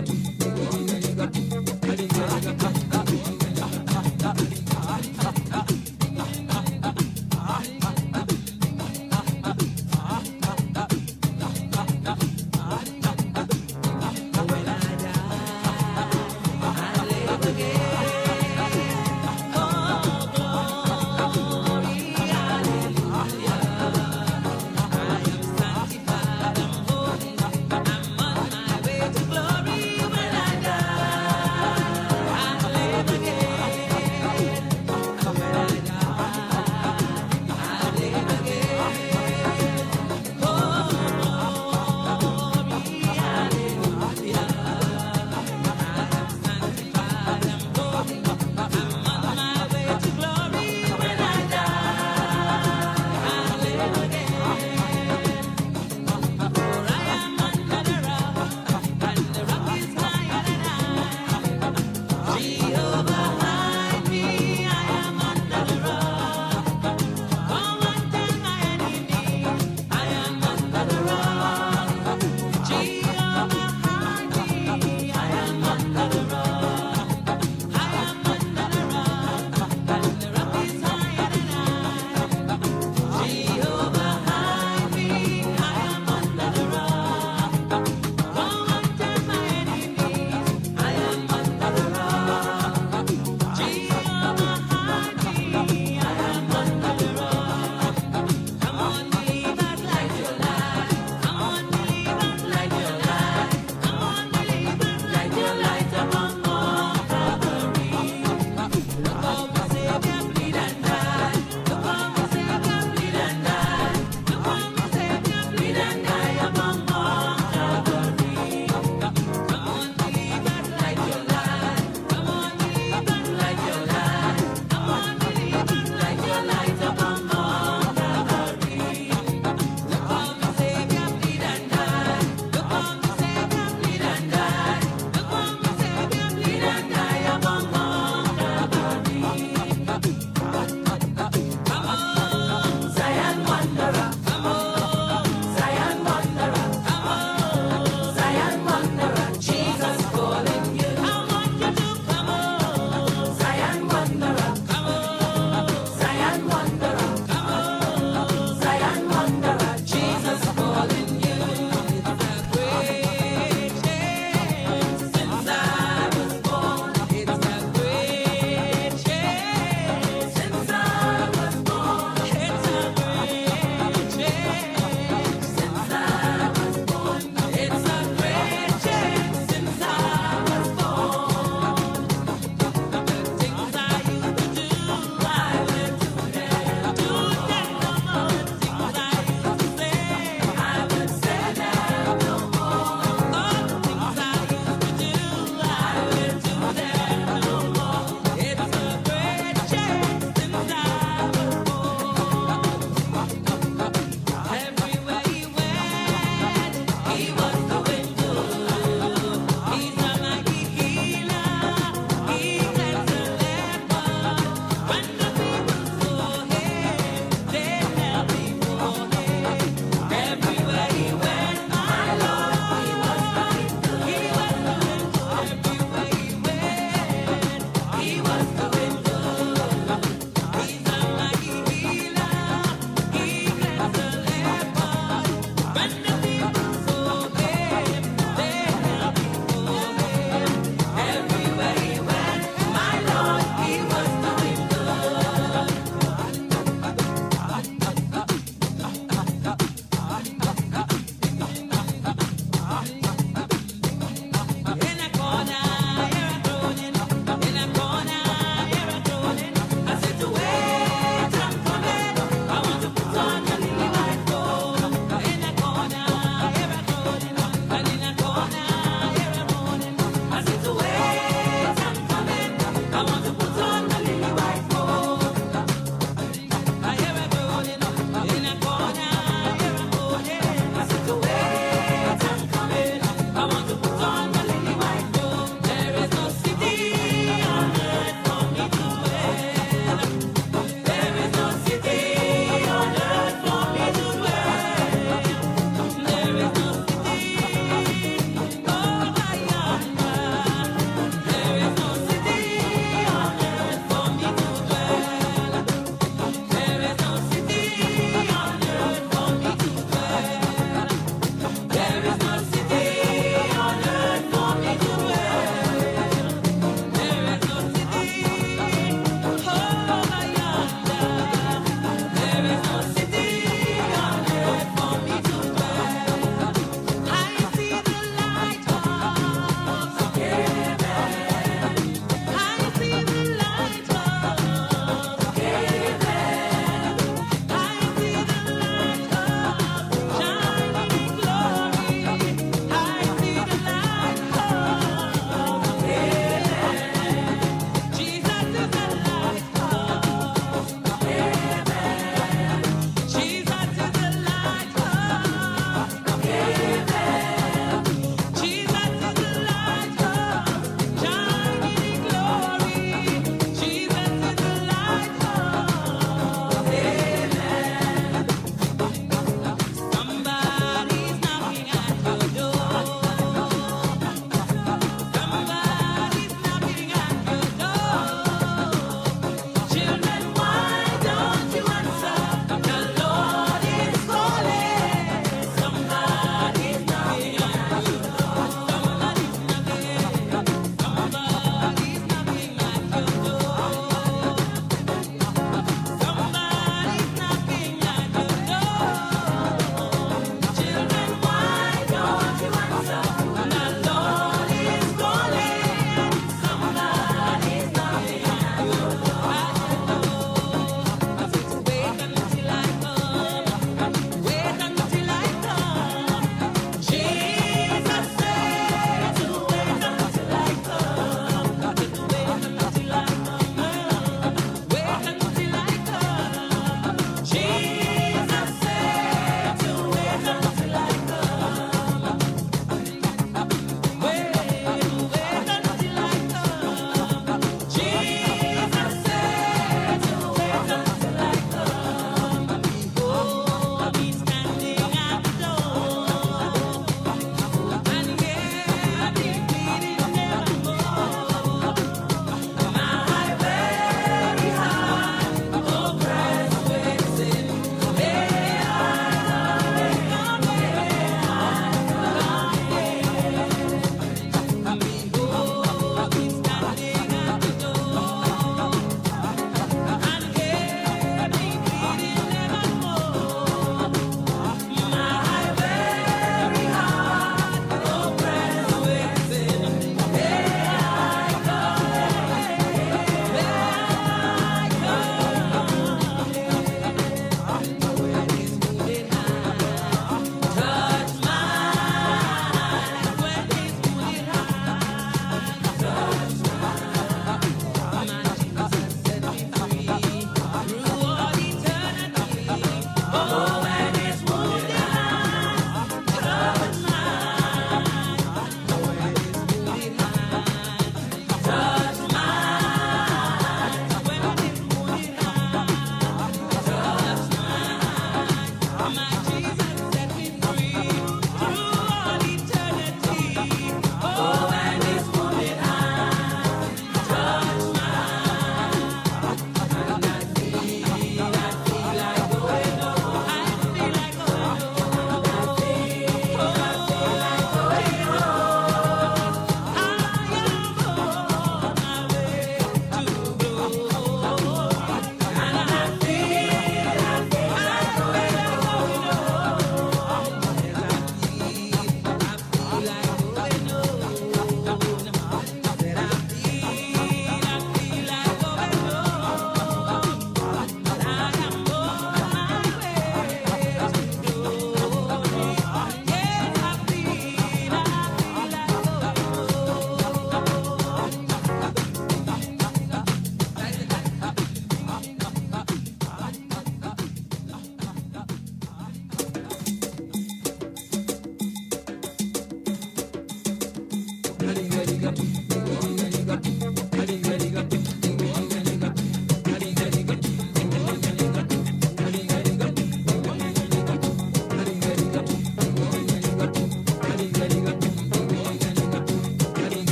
When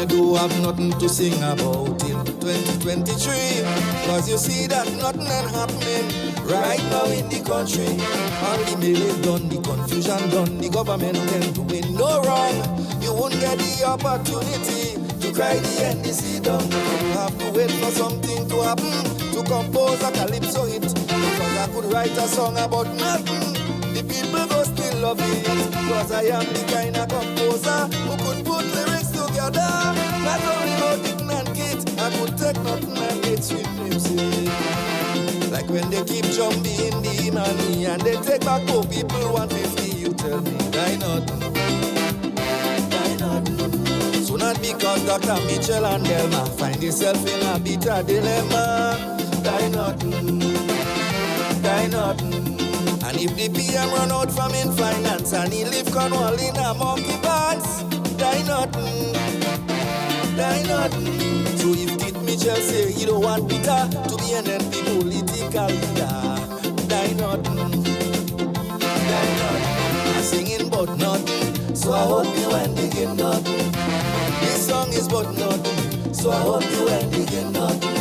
you do have nothing to sing about in 2023. Cause you see that nothing ain't happening right now in the country. All the melee done, the confusion done, the government ain't doing no wrong. You won't get the opportunity to cry the NDC down. You have to wait for something to happen to compose a calypso hit. Because I could write a song about nothing, the people go still love it. Cause I am the kind of composer who could put lyrics together. Not only about Dick and Kit, I could take nothing and get sweet music. Like when they keep jumping in the money and they take back poor people 150, you tell me, why not? Why not? So not because Dr. Mitchell and Delma find yourself in a bitter dilemma. Why not? Why not? And if the PM run out from in finance and he leave Cornwall in a monkey pants, why not? Why not? So if Kit Mitchell say he don't want Peter to be an NP political leader, why not? Why not? I'm singing but nothing, so I hope you ain't digging nothing. This song is but nothing, so I hope you ain't digging nothing.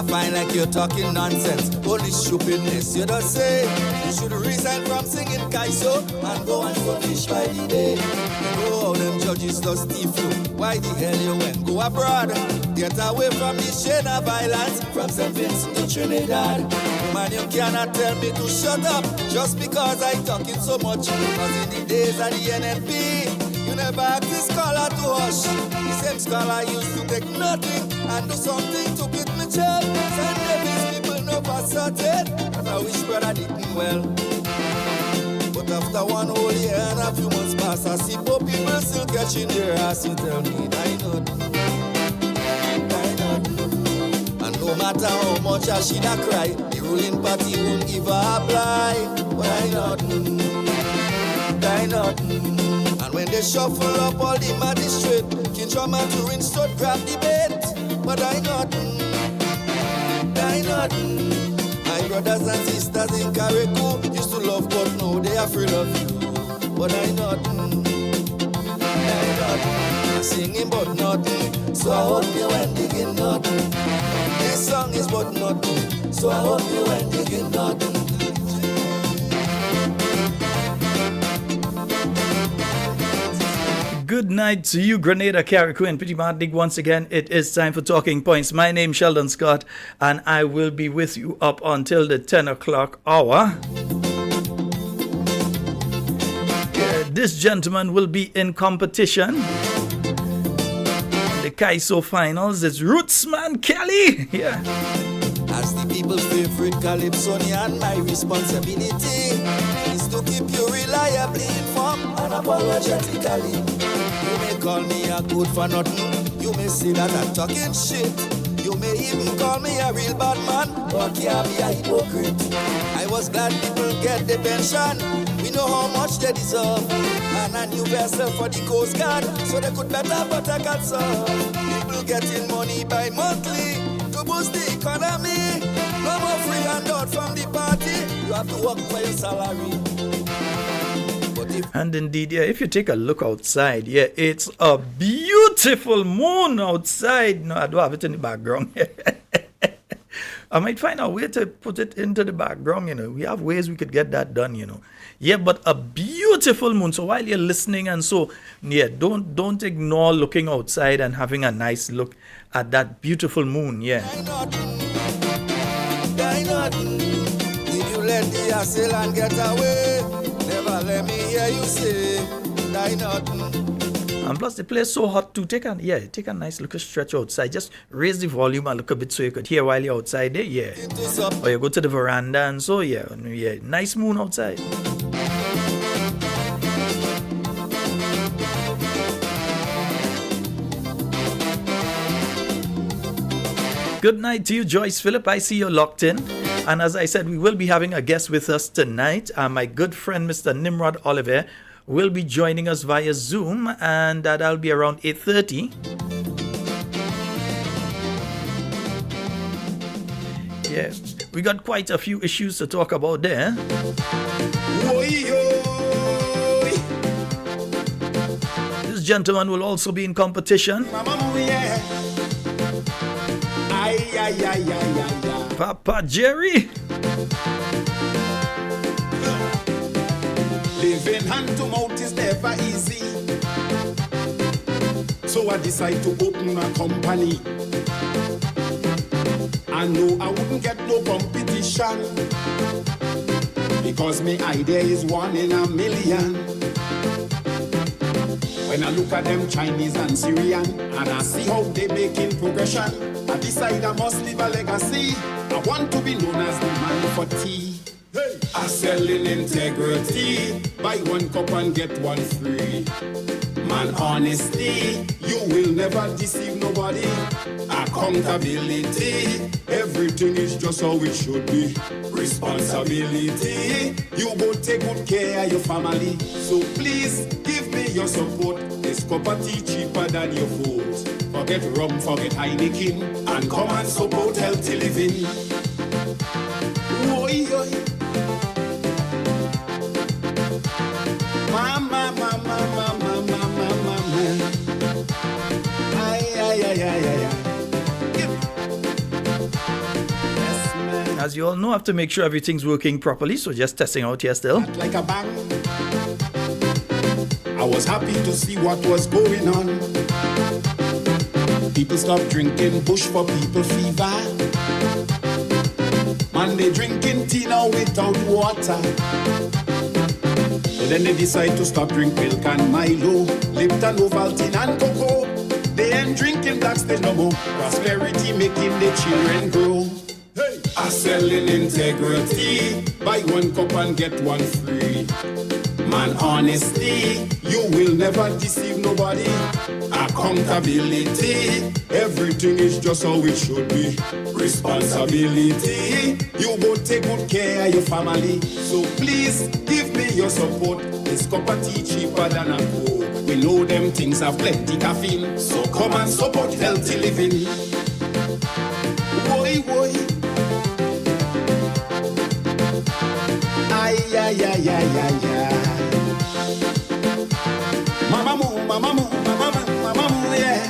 Fine like you're talking nonsense, only stupidness. You don't say you should resign from singing Kaiso and go and go fish by the day. You know how them judges just thief you. Why the hell you went go abroad? Get away from the shade of violence from St. Vincent to Trinidad. Man, you cannot tell me to shut up just because I talking so much. Because in the days of the NNP, you never asked the scholar to hush. The same scholar used to take nothing and do something to Kit Mitchell. Some Davis people know for certain, and I wish brother didn't well. But after one whole year and a few months pass, I see poor people still catching their ass. You tell me, why not? Why not? And no matter how much I should have cried, the ruling party won't give her apply. Why not? Why not? And when they shuffle up all the magistrate, Kinsham and Turin stood grab the bait. But I not, I not. My brothers and sisters in Carriacou used to love, but now they are afraid of you. But I not, I not. I'm singing but nothing, so I hope you ain't digging nothing. This song is but nothing, so I hope you ain't digging nothing. Good night to you, Grenada, Carriacou, and Petit Martinique. Once again, it is time for Talking Points. My name is Sheldon Scott, and I will be with you up until the 10 o'clock hour. This gentleman will be in competition. The Kaiso finals. It's Rootsman Kelly. Yeah. As the people's favorite Calypsonian, my responsibility is to keep you reliably informed and unapologetically. You may call me a good for nothing, you may say that I'm talking shit, you may even call me a real bad man, but can't be a hypocrite. I was glad people get the pension, we know how much they deserve, and a new vessel for the Coast Guard, so they could better protect and serve. People getting money by monthly to boost the economy. No more free handout from the party, you have to work for your salary. And indeed, yeah, if you take a look outside, yeah, it's a beautiful moon outside. No, I don't have it in the background. I might find a way to put it into the background, you know. We have ways we could get that done, you know. Yeah, but a beautiful moon. So while you're listening and so, yeah, don't ignore looking outside and having a nice look at that beautiful moon, yeah. Did you let the assailant get away? Never let me hear you say, die not. And plus the place is so hot to take a nice little stretch outside. Just raise the volume a little bit so you could hear while you're outside there, yeah. Or you go to the veranda and so, yeah, nice moon outside. Good night to you, Joyce Phillip. I see you're locked in. And as I said, we will be having a guest with us tonight. My good friend, Mr. Nimrod Oliver, will be joining us via Zoom, and that'll be around 8:30. Yeah, we got quite a few issues to talk about there. This gentleman will also be in competition. Papa Jerry. Living hand to mouth is never easy. So I decide to open a company. I know I wouldn't get no competition, because my idea is 1 in a million. When I look at them Chinese and Syrian, and I see how they making progression, I decide I must leave a legacy. I want to be known as the man for tea. Hey. I sell in integrity, buy 1 cup and get 1 free. Man, honesty, you will never deceive nobody. Accountability, everything is just how it should be. Responsibility, you go take good care of your family. So please give me your support. This cup of tea cheaper than your food. Forget rum, forget Heineken, and come and support healthy living. Oi, oi. Mama, mama, mama, mama, mama. Ay, ay, ay, ay, ay, ay. Yes, man. As you all know, I have to make sure everything's working properly, so just testing out here still. Like a bang. I was happy to see what was going on. People stop drinking bush for people fever. Man, they drinking tea now without water. So then they decide to stop drink milk and Milo, Lipton, Ovaltine and cocoa. They ain't drinking blacks, they no more. Prosperity making the children grow. Hey. I sell in integrity, buy 1 cup and get 1 free. Man, honesty, you will never deceive nobody. Accountability, everything is just how it should be. Responsibility, you go take good care of your family. So please give me your support. This cup of tea cheaper than a Coke. We know them things have plenty caffeine, so come and support healthy living. Boy, boy. Ay, ay, ay, ay, ay, ay. Mama moo, mama moo, mama moo, mama moo, yeah.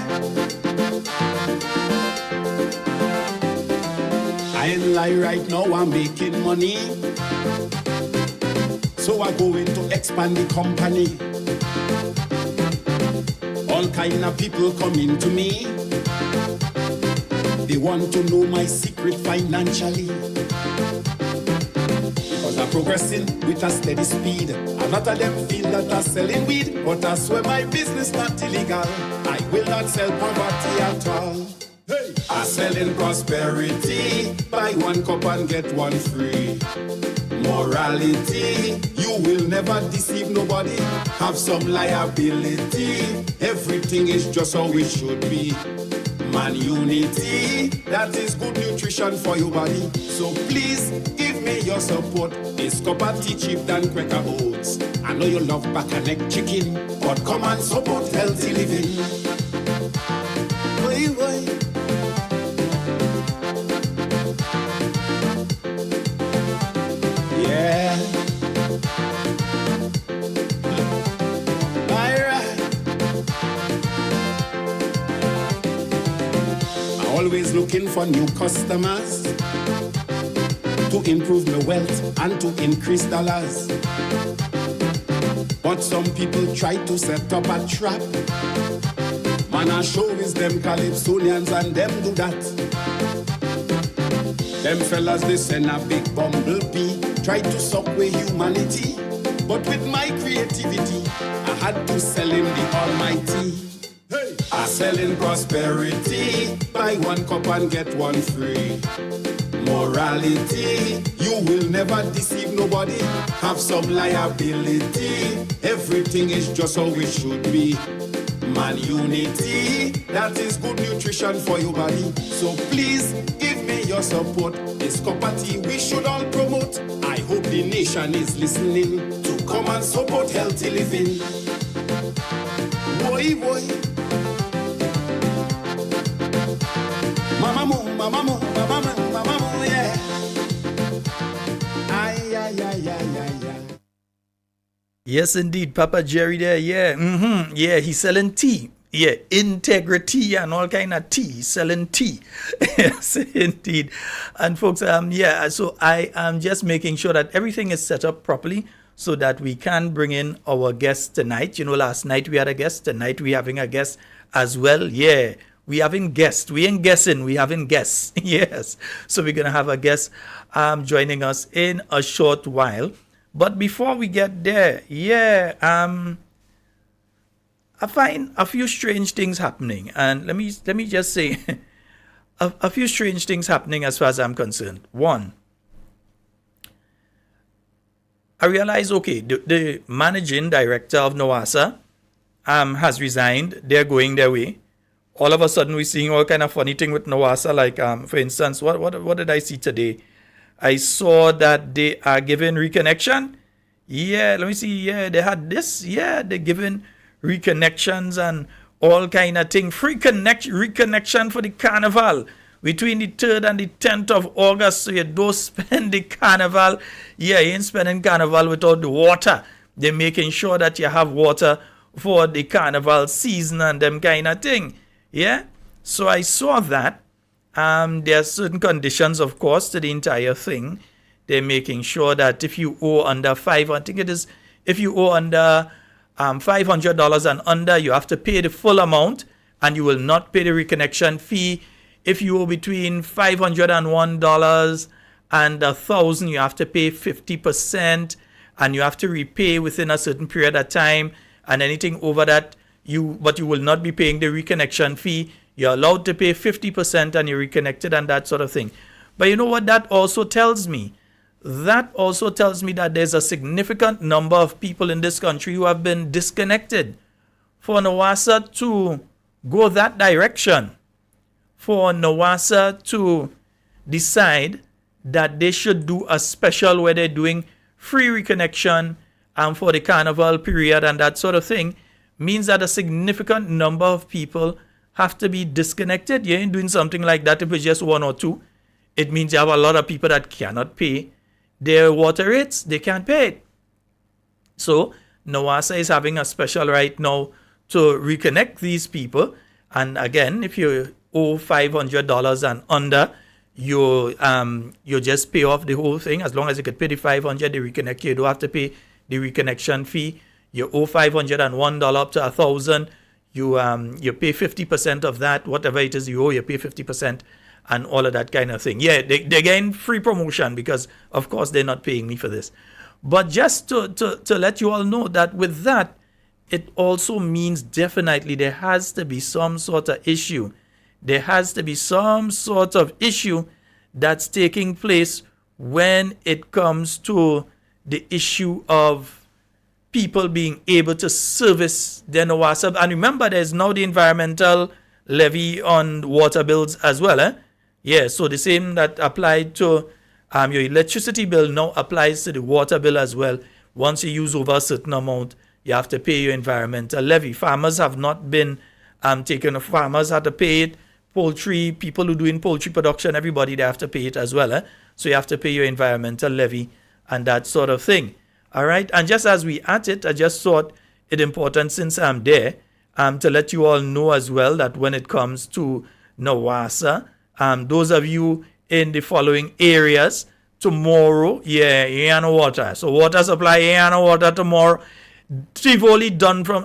I ain't lie, right now I'm making money. So I go in to expand the company. All kind of people coming to me. They want to know my secret financially. I'm progressing with a steady speed. A lot of them feel that I'm selling weed, but I swear my business not illegal. I will not sell poverty at all. Hey. I sell in prosperity, buy 1 cup and get 1 free. Morality, you will never deceive nobody. Have some liability, everything is just how it should be. Man, unity, that is good nutrition for your body. So please give me your support. This cup of tea cheap than cracker oats. I know you love back and neck chicken, but come and support healthy living. Oi, oi. Yeah. Always looking for new customers to improve my wealth and to increase dollars. But some people try to set up a trap. Man, I show is them Calypsonians and them do that. Them fellas, they send a big bumblebee, try to suck away humanity. But with my creativity, I had to sell him the almighty. I sell in prosperity, buy 1 cup and get 1 free. Morality, you will never deceive nobody. Have some liability, everything is just how it should be. Man, unity, That is good nutrition for your body. So please give me your support. This cup of tea we should all promote. I hope the nation is listening to come and support healthy living. Boy, boy. Mama moo, mama moo, mama moo, mama moo, yeah. Ay, ay, ay, ay, ay, ay. Yes, indeed, Papa Jerry there, yeah. Yeah, he's selling tea. Yeah, integrity and all kind of tea. He's selling tea. Yes, indeed. And folks, yeah, so I am just making sure that everything is set up properly so that we can bring in our guests tonight. You know, last night we had a guest. Tonight we having a guest as well. Yeah, we having guests. We ain't guessing. We having guests. Yes. So we're going to have a guest joining us in a short while. But before we get there, yeah, I find a few strange things happening. And let me just say a few strange things happening as far as I'm concerned. One, I realize, okay, the managing director of NOASA has resigned. They're going their way. All of a sudden, we're seeing all kind of funny thing with NOASA. Like, for instance, what did I see today? I saw that they are giving reconnection. Yeah, let me see. Yeah, they had this. Yeah, they're giving reconnections and all kind of thing. Reconnection for the carnival between the 3rd and the 10th of August. So you don't spend the carnival. Yeah, you ain't spending carnival without the water. They're making sure that you have water for the carnival season and them kind of thing. Yeah, so I saw that. There are certain conditions, of course, to the entire thing. They're making sure that if you owe under if you owe under $500 and under, you have to pay the full amount, and you will not pay the reconnection fee. If you owe between $501 and $1,000, you have to pay 50%, and you have to repay within a certain period of time. And anything over that, but you will not be paying the reconnection fee. You're allowed to pay 50% and you're reconnected and that sort of thing. But you know what that also tells me? That also tells me that there's a significant number of people in this country who have been disconnected. For NOASA to go that direction, for NOASA to decide that they should do a special where they're doing free reconnection for the carnival period and that sort of thing, means that a significant number of people have to be disconnected. You ain't doing something like that if it's just one or two. It means you have a lot of people that cannot pay their water rates. They can't pay it. So NOASA is having a special right now to reconnect these people. And again, if you owe $500 and under, you just pay off the whole thing. As long as you could pay the $500, they reconnect you. You don't have to pay the reconnection fee. You owe $501 up to $1,000. You pay 50% of that, whatever it is you owe, you pay 50% and all of that kind of thing. Yeah, they're getting free promotion because, of course, they're not paying me for this. But just to let you all know that with that, it also means definitely there has to be some sort of issue. There has to be some sort of issue that's taking place when it comes to the issue of people being able to service their NOASA. And remember, there's now the environmental levy on water bills as well. Yeah, so the same that applied to your electricity bill now applies to the water bill as well. Once you use over a certain amount, you have to pay your environmental levy. Farmers have not been taken. Farmers have to pay it. Poultry, people who doing poultry production, everybody, they have to pay it as well. So you have to pay your environmental levy and that sort of thing. All right. And just as we at it, I just thought it important, since I'm there, to let you all know as well that when it comes to NOASA, those of you in the following areas, tomorrow, yeah, you ain't no water. So water supply, you ain't no water tomorrow. Tivoli done from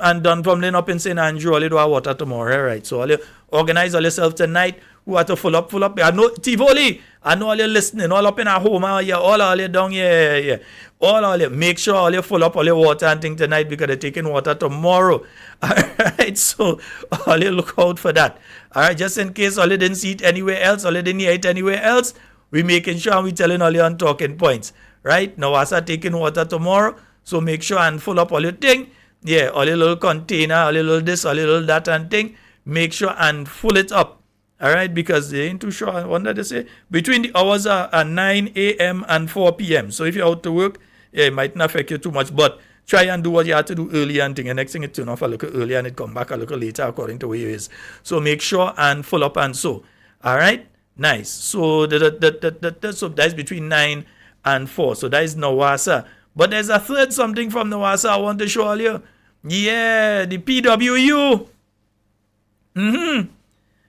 Lynn up in St. Andrew, all you do have water tomorrow. All right. So all you organize all yourself tonight. Who have to full up. I know Tivoli. I know all you listening, all up in our home, all you down, yeah. All you. Make sure all you full up all your water and thing tonight because they're taking water tomorrow. All right. So all you look out for that. All right. Just in case all you didn't see it anywhere else, all you didn't hear it anywhere else, we making sure we telling all you on talking points. Right. Now, as taking water tomorrow. So make sure and full up all your thing. Yeah, all your little container, all your little this, all your little that and thing. make sure and full it up. All right, because they ain't too sure. I wonder they say between the hours are 9 a.m. and 4 p.m. So if you're out to work, yeah, it might not affect you too much, but try and do what you have to do early and thing. And next thing it turn off a little earlier and it come back a little later according to where you is. So make sure and full up and so. All right, nice. So so that's between 9 and 4. So that is Nawasa. But there's a third something from Nawasa I want to show you. Yeah, the PWU.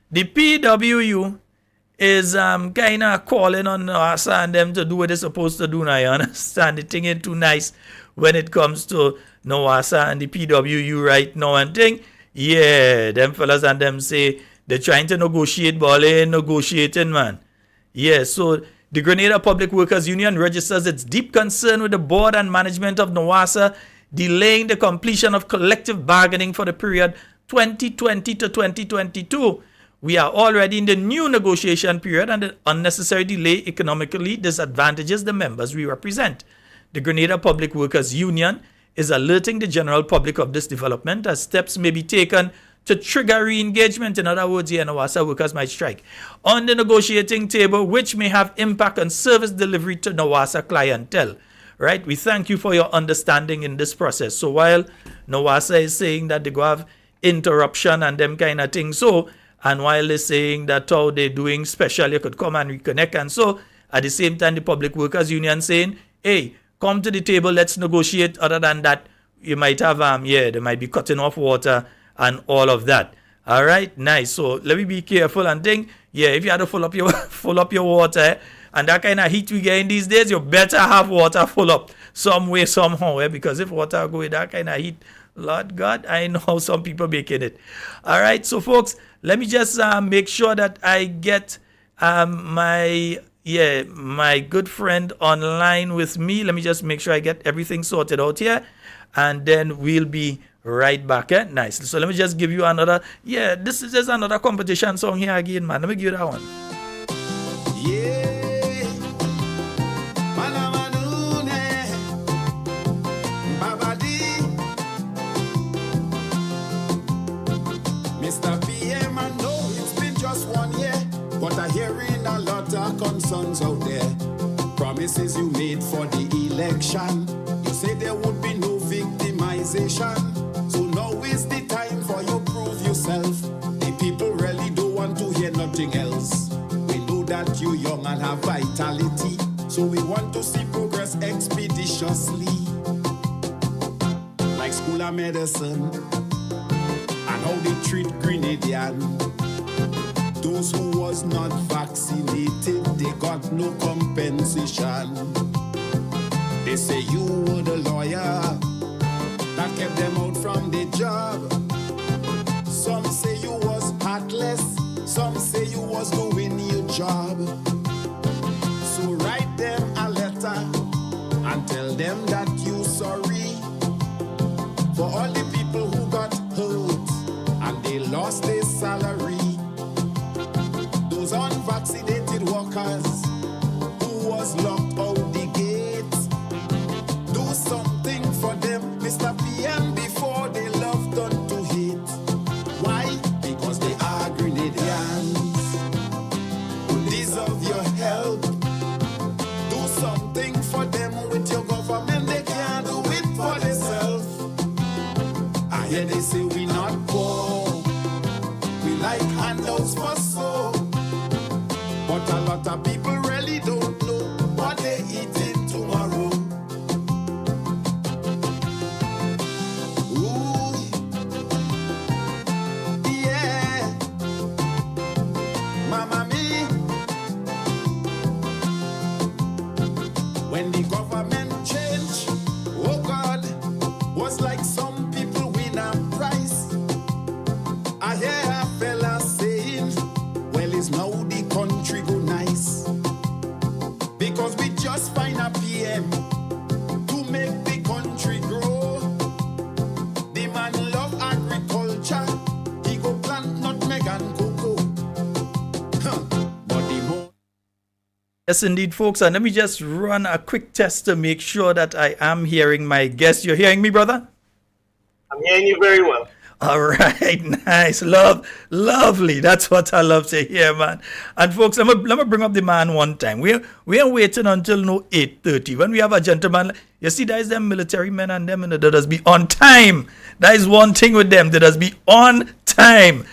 The PWU is kind of calling on Nawasa and them to do what they're supposed to do now. You understand? The thing ain't too nice when it comes to Nawasa and the PWU right now and thing. Yeah, them fellas and them say they're trying to negotiate, but they ain't negotiating, man. Yeah, so the Grenada Public Workers Union registers its deep concern with the board and management of Nawasa delaying the completion of collective bargaining for the period 2020 to 2022. We are already in the new negotiation period and the unnecessary delay economically disadvantages the members we represent. The Grenada Public Workers Union is alerting the general public of this development as steps may be taken to trigger re-engagement. In other words, Nawasa workers might strike on the negotiating table, which may have impact on service delivery to Nawasa clientele. Right? We thank you for your understanding in this process. So while Nawasa is saying that they go have interruption and them kind of things, so and while they're saying that how they're doing special, you could come and reconnect and so, at the same time, the Public Workers Union saying, hey, come to the table, let's negotiate. Other than that, you might have, they might be cutting off water and all of that. All right, nice. So let me be careful and think, yeah, if you had to fill up your water, and that kind of heat we get in these days, you better have water full up some way, somehow, because if water go with that kind of heat, Lord God, I know how some people making it. All right, so folks, let me just make sure that I get my good friend online with me. Let me just make sure I get everything sorted out here, and then we'll be right back. Nice. So let me just give you another. Yeah, this is just another competition song here again, man. Let me give you that one. Yeah. Mr. PM, I know it's been just 1 year, but I'm hearing a lot of concerns out there. Promises you made for the election, you said there would be no victimization. So now is the time for you prove yourself. The people really don't want to hear nothing else. We know that you're young and have vitality, so we want to see progress expeditiously. Like school of medicine, and how they treat Grenadian. Those who was not vaccinated, they got no compensation. They say you were the lawyer that kept them out from the job. Some say you was heartless, some say you was doing your job. So write them a letter and tell them that you sorry for all the people who got hurt and they lost their salary. Those unvaccinated workers who was locked out the gates, do something for them, Mr. PM, before they love turn to hate. Why? Because they are Grenadians who deserve your help. Do something for them with your government, they can't do it for themselves. I hear they say we not poor, we like handouts for so. But a lot of people really don't know what they eating tomorrow. Ooh, yeah, Mama me. When the government changed, oh God, was like some people win a prize. I hear a fella saying, well, it's now the country go nice. Because we just find a PM to make the country grow. The man love agriculture, he go plant nutmeg and cocoa. But the more... Yes, indeed, folks. And let me just run a quick test to make sure that I am hearing my guest. You're hearing me, brother? I'm hearing you very well. All right, nice, lovely. That's what I love to hear, man. And folks, let me bring up the man one time. We are waiting until no 8:30. When we have a gentleman, you see, there is them military men and them, that does be on time. That is one thing with them. That does be on time.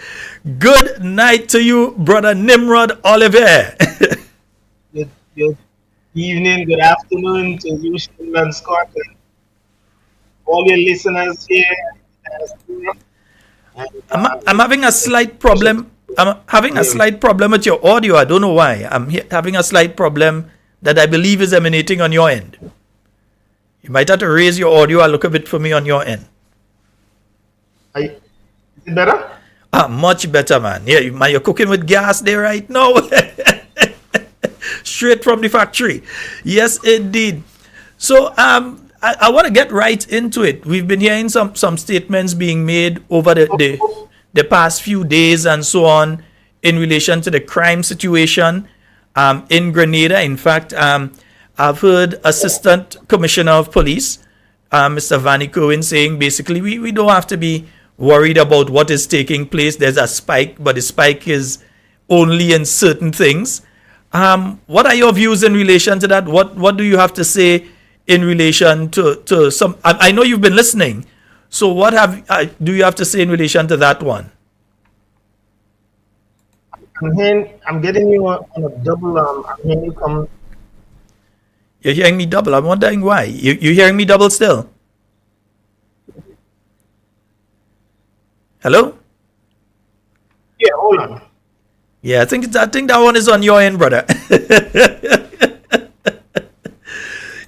Good night to you, brother Nimrod Oliver. Good evening, good afternoon to you, Shane and Scott, and all your listeners here. And, I'm having a slight problem. I'm having a slight problem with your audio. I don't know why. I'm having a slight problem that I believe is emanating on your end. You might have to raise your audio a little bit for me on your end. Is it better? Much better, man. Yeah, man, you're cooking with gas there right now. Straight from the factory. Yes, indeed. So, I want to get right into it. We've been hearing some statements being made over the past few days and so on in relation to the crime situation in Grenada. In fact, I've heard Assistant Commissioner of Police, Mr. Vanny Cohen, saying basically we don't have to be worried about what is taking place. There's a spike, but the spike is only in certain things. What are your views in relation to that? What do you have to say in relation to some? I know you've been listening. So what do you have to say in relation to that one? I'm getting you on a double. I'm hearing you come. You're hearing me double. I'm wondering why. You're hearing me double still? Hello? Yeah, hold on. Yeah, I think that one is on your end, brother.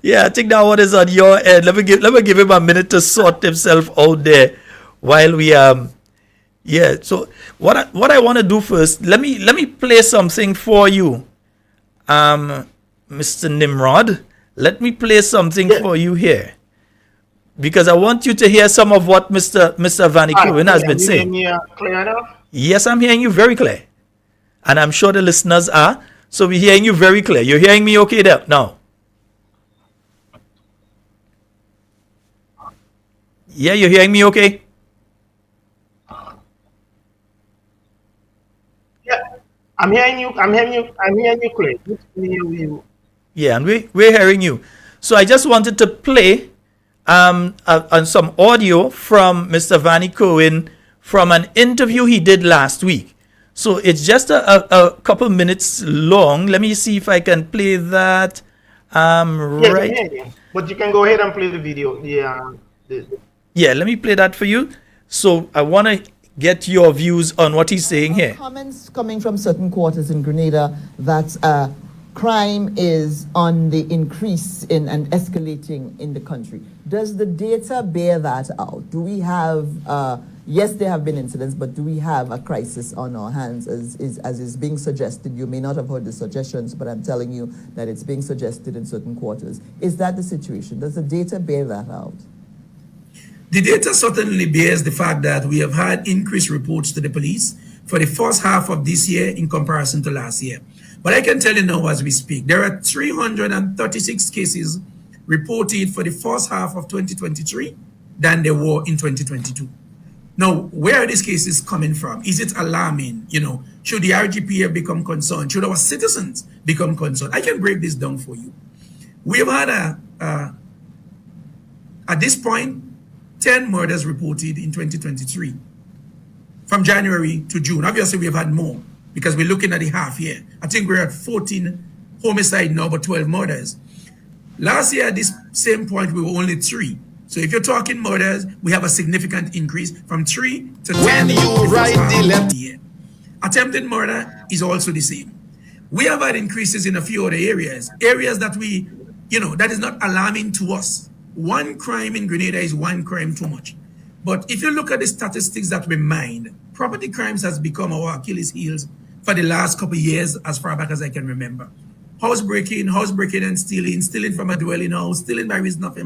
Yeah, I think that one is on your end. Let me give him a minute to sort himself out there while we yeah. So what I want to do first, let me play something for you, Mr. Nimrod. Let me play something for you here, because I want you to hear some of what Mr. Vanny Cohen has been saying. Clear enough? Yes, I'm hearing you very clear, and I'm sure the listeners are. So we're hearing you very clear. You're hearing me okay there now? Yeah, you're hearing me okay? Yeah, I'm hearing you. I'm hearing you clear. Yeah, and we're hearing you. So I just wanted to play on some audio from Mr. Vanny Cohen from an interview he did last week. So it's just a couple minutes long. Let me see if I can play that. Right. Yeah. But you can go ahead and play the video. Yeah. Yeah, let me play that for you. So I want to get your views on what he's saying here. Comments coming from certain quarters in Grenada that crime is on the increase in and escalating in the country. Does the data bear that out? Do we have, yes, there have been incidents, but do we have a crisis on our hands as is being suggested? You may not have heard the suggestions, but I'm telling you that it's being suggested in certain quarters. Is that the situation? Does the data bear that out? The data certainly bears the fact that we have had increased reports to the police for the first half of this year in comparison to last year. But I can tell you now as we speak, there are 336 cases reported for the first half of 2023 than there were in 2022. Now, where are these cases coming from? Is it alarming? Should the RGPF become concerned? Should our citizens become concerned? I can break this down for you. We have had at this point, 10 murders reported in 2023 from January to June. Obviously, we have had more because we're looking at the half year. I think we're at 14 homicide now, but 12 murders. Last year, at this same point, we were only 3. So if you're talking murders, we have a significant increase from 3 to 10. When you write the letter. Year. Attempted murder is also the same. We have had increases in a few other areas that we, that is not alarming to us. One crime in Grenada is one crime too much. But if you look at the statistics that we mine, property crimes has become our Achilles heels for the last couple of years, as far back as I can remember. Housebreaking and stealing from a dwelling house, stealing by reason of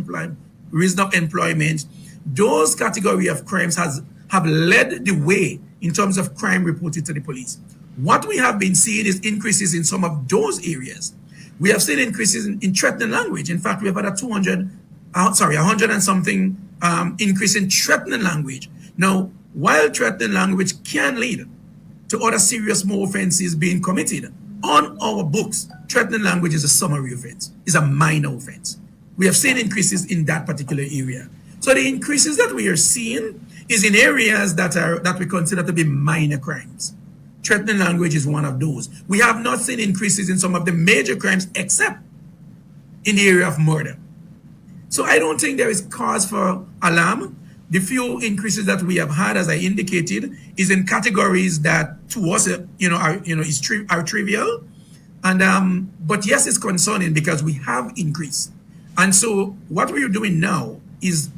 employment. Those category of crimes have led the way in terms of crime reported to the police. What we have been seeing is increases in some of those areas. We have seen increases in threatening language. In fact, we have had a 100 and something increase in threatening language. Now, while threatening language can lead to other serious more offenses being committed, on our books, threatening language is a summary offense, is a minor offense. We have seen increases in that particular area. So the increases that we are seeing is in areas that we consider to be minor crimes. Threatening language is one of those. We have not seen increases in some of the major crimes except in the area of murder. So I don't think there is cause for alarm. The few increases that we have had, as I indicated, is in categories that to us, are trivial. And but yes, it's concerning because we have increased. And so what we are doing now is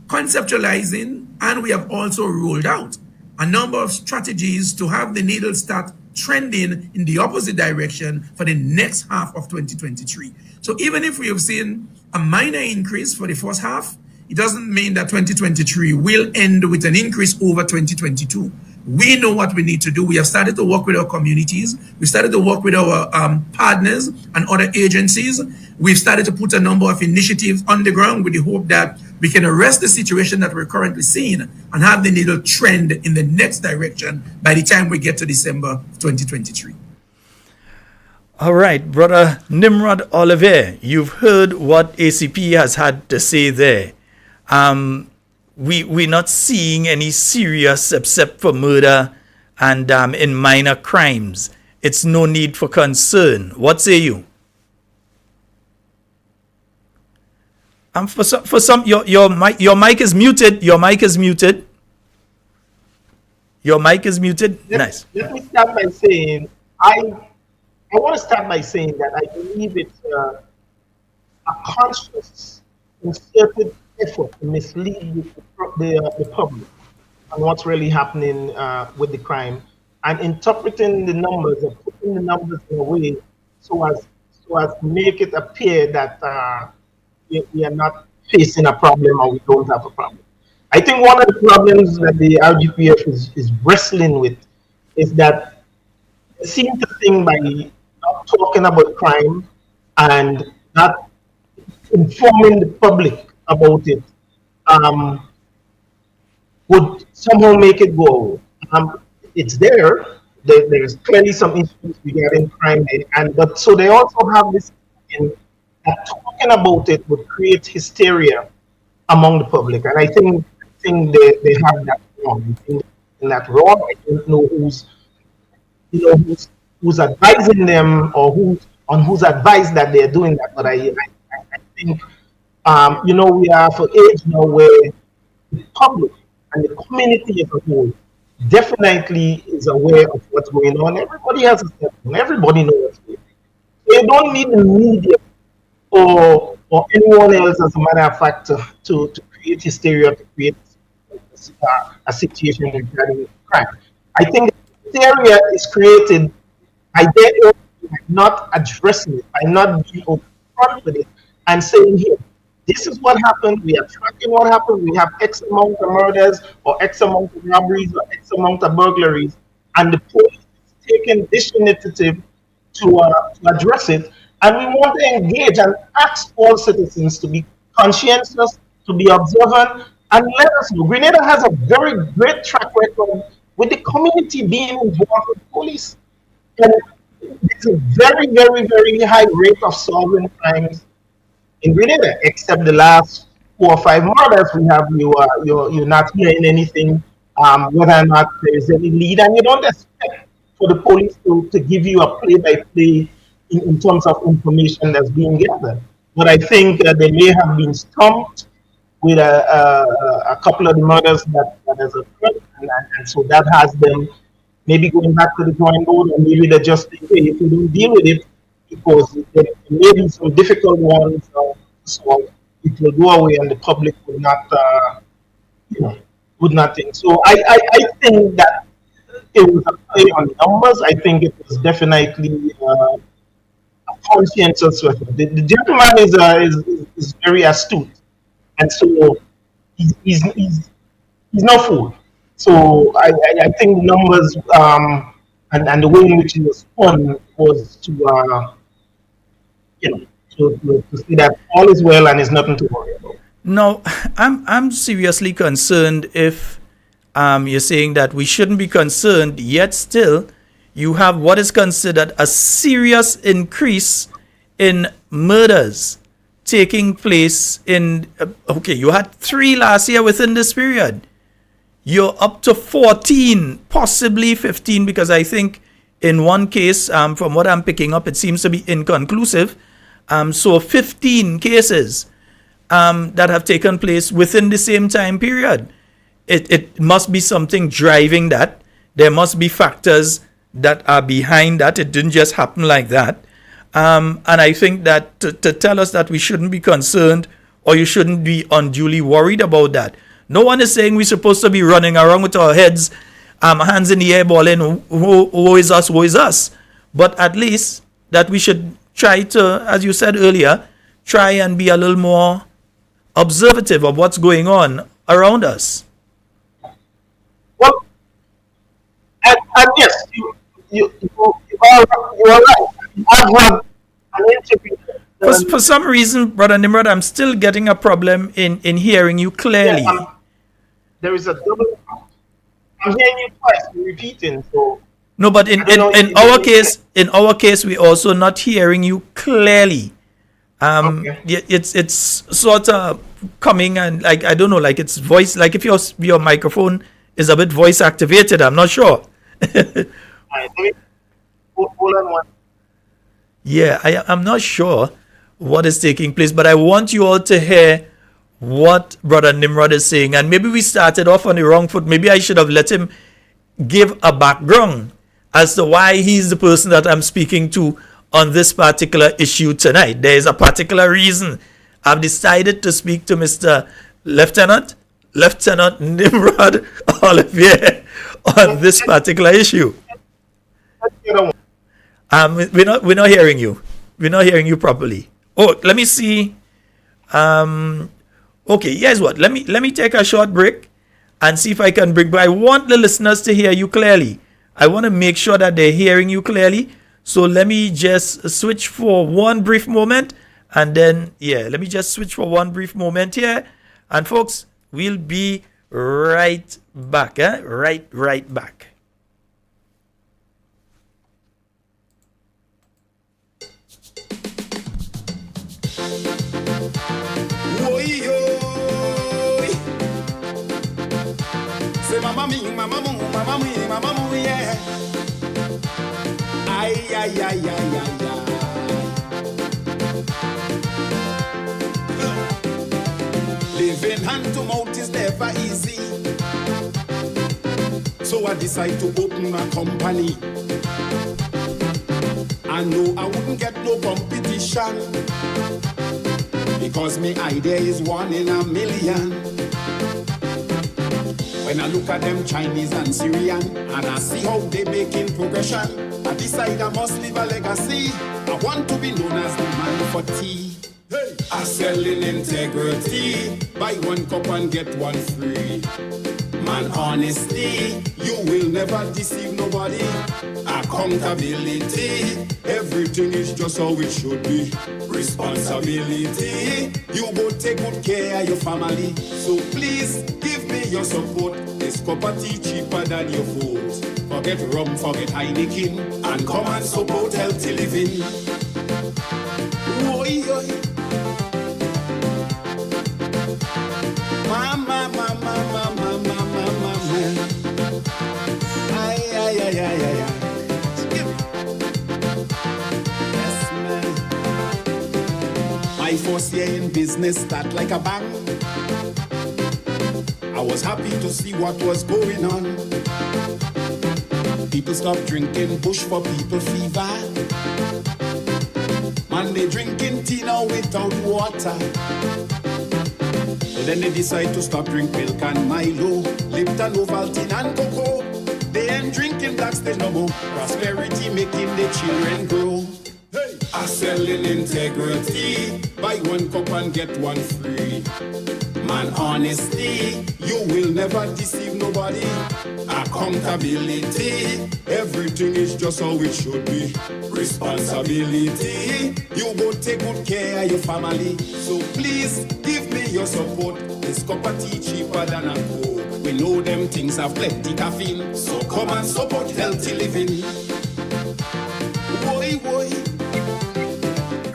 conceptualizing, and we have also rolled out a number of strategies to have the needle start trending in the opposite direction for the next half of 2023. So even if we have seen a minor increase for the first half, it doesn't mean that 2023 will end with an increase over 2022. We know what we need to do. We have started to work with our communities. We started to work with our partners and other agencies. We've started to put a number of initiatives on the ground with the hope that we can arrest the situation that we're currently seeing and have the needle trend in the next direction by the time we get to December 2023. All right, Brother Nimrod Oliver, you've heard what ACP has had to say there. We're not seeing any serious except for murder and in minor crimes. It's no need for concern. What say you? For some, your mic is muted. Your mic is muted. Your mic is muted. Nice. Let me start by saying I want to start by saying that I believe it's a conscious, concerted effort to mislead the public on what's really happening with the crime and interpreting the numbers or putting the numbers in a way so as to make it appear that we are not facing a problem or we don't have a problem. I think one of the problems that the RGPF is wrestling with is that they seem to think by not talking about crime and not informing the public about it would somehow make it go. It's there. There's clearly some issues regarding crime, but so they also have this thinking that talking about it would create hysteria among the public, and I think they have that wrong. I think that wrong. I don't know who's advising them or whose advice that they're doing that, but I think we are of an age now where the public and the community as a whole definitely is aware of what's going on. Everybody has a step on. Everybody knows what's going on. They don't need the media or anyone else, as a matter of fact, to create hysteria, to create a situation regarding crime. I think hysteria is created by not addressing it, by not being upfront with it and saying, here, this is what happened. We are tracking what happened. We have X amount of murders or X amount of robberies or X amount of burglaries. And the police is taking this initiative to address it. And we want to engage and ask all citizens to be conscientious, to be observant, and let us know. Grenada has a very great track record with the community being involved with police. And there's a very, very, very high rate of solving crimes in Grenada, except the last 4 or 5 murders we have. You're not hearing anything, whether or not there is any lead, and you don't expect for the police to give you a play-by-play in terms of information that's being gathered. But I think they may have been stumped with a couple of the murders that has occurred, and so that has them maybe going back to the drawing board, or maybe they're just thinking, hey, if we don't deal with it, because there may be some difficult ones, so it will go away and the public would not think. So I think that it was a play on numbers. I think it was definitely a conscientious effort. The gentleman is very astute, and so he's no fool. So I think the numbers and the way in which it was spun was to see that all is well and there's nothing to worry about. No, I'm seriously concerned if You're saying that we shouldn't be concerned, yet still you have what is considered a serious increase in murders taking place in, okay, you had 3 last year within this period. You're up to 14, possibly 15, because I think in one case, from what I'm picking up, it seems to be inconclusive. So 15 cases that have taken place within the same time period. It must be something driving that. There must be factors that are behind that. It didn't just happen like that. And I think that to tell us that we shouldn't be concerned or you shouldn't be unduly worried about that. No one is saying we're supposed to be running around with our heads, hands in the air, bawling, woe is us, woe is us. But at least that we should try to, as you said earlier, try and be a little more observative of what's going on around us. Well, and yes, you are right. I've had an interview. For some reason, Brother Nimrod, I'm still getting a problem in hearing you clearly. Yeah, there is a double. I'm hearing you twice. You're repeating. So no, but in our case, we also not hearing you clearly. Okay. It's sort of coming and like I don't know, like it's voice, like if your microphone is a bit voice activated. I'm not sure. Right, hold on one. Yeah, I'm not sure what is taking place, but I want you all to hear what Brother Nimrod is saying. And maybe we started off on the wrong foot. Maybe I should have let him give a background as to why he's the person that I'm speaking to on this particular issue tonight. There is a particular reason I've decided to speak to Mr. Lieutenant Nimrod Olivier on this particular issue. We're not hearing you. We're not hearing you properly. Oh, let me see. Okay, here's what. Let me take a short break and see if I can bring. But I want the listeners to hear you clearly. I want to make sure that they're hearing you clearly. So let me just switch for one brief moment, and then let me just switch for one brief moment here, and folks, we'll be right back. Right back. Say mama me, yeah. Ay. Living hand to mouth is never easy. So I decide to open a company. I know I wouldn't get no competition, because my idea is 1 in a million. When I look at them Chinese and Syrian, and I see how they making progression, I decide I must leave a legacy. I want to be known as the man for tea. Hey. I sell in integrity, buy 1 cup and get 1 free. Man, honesty, you will never deceive nobody. Accountability, everything is just how it should be. Responsibility, you go take good care of your family. So please give me your support. This cup of tea cheaper than your food. Forget rum, forget Heineken, and come and support healthy living. Oy. Mama. Ay. Yes, man. My first year in business start like a bang. I was happy to see what was going on. People stopped drinking bush for people fever. Man, they drinking tea now without water. But then they decide to stop drink milk and Milo, Lipton, Ovaltine and cocoa. They ain't drinking black stage no more. Prosperity making the children grow. Hey. I sell in integrity, buy 1 cup and get 1 free. Man, honesty, you will never deceive nobody. Accountability, everything is just how it should be. Responsibility, you go take good care of your family. So please give me your support. This cup of tea cheaper than a Coke. We know them things have plenty caffeine, so come and support healthy living. Boy, boy.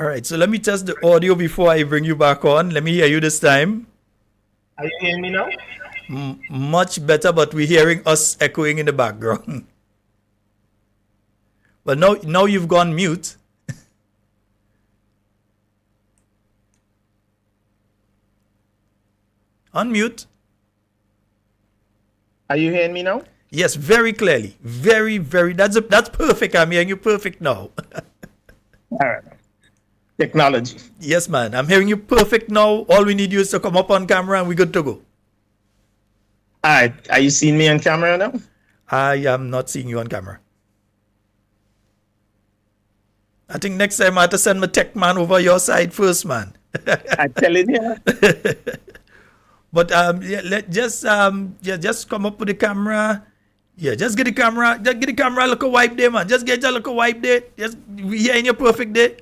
All right, so let me test the audio before I bring you back on. Let me hear you this time. Are you hearing me now? Much better, but we're hearing us echoing in the background. But now you've gone mute. Unmute. Are you hearing me now? Yes, very clearly. Very, very. That's perfect. I'm hearing you perfect now. All right. Technology. Yes, man. I'm hearing you perfect now. All we need you is to come up on camera and we're good to go. All right. Are you seeing me on camera now? I am not seeing you on camera. I think next time I have to send my tech man over your side first, man. I'm telling you. But just come up with the camera. Yeah, just get the camera. Just get the camera. Look a wipe there, man. Just get a look a wipe there. Just we hearing you perfect there.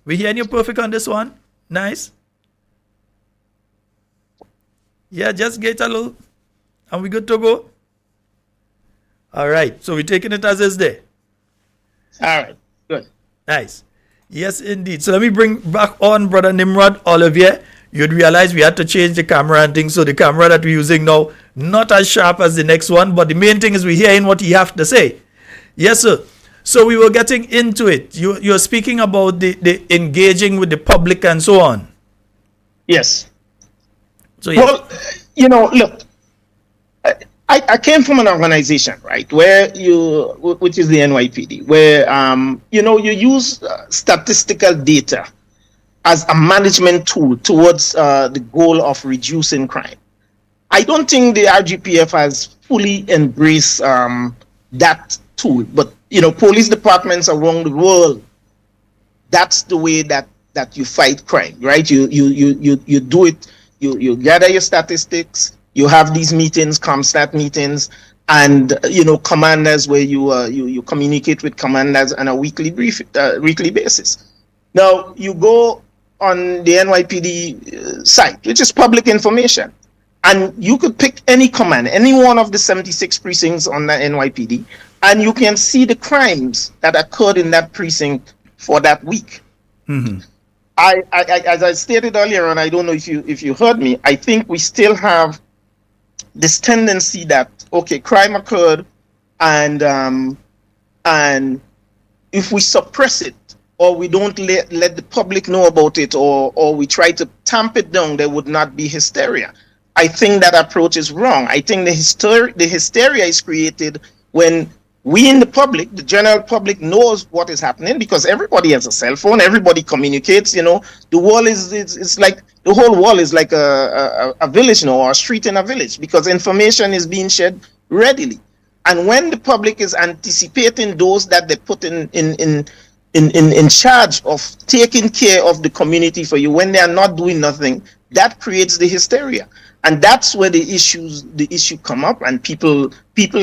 We hearing you perfect on this one. Nice. Yeah, just get a little, and we good to go. All right. So we're taking it as is there. All right. Good. Nice. Yes, indeed. So let me bring back on Brother Nimrod Olivier. You'd realize we had to change the camera and things. So the camera that we're using now, not as sharp as the next one. But the main thing is we're hearing what you have to say. Yes, sir. So we were getting into it. You're speaking about the engaging with the public and so on. Yes. So yes. Well, look, I came from an organization, right, which is the NYPD, where, you use statistical data as a management tool towards the goal of reducing crime. I don't think the RGPF has fully embraced that tool, but, police departments around the world, that's the way that you fight crime, right? You do it, you gather your statistics, you have these meetings, ComStat meetings, and commanders where you communicate with commanders on a weekly basis. Now you go on the NYPD site, which is public information, and you could pick any command, any one of the 76 precincts on the NYPD, and you can see the crimes that occurred in that precinct for that week. Mm-hmm. I as I stated earlier, and I don't know if you heard me, I think we still have this tendency that, okay, crime occurred, and if we suppress it, or we don't let the public know about it, or we try to tamp it down, there would not be hysteria. I think that approach is wrong. I think the hysteria is created when we in the public, the general public, knows what is happening, because everybody has a cell phone, everybody communicates. The world it's like the whole world is like a village now, or a street in a village, because information is being shared readily. And when the public is anticipating those that they put in charge of taking care of the community for you, when they are not doing nothing, that creates the hysteria, and that's where the issue come up, and people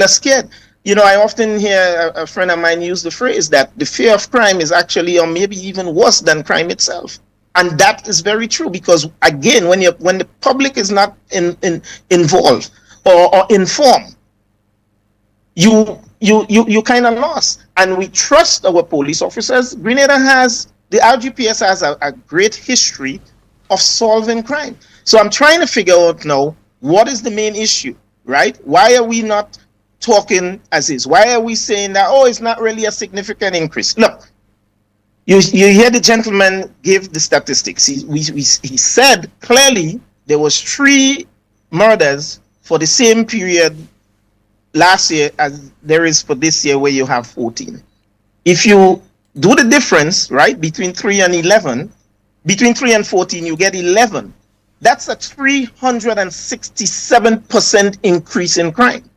are scared. I often hear a friend of mine use the phrase that the fear of crime is actually, or maybe even worse than crime itself. And that is very true, because again, when the public is not involved or informed, you kind of lost. And we trust our police officers. The RGPS has a great history of solving crime. So I'm trying to figure out now, what is the main issue, right? Why are we not talking as is? Why are we saying that, it's not really a significant increase? Look, you hear the gentleman give the statistics. He said clearly there was 3 murders for the same period last year as there is for this year, where you have 14. If you do the difference, right, between 3 and 14, you get 11. That's a 367% increase in crime.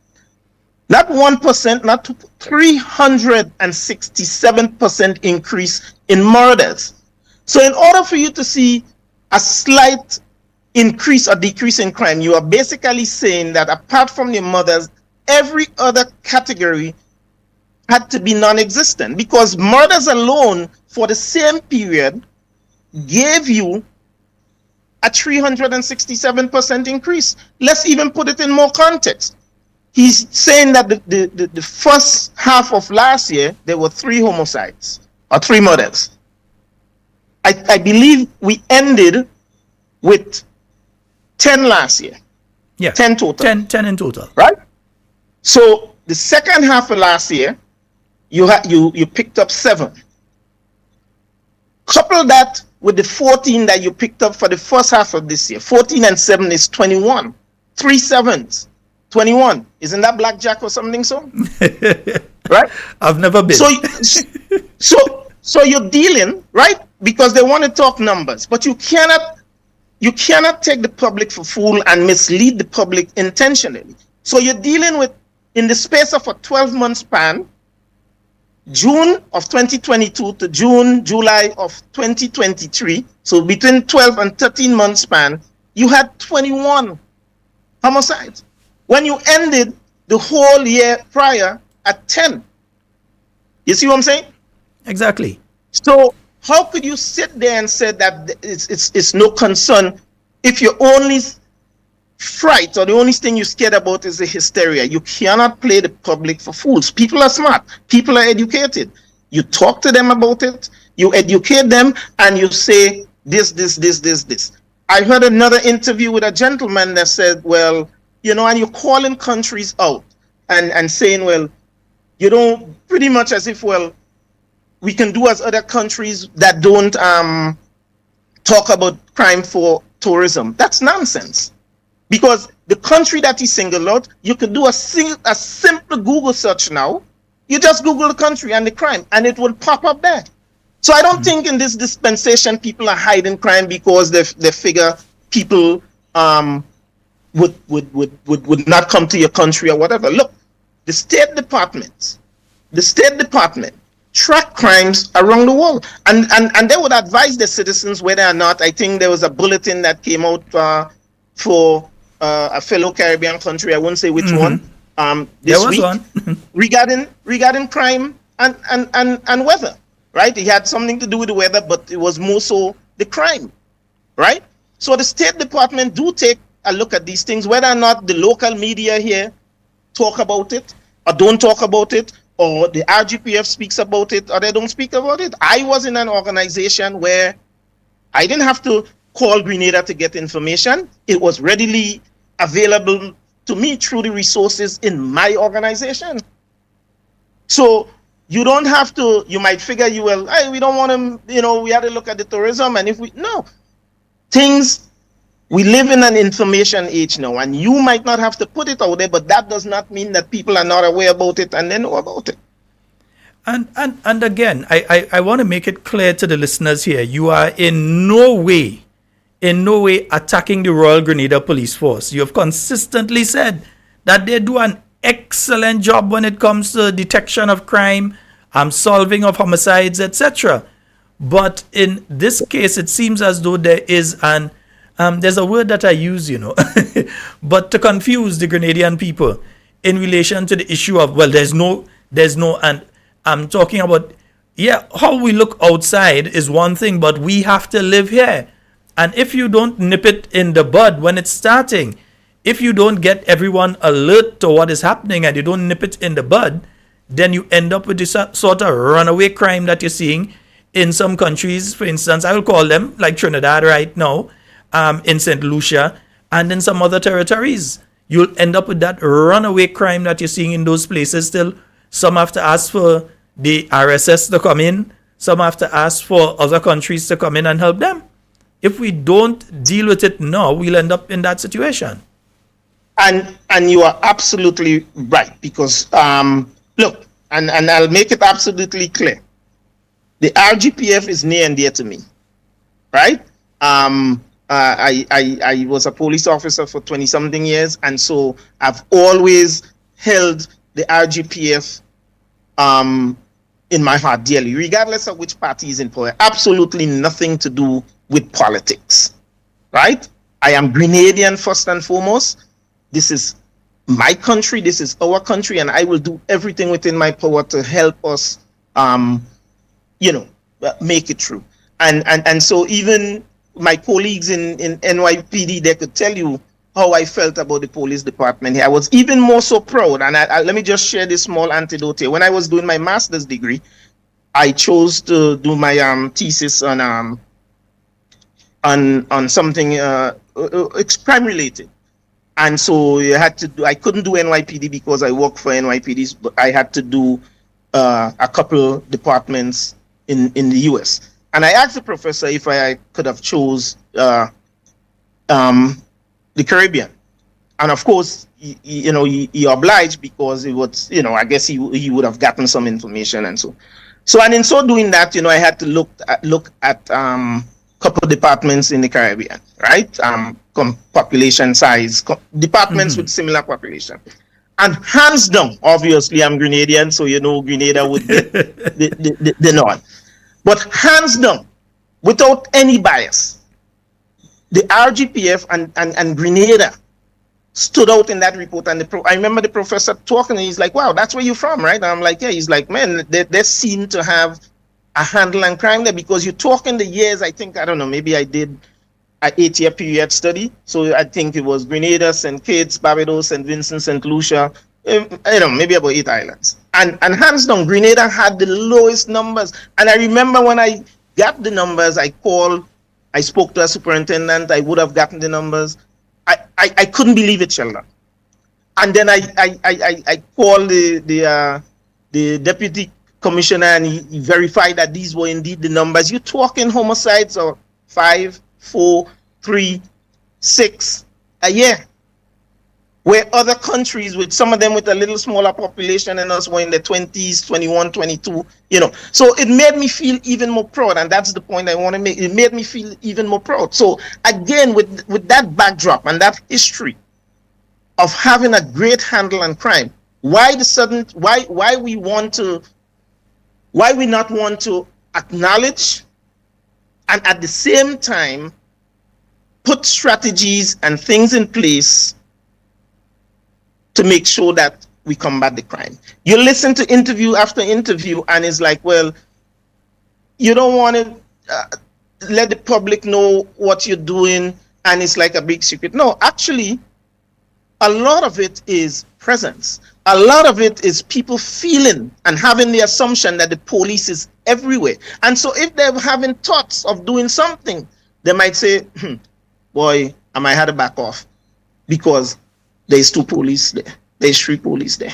Not 1%, not 2%, 367% increase in murders. So in order for you to see a slight increase or decrease in crime, you are basically saying that apart from the murders, every other category had to be non-existent, because murders alone for the same period gave you a 367% increase. Let's even put it in more context. He's saying that the first half of last year, there were 3 homicides or 3 murders. I believe we ended with 10 last year. Yeah. 10 total. 10 in total. Right? So the second half of last year, you picked up 7. Couple that with the 14 that you picked up for the first half of this year. 14 and 7 is 21. 3 sevens. 21. Isn't that blackjack or something so? Right? I've never been. So you're dealing, right? Because they want to talk numbers, but you cannot take the public for fool and mislead the public intentionally. So you're dealing with, in the space of a 12-month span, June of 2022 to July of 2023, so between 12 and 13 month span, you had 21 homicides. When you ended the whole year prior at 10. You see what I'm saying? Exactly. So how could you sit there and say that it's no concern if your only fright or the only thing you're scared about is the hysteria? You cannot play the public for fools. People are smart. People are educated. You talk to them about it. You educate them and you say this. I heard another interview with a gentleman that said, well, you know, and you're calling countries out and saying, well, you don't, pretty much as if, well, we can do as other countries that don't talk about crime for tourism. That's nonsense. Because the country that he singled out, you could do a simple Google search now. You just Google the country and the crime, and it will pop up there. So I don't think in this dispensation people are hiding crime because they figure people would not come to your country or whatever. Look, the State Department track crimes around the world, and they would advise the citizens whether or not. I think there was a bulletin that came out for a fellow Caribbean country. I won't say which one. This week one. regarding crime and weather. Right? It had something to do with the weather, but it was more so the crime. Right? So the State Department do take a look at these things, whether or not the local media here talk about it or don't talk about it, or the RGPF speaks about it or they don't speak about it. I was in an organization where I didn't have to call Grenada to get information. It was readily available to me through the resources in my organization. So you don't have to, you might figure you will, hey, we don't want to, you know, we had to look at the tourism, and if we, no. We live in an information age now, and you might not have to put it out there, but that does not mean that people are not aware about it and they know about it. And again, I want to make it clear to the listeners here, you are in no way attacking the Royal Grenada Police Force. You have consistently said that they do an excellent job when it comes to detection of crime, solving of homicides, etc. But in this case, it seems as though there is there's a word that I use, you know, but to confuse the Grenadian people in relation to the issue of, well, there's no, and I'm talking about, yeah, how we look outside is one thing, but we have to live here. And if you don't nip it in the bud when it's starting, if you don't get everyone alert to what is happening and you don't nip it in the bud, then you end up with this sort of runaway crime that you're seeing in some countries. For instance, I will call them like Trinidad right now, in St. Lucia, and in some other territories. You'll end up with that runaway crime that you're seeing in those places still. Some have to ask for the RSS to come in. Some have to ask for other countries to come in and help them. If we don't deal with it now, we'll end up in that situation. And you are absolutely right, because look, and I'll make it absolutely clear. The RGPF is near and dear to me, right? I was a police officer for 20-something years, and so I've always held the RGPF in my heart dearly, regardless of which party is in power. Absolutely nothing to do with politics, right? I am Grenadian first and foremost. This is my country, this is our country, and I will do everything within my power to help us, make it through. And so even my colleagues in NYPD, they could tell you how I felt about the police department here. I was even more so proud. And let me just share this small anecdote here. When I was doing my master's degree, I chose to do my thesis on something it's crime related. And so I couldn't do NYPD because I work for NYPD, but I had to do a couple departments in the US. And I asked the professor if I could have chose the Caribbean. And of course, he obliged because it was, I guess he would have gotten some information and so. And in so doing that, I had to look at couple departments in the Caribbean, right? Population size, departments with similar population. And hands down, obviously I'm Grenadian, so Grenada would get the nod. But hands down, without any bias, the RGPF and Grenada stood out in that report. And I remember the professor talking, and he's like, wow, that's where you're from, right? And I'm like, yeah. He's like, man, they seem to have a handle on crime there, because you talk in the years, I think, I don't know, maybe I did an 8-year period study. So I think it was Grenada, St. Kitts, Barbados, St. Vincent, St. Lucia, maybe about 8 islands. And hands down, Grenada had the lowest numbers. And I remember when I got the numbers, I spoke to a superintendent, I would have gotten the numbers. I couldn't believe it, Sheldon. And then I called the deputy commissioner, and he verified that these were indeed the numbers. You're talking homicides of 5, 4, 3, 6 a year, where other countries, with some of them with a little smaller population than us, were in the 20s, 21, 22, So it made me feel even more proud, and that's the point I want to make. It made me feel even more proud. So again, with that backdrop and that history of having a great handle on crime, why we not want to acknowledge and at the same time put strategies and things in place to make sure that we combat the crime. You listen to interview after interview, and it's like, well, you don't want to let the public know what you're doing, and it's like a big secret. No, actually, a lot of it is presence. A lot of it is people feeling and having the assumption that the police is everywhere. And so if they're having thoughts of doing something, they might say, boy, I might have to back off because there's 2 police there. There's 3 police there,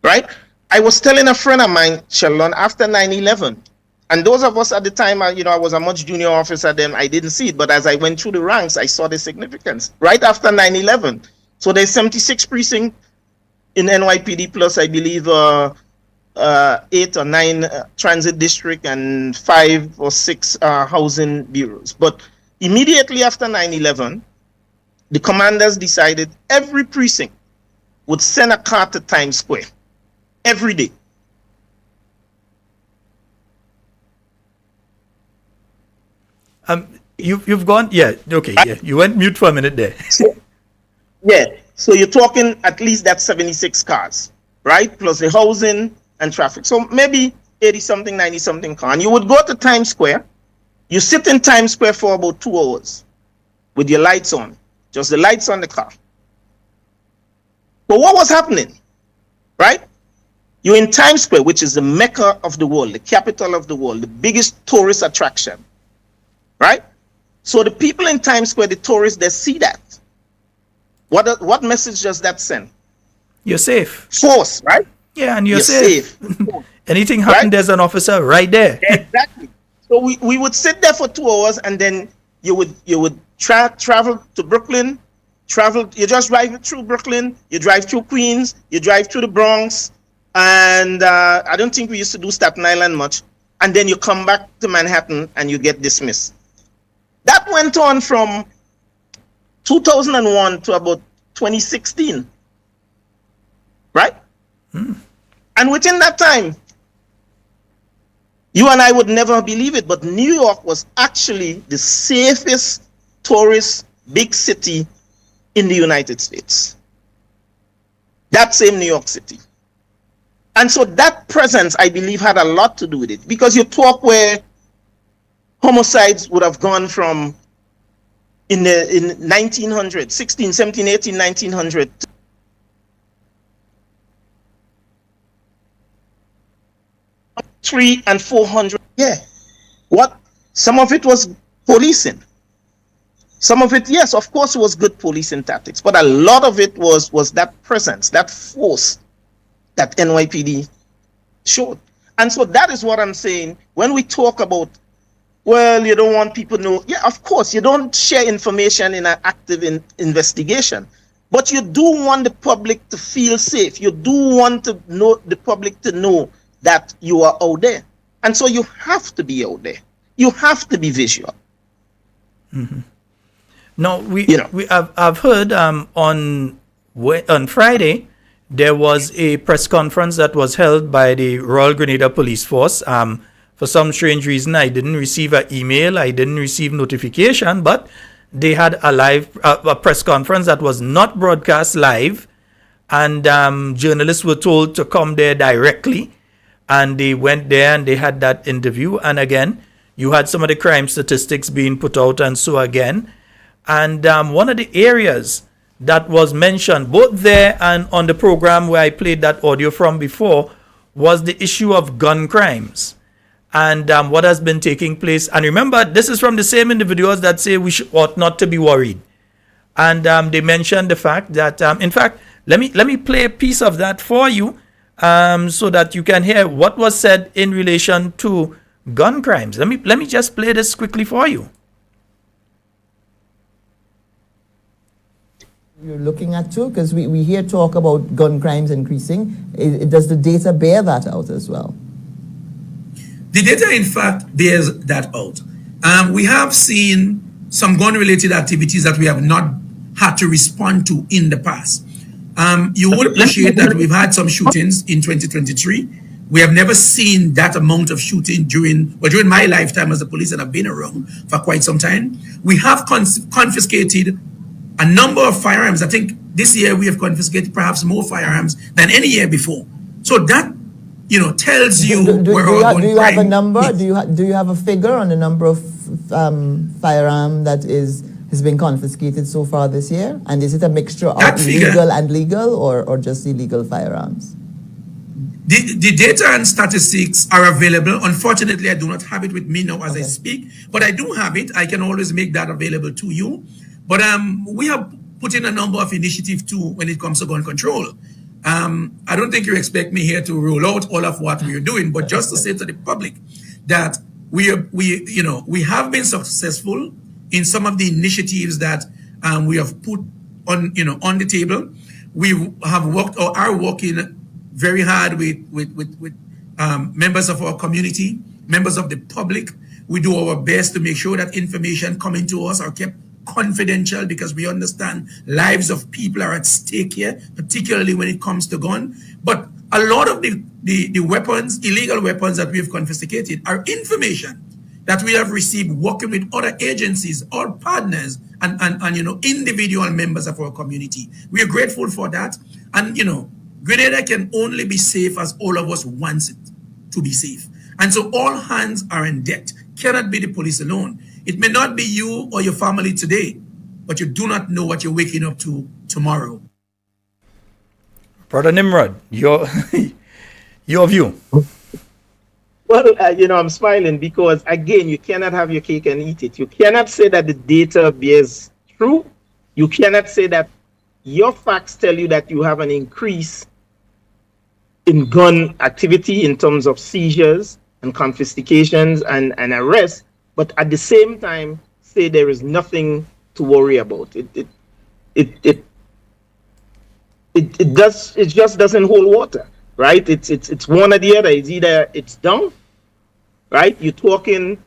right? I was telling a friend of mine, Sheldon, after 9/11, and those of us at the time, I was a much junior officer then, I didn't see it, but as I went through the ranks, I saw the significance. Right after 9/11, so there's 76 precincts in NYPD, plus I believe 8 or 9 transit district and 5 or 6 housing bureaus. But immediately after 9/11, the commanders decided every precinct would send a car to Times Square every day. You've gone, yeah, okay, yeah. You went mute for a minute there. So you're talking at least that's 76 cars, right? Plus the housing and traffic. So maybe 80-something, 90-something cars. And you would go to Times Square. You sit in Times Square for about 2 hours with your lights on, just the lights on the car. But what was happening, right? You're in Times Square, which is the mecca of the world, the capital of the world, the biggest tourist attraction, right? So the people in Times Square, the tourists, they see that. What message does that send? You're safe. Force, right? Yeah, and you're safe. Anything happen, right? There's an officer right there. Exactly. So we would sit there for 2 hours, and then you would travel to Brooklyn. You just drive through Brooklyn, you drive through Queens, you drive through the Bronx, and I don't think we used to do Staten Island much. And then you come back to Manhattan and you get dismissed. That went on from 2001 to about 2016, right? And within that time, you and I would never believe it, but New York was actually the safest tourist big city in the United States. That same New York City. And so that presence, I believe, had a lot to do with it. Because you talk where homicides would have gone from in 1900, 16, 17, 18, 1900. 300 and 400. Yeah. What? Some of it was policing. Some of it, yes, of course, it was good policing tactics, but a lot of it was that presence, that force that NYPD showed. And so that is what I'm saying when we talk about, well, you don't want people to know. Yeah, of course, you don't share information in an active investigation, but you do want the public to feel safe. You do want to know the public to know that you are out there. And so you have to be out there. You have to be visual. Mm-hmm. No, I've heard on Friday there was a press conference that was held by the Royal Grenada Police Force. For some strange reason, I didn't receive an email. I didn't receive notification, but they had a press conference that was not broadcast live, and journalists were told to come there directly, and they went there and they had that interview. And again, you had some of the crime statistics being put out, and so again. And one of the areas that was mentioned both there and on the program where I played that audio from before was the issue of gun crimes and what has been taking place. And remember, this is from the same individuals that say we ought not to be worried. And they mentioned the fact that, in fact, let me play a piece of that for you so that you can hear what was said in relation to gun crimes. Let me just play this quickly for you. You're looking at too, because we hear talk about gun crimes increasing. Does the data bear that out as well? The data, in fact, bears that out. We have seen some gun-related activities that we have not had to respond to in the past. You would appreciate that we've had some shootings in 2023. We have never seen that amount of shooting during my lifetime as a police, and I've been around for quite some time. We have confiscated a number of firearms. I think this year we have confiscated perhaps more firearms than any year before. So that, tells you where our gun crime is. Do you have a number? Do you have a figure on the number of firearm that has been confiscated so far this year? And is it a mixture of legal and legal, or just illegal firearms? The data and statistics are available. Unfortunately, I do not have it with me now as I speak, but I do have it. I can always make that available to you. But we have put in a number of initiatives too when it comes to gun control. I don't think you expect me here to roll out all of what we are doing, but just to say to the public that we have been successful in some of the initiatives that we have put on the table. We have worked or are working very hard with members of our community, members of the public. We do our best to make sure that information coming to us are kept confidential, because we understand lives of people are at stake here, particularly when it comes to gun. But a lot of the weapons, illegal weapons that we have confiscated, are information that we have received working with other agencies or partners and individual members of our community. We are grateful for that. And Grenada can only be safe as all of us want it to be safe. And so all hands are in debt. Cannot be the police alone. It may not be you or your family today, but you do not know what you're waking up to tomorrow. Brother Nimrod, your view. Well, I'm smiling because, again, you cannot have your cake and eat it. You cannot say that the data bears true. You cannot say that your facts tell you that you have an increase in gun activity in terms of seizures and confiscations and arrests, but at the same time say there is nothing to worry about. It just doesn't hold water, right? It's one or the other. It's either it's down, right? You're talking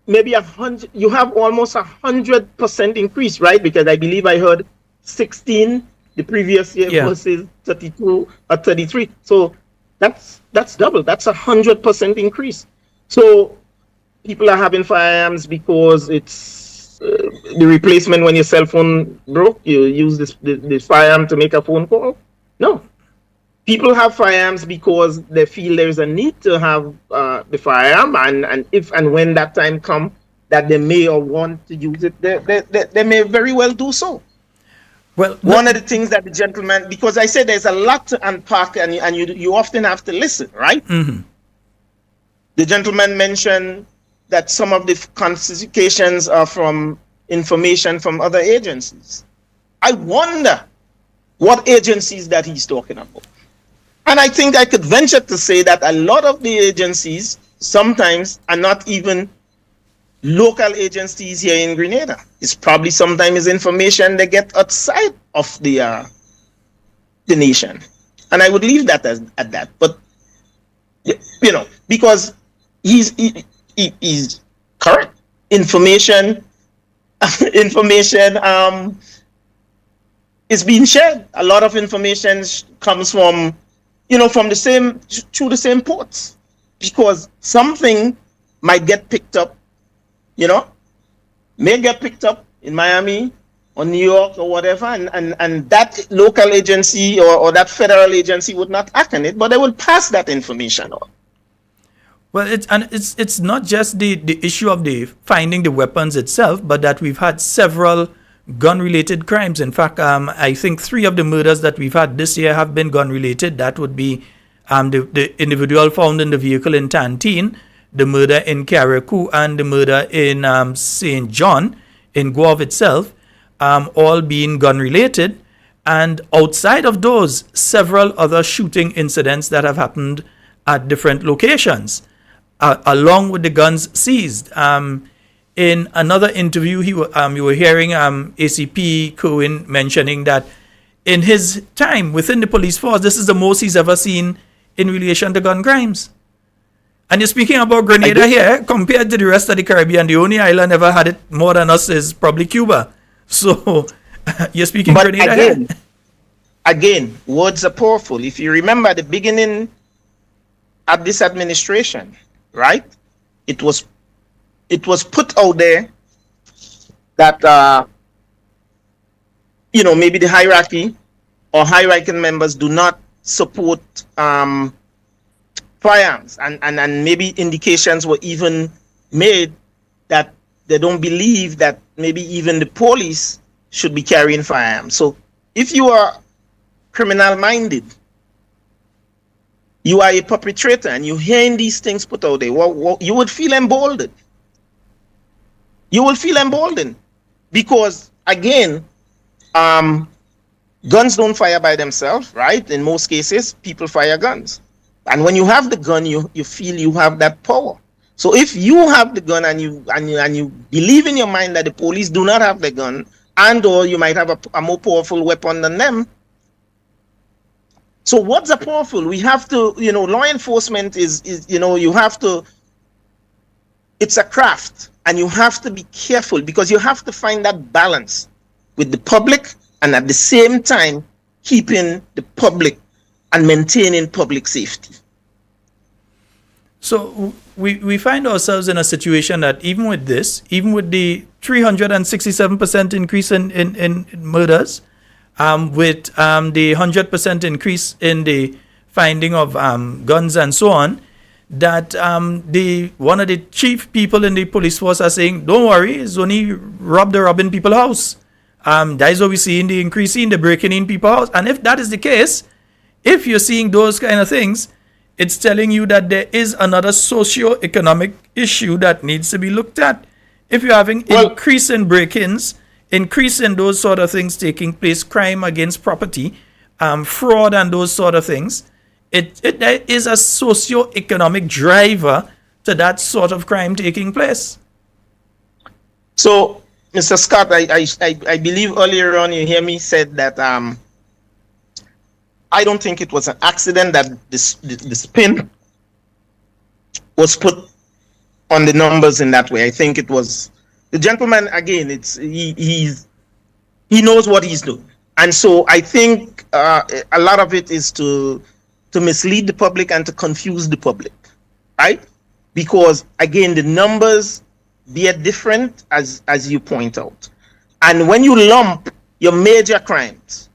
maybe 100. You have almost 100% increase, right? Because I believe I heard 16 the previous year versus 32 or 33. So that's double. That's 100% increase. So people are having firearms because it's the replacement when your cell phone broke. You use this firearm to make a phone call. No, people have firearms because they feel there's a need to have the firearm, and if and when that time comes that they may or want to use it, they may very well do so. Well, one of the things that the gentleman, because I said there's a lot to unpack, and you often have to listen, right? Mm-hmm. The gentleman mentioned that some of the confiscations are from information from other agencies. I wonder what agencies that he's talking about. And I think I could venture to say that a lot of the agencies sometimes are not even local agencies here in Grenada. It's probably sometimes information they get outside of the nation. And I would leave that at that. But, you know, because he's correct. Information is being shared. A lot of information comes from, you know, from the same, through the same ports. Because something might get picked up, you know, may get picked up in Miami or New York or whatever, and that local agency or that federal agency would not act on it, but they will pass that information on. Well, it's not just the issue of the finding the weapons itself, but that we've had several gun-related crimes. In fact, I think 3 of the murders that we've had this year have been gun-related. That would be the individual found in the vehicle in Tantine, the murder in Carriacou, and the murder in St. John, in Guave itself, all being gun-related. And outside of those, several other shooting incidents that have happened at different locations, along with the guns seized. In another interview, you were hearing ACP Cohen mentioning that in his time within the police force, this is the most he's ever seen in relation to gun crimes. And you're speaking about Grenada here, compared to the rest of the Caribbean. The only island ever had it more than us is probably Cuba. So you're speaking but Grenada again, here. Again, words are powerful. If you remember at the beginning of this administration, right? It was put out there that you know, maybe the hierarchy or high-ranking members do not support firearms, and maybe indications were even made that they don't believe that maybe even the police should be carrying firearms. So if you are criminal-minded, you are a perpetrator, and you're hearing these things put out there, you would feel emboldened. You will feel emboldened because, again, guns don't fire by themselves, right? In most cases, people fire guns. And when you have the gun, you feel you have that power. So if you have the gun and you believe in your mind that the police do not have the gun, and or you might have a more powerful weapon than them. So what's powerful? We have to, you know, law enforcement is you know, you have to, it's a craft, and you have to be careful because you have to find that balance with the public and at the same time keeping the public and maintaining public safety. So we find ourselves in a situation that even with this, even with the 367% increase in murders, with the 100% increase in the finding of guns and so on, that one of the chief people in the police force are saying, don't worry, it's only robbing people's house. That is what we see in the increase in the breaking in people's house. And if that is the case, if you're seeing those kind of things, it's telling you that there is another socio-economic issue that needs to be looked at. If you're having increase in break-ins, increase in those sort of things taking place, crime against property, fraud and those sort of things, there is a socio-economic driver to that sort of crime taking place. So, Mr. Scott, I believe earlier on you hear me said that I don't think it was an accident that the spin was put on the numbers in that way. I think it was the gentleman, again, he knows what he's doing. And so I think a lot of it is to mislead the public and to confuse the public, right? Because, again, the numbers be different, as you point out. And when you lump your major crimes,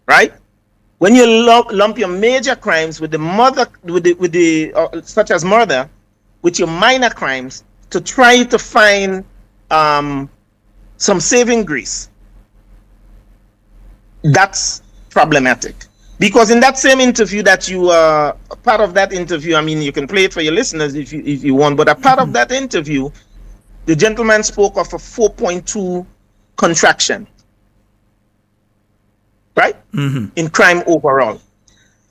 right? When you lump your major crimes with the such as murder, with your minor crimes to try to find some saving grace. That's problematic. Because in that same interview that you part of that interview, I mean, you can play it for your listeners if you want, but a part of that interview, the gentleman spoke of a 4.2 contraction, right? In crime overall.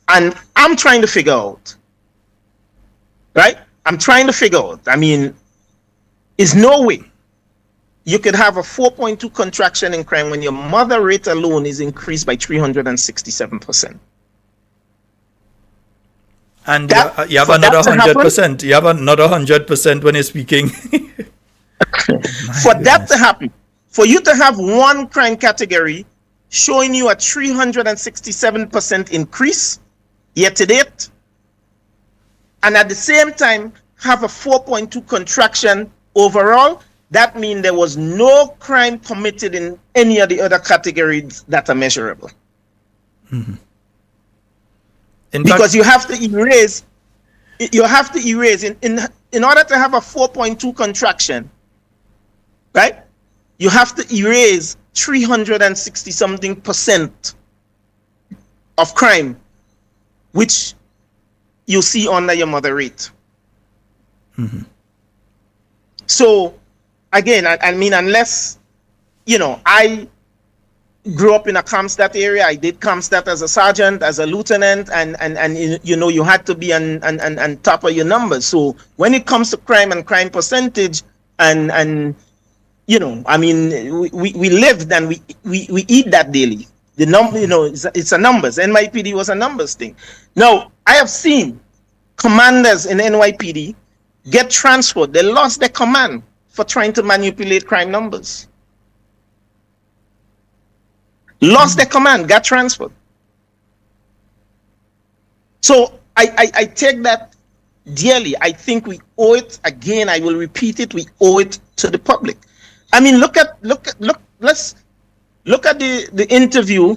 And I'm trying to figure out, right? I'm trying to figure out, I mean, is no way you could have a 4.2 contraction in crime when your murder rate alone is increased by 367%. And you have another 100%. You have another 100% when you're speaking. For that to happen, for you to have one crime category showing you a 367% increase year to date, and at the same time have a 4.2 contraction overall, that means there was no crime committed in any of the other categories that are measurable. Because you have to erase in order to have a 4.2 contraction, right? You have to erase 360 something percent of crime, which you see under your murder rate. So again, I mean, unless, you know, I grew up in a Comstat area, I did Comstat as a sergeant, as a lieutenant, and you know, you had to be on top of your numbers. So when it comes to crime and crime percentage, and you know, I mean, we lived and we eat that daily. The number, you know, it's a numbers. NYPD was a numbers thing. Now, I have seen commanders in NYPD get transferred. They lost their command for trying to manipulate crime numbers. Lost their command, got transferred. So I take that dearly. I think we owe it, again, I will repeat it, we owe it to the public. I mean, let's look at the interview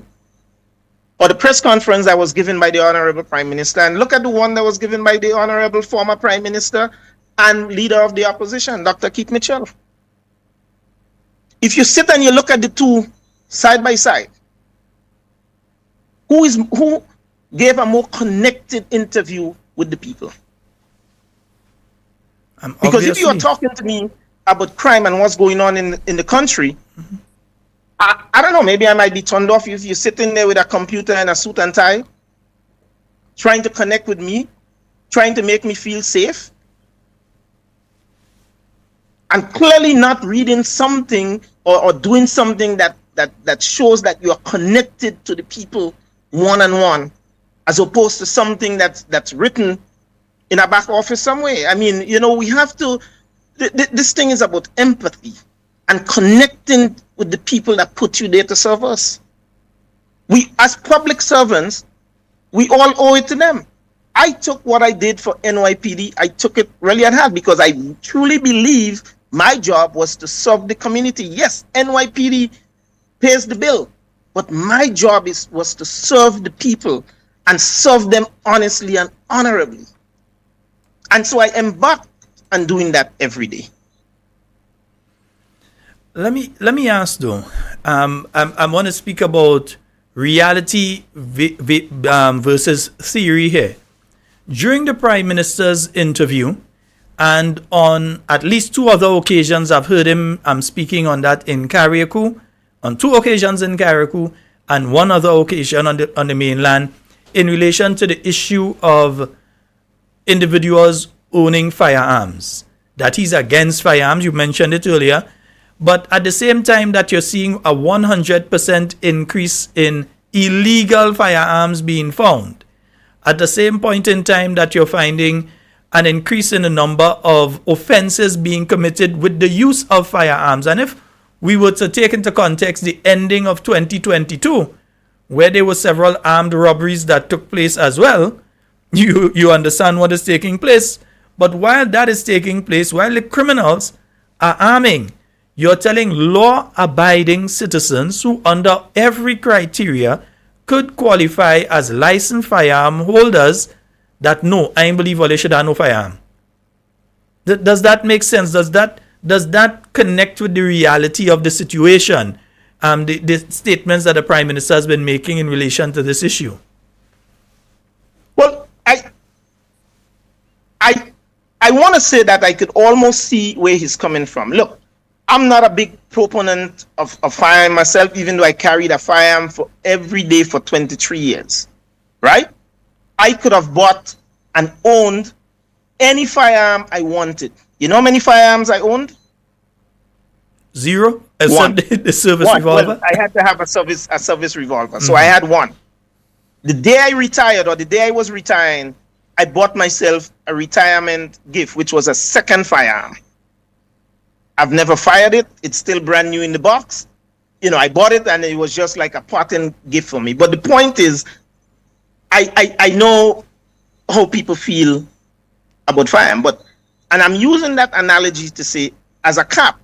or the press conference that was given by the Honorable Prime Minister, and look at the one that was given by the Honorable former Prime Minister and leader of the opposition, Dr. Keith Mitchell. If you sit and you look at the two side by side, who gave a more connected interview with the people? Because if you are talking to me about crime and what's going on in the country, I don't know, maybe I might be turned off if you're sitting there with a computer and a suit and tie, trying to connect with me, trying to make me feel safe, and clearly not reading something or doing something that shows that you are connected to the people one-on-one, as opposed to something that's written in a back office somewhere. I mean, you know, we have to, this thing is about empathy and connecting with the people that put you there to serve us. We, as public servants, we all owe it to them. I took what I did for NYPD, I took it really at heart, because I truly believe my job was to serve the community. Yes, NYPD pays the bill, but my job was to serve the people and serve them honestly and honorably. And so I embarked on doing that every day. Let me ask though. I want to speak about reality versus theory here. During the Prime Minister's interview, and on at least two other occasions, I've heard him speaking on that in Carriacou, on two occasions in Carriacou, and one other occasion on the mainland, in relation to the issue of individuals owning firearms. That he's against firearms, you mentioned it earlier, but at the same time that you're seeing a 100% increase in illegal firearms being found, at the same point in time that you're finding an increase in the number of offenses being committed with the use of firearms. And if we were to take into context the ending of 2022, where there were several armed robberies that took place as well, you understand what is taking place. But while that is taking place, while the criminals are arming, you're telling law-abiding citizens who under every criteria could qualify as licensed firearm holders that no, I believe they should have no firearm. Does that make sense? Does that connect with the reality of the situation? The statements that the Prime Minister has been making in relation to this issue. Well, I want to say that I could almost see where he's coming from. Look, I'm not a big proponent of firearm myself, even though I carried a firearm for every day for 23 years, right? I could have bought and owned any firearm I wanted. You know how many firearms I owned? Zero? One. The service One. revolver? Well, I had to have a service revolver, so I had one. The day I retired, or the day I was retiring, I bought myself a retirement gift, which was a second firearm. I've never fired it. It's still brand new in the box. You know, I bought it and it was just like a parting gift for me. But the point is, I know how people feel about firearm, and I'm using that analogy to say, as a cop,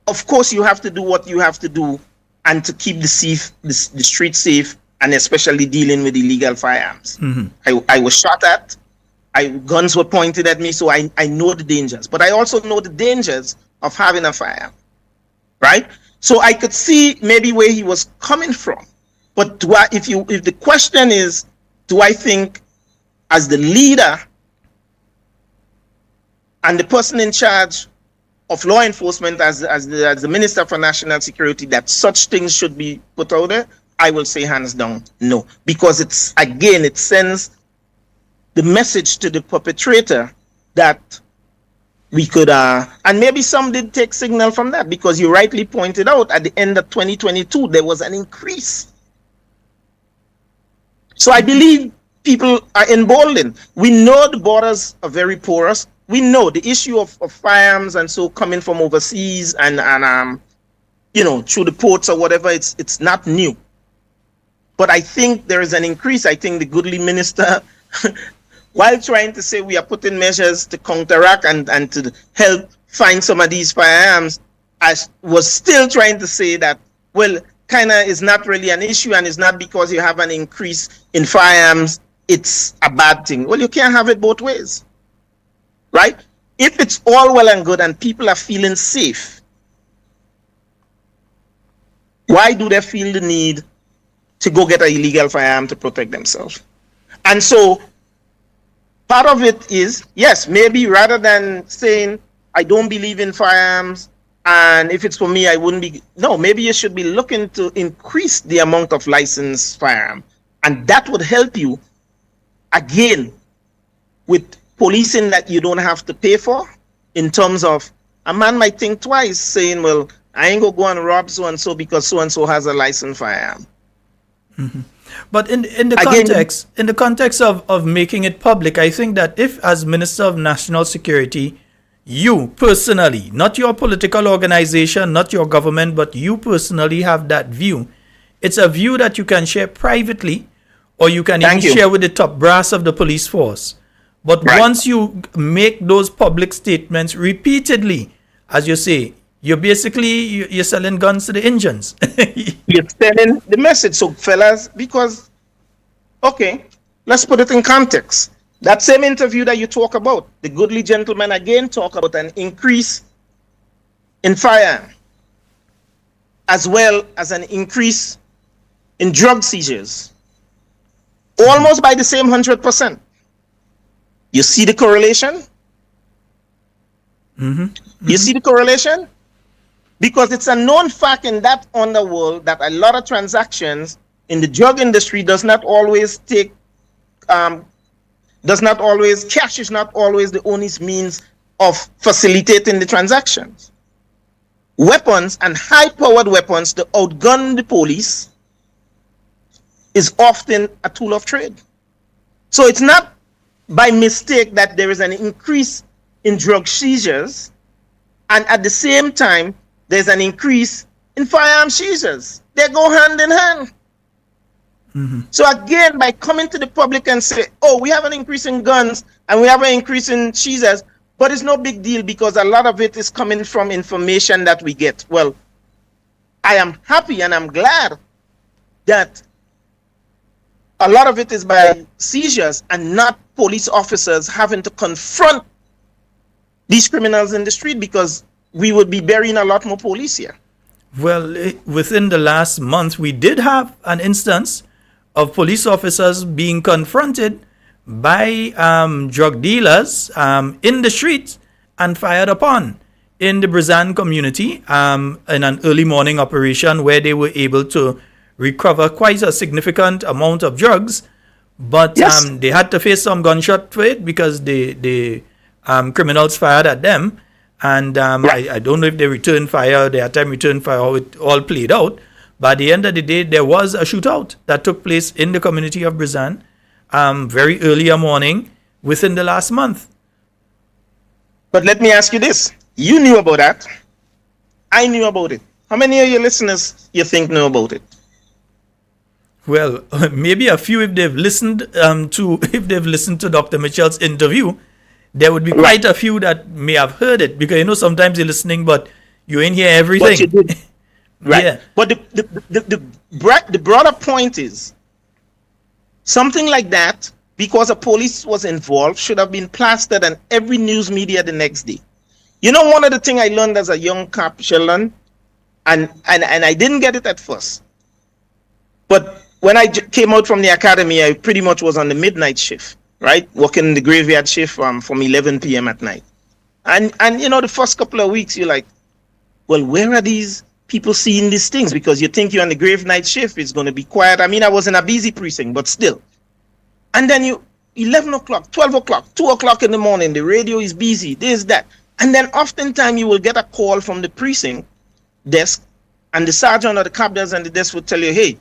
of course you have to do what you have to do and to keep the street safe, and especially dealing with illegal firearms. I was shot at, guns were pointed at me, so I know the dangers. But I also know the dangers of having a firearm, right? So I could see maybe where he was coming from. But if the question is, do I think as the leader and the person in charge of law enforcement, as the Minister for National Security, that such things should be put out there? I will say hands down, no. Because it sends the message to the perpetrator that we could, and maybe some did take signal from that, because you rightly pointed out at the end of 2022, there was an increase. So I believe people are emboldened. We know the borders are very porous. We know the issue of firearms and so coming from overseas and you know, through the ports or whatever, it's not new. But I think there is an increase. I think the goodly minister, while trying to say we are putting measures to counteract and to help find some of these firearms, I was still trying to say that, well, kind of is not really an issue, and it's not because you have an increase in firearms, it's a bad thing. Well, you can't have it both ways, right? If it's all well and good and people are feeling safe, why do they feel the need to go get an illegal firearm to protect themselves? And so part of it is, yes, maybe rather than saying, I don't believe in firearms, and if it's for me, I wouldn't be, no, maybe you should be looking to increase the amount of licensed firearm. And that would help you, again, with policing that you don't have to pay for, in terms of, a man might think twice, saying, well, I ain't gonna go and rob so-and-so because so-and-so has a licensed firearm. But in the context of making it public, I think that if, as Minister of National Security, you personally, not your political organization, not your government, but you personally have that view, it's a view that you can share privately, or you can even share with the top brass of the police force. But once you make those public statements repeatedly, as you say, you're selling guns to the Indians. You're selling the message. So fellas, because, okay, let's put it in context. That same interview that you talk about, the goodly gentleman again talk about an increase in firearm, as well as an increase in drug seizures, almost by the same 100%. You see the correlation? You see the correlation? Because it's a known fact in that underworld that a lot of transactions in the drug industry cash is not always the only means of facilitating the transactions. Weapons and high-powered weapons to outgun the police is often a tool of trade. So it's not by mistake that there is an increase in drug seizures, and at the same time, there's an increase in firearm seizures. They go hand in hand. So again, by coming to the public and say, oh, we have an increase in guns and we have an increase in seizures, but it's no big deal because a lot of it is coming from information that we get. Well, I am happy and I'm glad that a lot of it is by seizures and not police officers having to confront these criminals in the street, because we would be burying a lot more police here. Well, within the last month, we did have an instance of police officers being confronted by drug dealers in the streets and fired upon in the Brazan community in an early morning operation where they were able to recover quite a significant amount of drugs. But Yes. they had to face some gunshot for it because the criminals fired at them. And Right. I don't know if they returned fire, they had time returned fire, how it all played out. But at the end of the day, there was a shootout that took place in the community of Brazan very early a morning within the last month. But let me ask you this. You knew about that. I knew about it. How many of your listeners you think knew about it? Well, maybe a few if they've listened to Dr. Mitchell's interview. There would be quite a few that may have heard it, because sometimes you're listening, but you ain't hear everything. But you did. Right. Yeah. But the broader point is something like that, because a police was involved, should have been plastered on every news media the next day. One of the things I learned as a young cop, Sheldon, and I didn't get it at first, but when I came out from the academy, I pretty much was on the midnight shift, right? Working the graveyard shift from 11 p.m. at night. And the first couple of weeks, you're like, well, where are these people seeing these things? Because you think you're on the grave night shift, it's going to be quiet. I mean, I was in a busy precinct, but still. And then 11 o'clock, 12 o'clock, 2 o'clock in the morning, the radio is busy, this, that. And then oftentimes you will get a call from the precinct desk, and the sergeant or the captains and the desk would tell you, hey,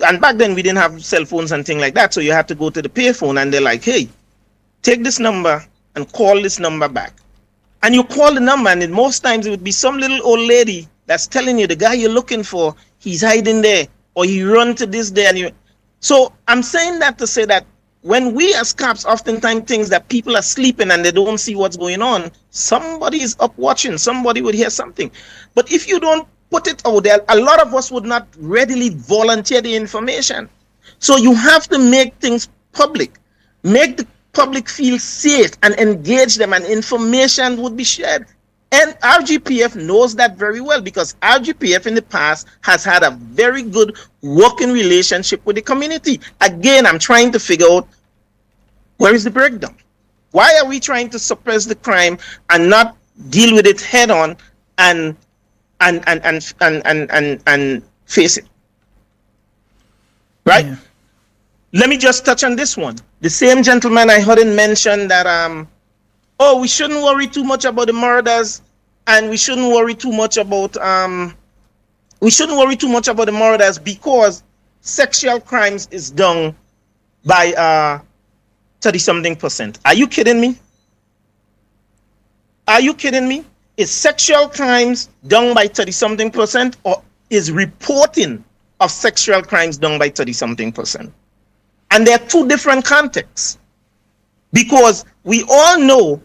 and back then we didn't have cell phones and things like that, so you had to go to the payphone, and they're like, hey, take this number and call this number back. And you call the number, and most times it would be some little old lady that's telling you the guy you're looking for, he's hiding there, or he run to this there. So I'm saying that to say that when we as cops oftentimes think that people are sleeping and they don't see what's going on, somebody is up watching, somebody would hear something. But if you don't put it out there, a lot of us would not readily volunteer the information. So you have to make things public, make the public feel safe and engage them, and information would be shared. And RGPF knows that very well, because RGPF in the past has had a very good working relationship with the community. Again, I'm trying to figure out, where is the breakdown? Why are we trying to suppress the crime and not deal with it head on and face it? Right? Yeah. Let me just touch on this one. The same gentleman I heard him mention that we shouldn't worry too much about the murders, and we shouldn't worry too much about the murders because sexual crimes is done by 30-something%. Are you kidding me? Are you kidding me? Is sexual crimes done by 30-something%, or is reporting of sexual crimes done by 30-something%? And there are two different contexts, because we all know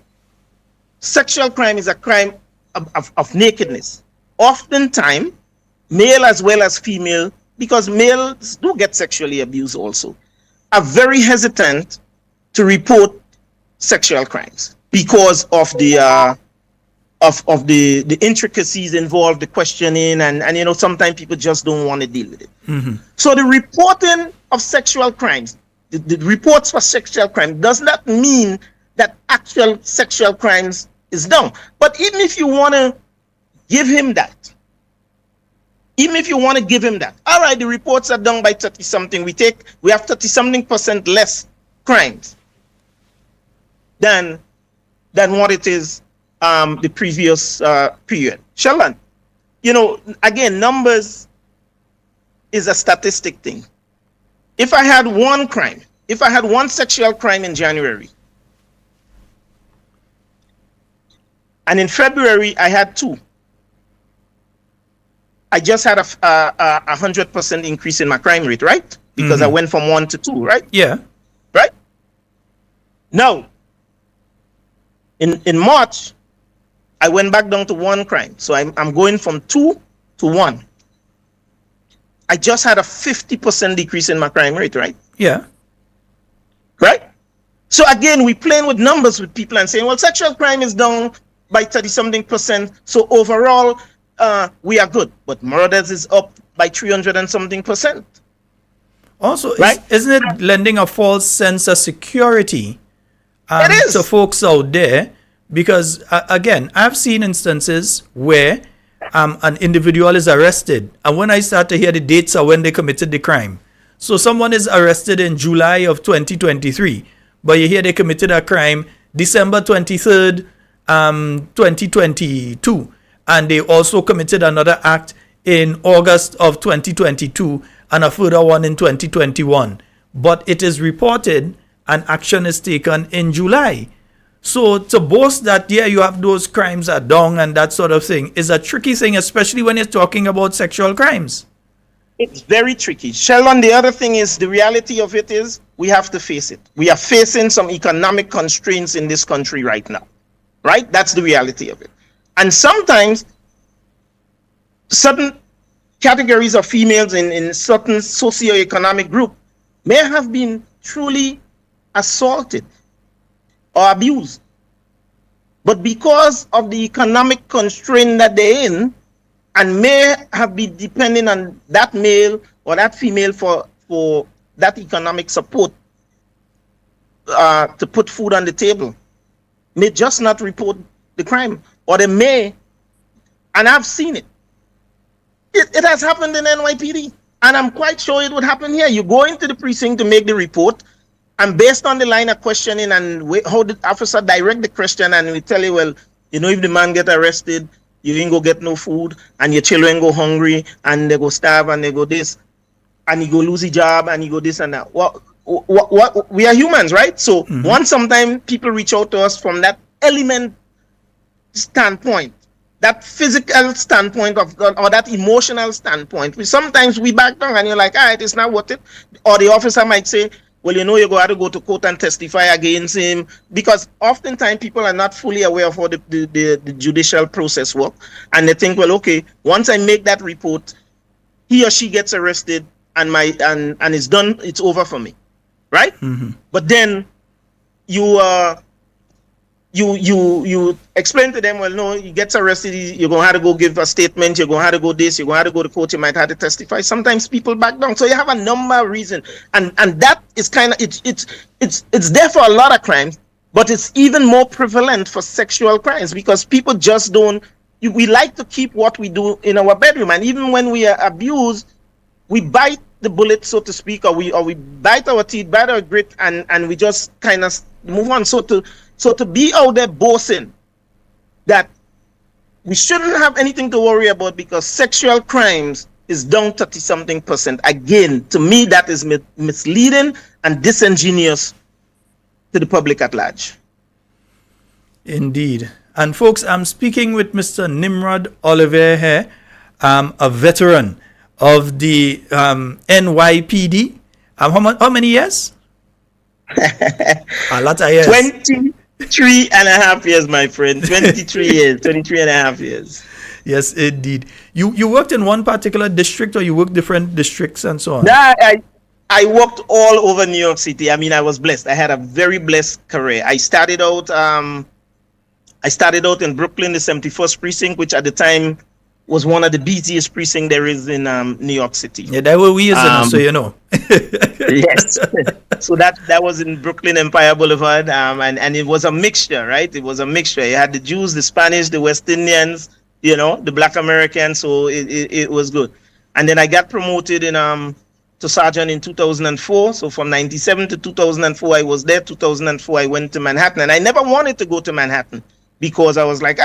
sexual crime is a crime of nakedness. Oftentimes, male as well as female, because males do get sexually abused also, are very hesitant to report sexual crimes because of the intricacies involved, the questioning, and sometimes people just don't want to deal with it. Mm-hmm. So the reporting of sexual crimes, the reports for sexual crime does not mean that actual sexual crimes is done. But even if you want to give him that, all right, the reports are done by 30-something. We have 30-something% less crimes than what it is the previous period. Sheldon, again, numbers is a statistic thing. If I had one sexual crime in January, and in February I had 2, I just had a 100% increase in my crime rate, right? Because I went from 1 to 2, right? Yeah. Right? Now, in March, I went back down to 1 crime. So I'm going from 2 to 1. I just had a 50% decrease in my crime rate, right? Yeah. Right? So again, we playing with numbers with people and saying, well, sexual crime is down by 30-something%. So overall, we are good. But murders is up by 300 and something percent. Also, Right? isn't it lending a false sense of security It is. to folks out there? Because, again, I've seen instances where an individual is arrested. And when I start to hear the dates of when they committed the crime. So someone is arrested in July of 2023. But you hear they committed a crime December 23rd, 2022. And they also committed another act in August of 2022 and a further one in 2021. But it is reported and action is taken in July. So to boast that, yeah, you have those crimes are down and that sort of thing is a tricky thing, especially when you're talking about sexual crimes. It's very tricky. Sheldon, the other thing is, the reality of it is, we have to face it. We are facing some economic constraints in this country right now. Right? That's the reality of it. And sometimes certain categories of females in certain socioeconomic group may have been truly assaulted or abused. But because of the economic constraint that they're in, and may have been depending on that male or that female for that economic support to put food on the table, may just not report the crime, or they may, and I've seen it. It has happened in NYPD, and I'm quite sure it would happen here. You go into the precinct to make the report, and based on the line of questioning and how the officer direct the question, and we tell you, well, you know, if the man get arrested, you ain't go get no food, and your children go hungry, and they go starve, and they go this, and you go lose your job, and you go this and that. What we are humans, right? So once sometimes people reach out to us from that element standpoint, that physical standpoint or that emotional standpoint, sometimes we back down, and you're like, all right, it's not worth it. Or the officer might say, well, you know, you got to go to court and testify against him, because oftentimes people are not fully aware of how the judicial process works, and they think, well, okay, once I make that report, he or she gets arrested, and it's done, it's over for me, right? But then you explain to them, well, no, he gets arrested, you're going to have to go give a statement, you're going to have to go this, you're going to have to go to court, you might have to testify. Sometimes people back down. So you have a number of reasons. And that is kind of, it's there for a lot of crimes, but it's even more prevalent for sexual crimes, because people just don't, we like to keep what we do in our bedroom. And even when we are abused, we bite the bullet, so to speak, or we bite our teeth, bite our grit, and we just kind of move on. So to be out there boasting that we shouldn't have anything to worry about because sexual crimes is down 30-something%. Again, to me, that is misleading and disingenuous to the public at large. Indeed. And folks, I'm speaking with Mr. Nimrod Oliver here, a veteran of the NYPD. How many years? A lot of years. 23 and a half years, my friend. 23 years, 23 and a half years. Yes, indeed. You worked in one particular district, or you worked different districts and so on? Nah, I worked all over New York City. I mean, I was blessed. I had a very blessed career. I started out in Brooklyn, the 71st precinct, which at the time was one of the busiest precincts there is in New York City. Yeah, that were we using, so you know. Yes. So that was in Brooklyn Empire Boulevard, and it was a mixture, right? It was a mixture. You had the Jews, the Spanish, the West Indians, you know, the Black Americans. So it was good. And then I got promoted to sergeant in 2004. So from 97 to 2004, I was there. 2004, I went to Manhattan, and I never wanted to go to Manhattan because I was like,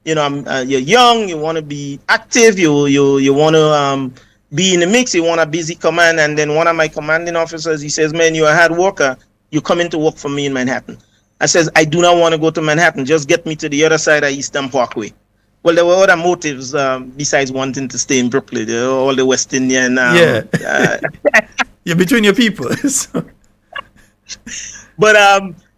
you know, you're young, you want to be active, you want to be in the mix, you want a busy command. And then one of my commanding officers, he says, man, you're a hard worker, you come in to work for me in Manhattan. I says, I do not want to go to Manhattan, just get me to the other side of Eastern Parkway. Well, there were other motives besides wanting to stay in Brooklyn. All the West Indian. You're between your people. But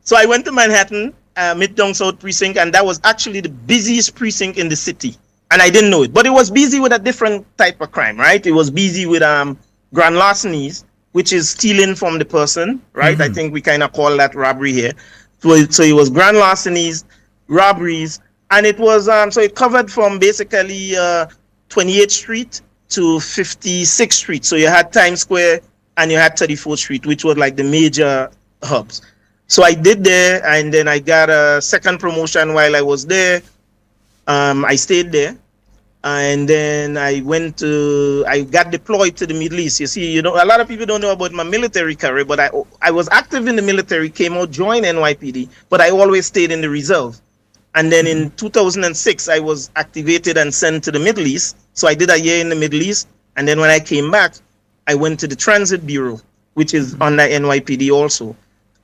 so I went to Manhattan, Midtown South Precinct, and that was actually the busiest precinct in the city. And I didn't know it. But it was busy with a different type of crime, right? It was busy with grand larcenies which is stealing from the person, right? I think we kind of call that robbery here. So it was grand larcenies, robberies, and it was so it covered from basically 28th Street to 56th Street. So you had Times Square and you had 34th Street, which was like the major hubs. So I did there, and then I got a second promotion while I was there. I stayed there, and then I got deployed to the Middle East. You see, a lot of people don't know about my military career, but I was active in the military, came out, joined NYPD, but I always stayed in the reserve. And then in 2006, I was activated and sent to the Middle East. So I did a year in the Middle East, and then when I came back, I went to the Transit Bureau, which is under NYPD also.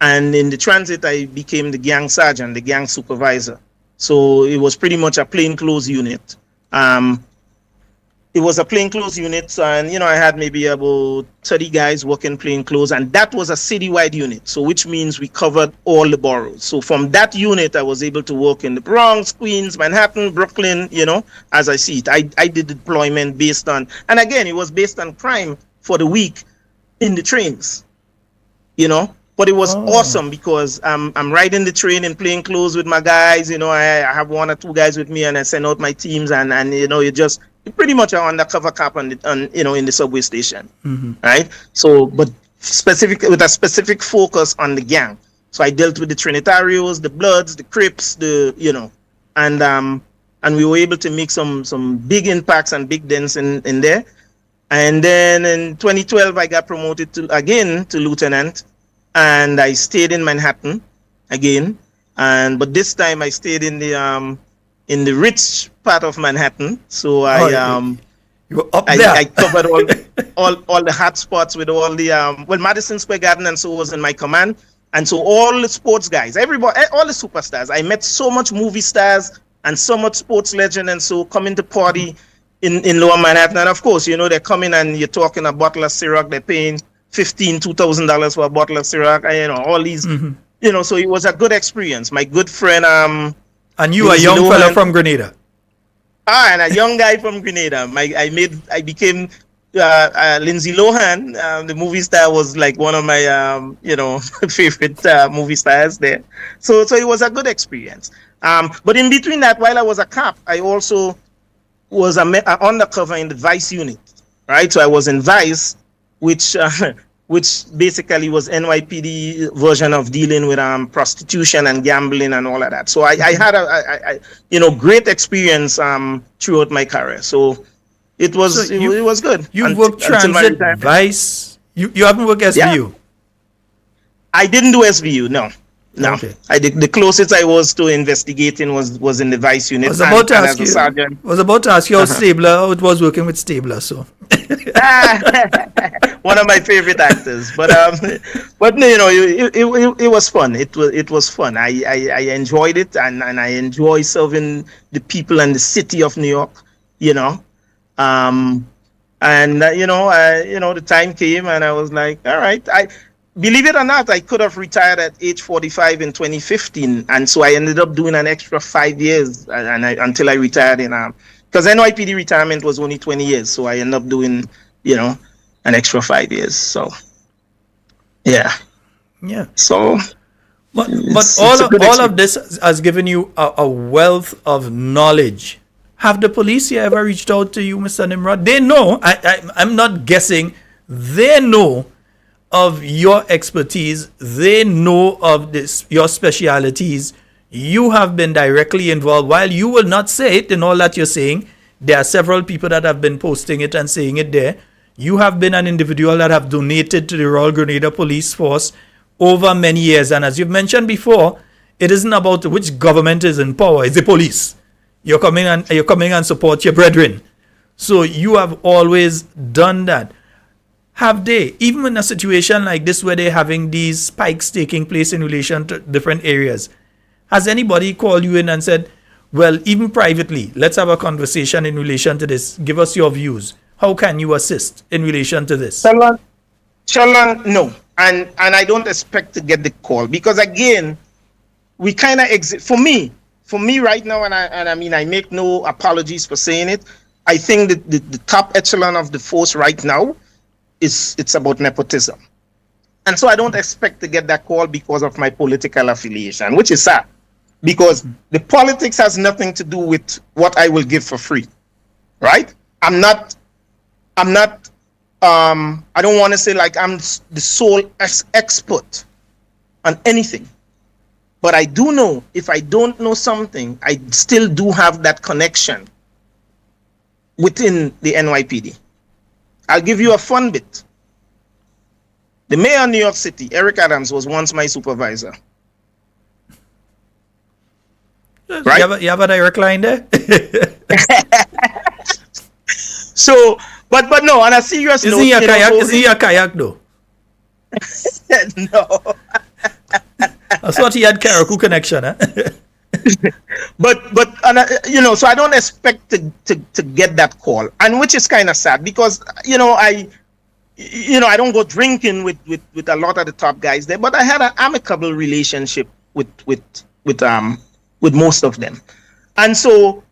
And in the transit, I became the gang sergeant, the gang supervisor. So it was pretty much a plainclothes unit. It was a plainclothes unit, and I had maybe about 30 guys working plainclothes, and that was a citywide unit. So which means we covered all the boroughs. So from that unit, I was able to work in the Bronx, Queens, Manhattan, Brooklyn. As I see it, I did deployment based on, and again, it was based on crime for the week in the trains. But it was awesome because I'm riding the train in plain clothes with my guys. I have one or two guys with me, and I send out my teams, and you're pretty much an undercover cop in the subway station, right? So, but with a specific focus on the gang. So I dealt with the Trinitarios, the Bloods, the Crips, and we were able to make some big impacts and big dents in there. And then in 2012, I got promoted to lieutenant. And I stayed in Manhattan again, but this time I stayed in the rich part of Manhattan. So you were up there. I covered all the hot spots with all the Madison Square Garden and so was in my command, and so all the sports guys, everybody, all the superstars. I met so much movie stars and so much sports legend, and so coming to party in Lower Manhattan, and of course they're coming and you're talking a bottle of Ciroc, they're paying $2,000 for a bottle of Ciroc, all these, so it was a good experience. My good friend, and you, a young fellow from Grenada. And a young guy from Grenada. I became Lindsay Lohan, the movie star, was like one of my, favorite movie stars there. So it was a good experience. But in between that, while I was a cop, I also was undercover in the Vice unit, right? So I was in Vice, which basically was NYPD version of dealing with prostitution and gambling and all of that. So I had a great experience throughout my career. So it was good. You worked transit, Vice. You haven't worked SVU. Yeah. I didn't do SVU. No. Okay. The closest I was to investigating was in the Vice unit. I was about to ask you how Stabler, it was working with Stabler. So. One of my favorite actors, but it was fun. It was fun. I enjoyed it, and I enjoy serving the people and the city of New York. The time came, and I was like, all right. Believe it or not, I could have retired at age 45 in 2015, and so I ended up doing an extra 5 years, until I retired because NYPD retirement was only 20 years, so I ended up doing, an extra 5 years. So, yeah. So, but all of this has given you a wealth of knowledge. Have the police here ever reached out to you, Mr. Nimrod? They know. I'm not guessing. They know of your expertise. They know of your specialities. You have been directly involved. While you will not say it in all that you're saying, there are several people that have been posting it and saying it there. You have been an individual that have donated to the Royal Grenada Police Force over many years. And as you've mentioned before, it isn't about which government is in power. It's the police. You're coming and support your brethren. So you have always done that. Have they, even in a situation like this where they're having these spikes taking place in relation to different areas, has anybody called you in and said, well, even privately, let's have a conversation in relation to this. Give us your views. How can you assist in relation to this? Shalon, no. And I don't expect to get the call because, again, we kind of for me right now, and I make no apologies for saying it, I think that the top echelon of the force right now it's about nepotism. And so I don't expect to get that call because of my political affiliation, which is sad, because the politics has nothing to do with what I will give for free, right? I don't want to say like I'm the sole expert on anything, but I do know if I don't know something, I still do have that connection within the NYPD. I'll give you a fun bit. The mayor of New York City, Eric Adams, was once my supervisor. Right? You have a direct line there? So, but no, on a serious note, Is he a kayak though? No. I thought he had Karakou connection, eh? but so I don't expect to get that call, and which is kind of sad because I don't go drinking with a lot of the top guys there, but I had an amicable relationship with most of them, and so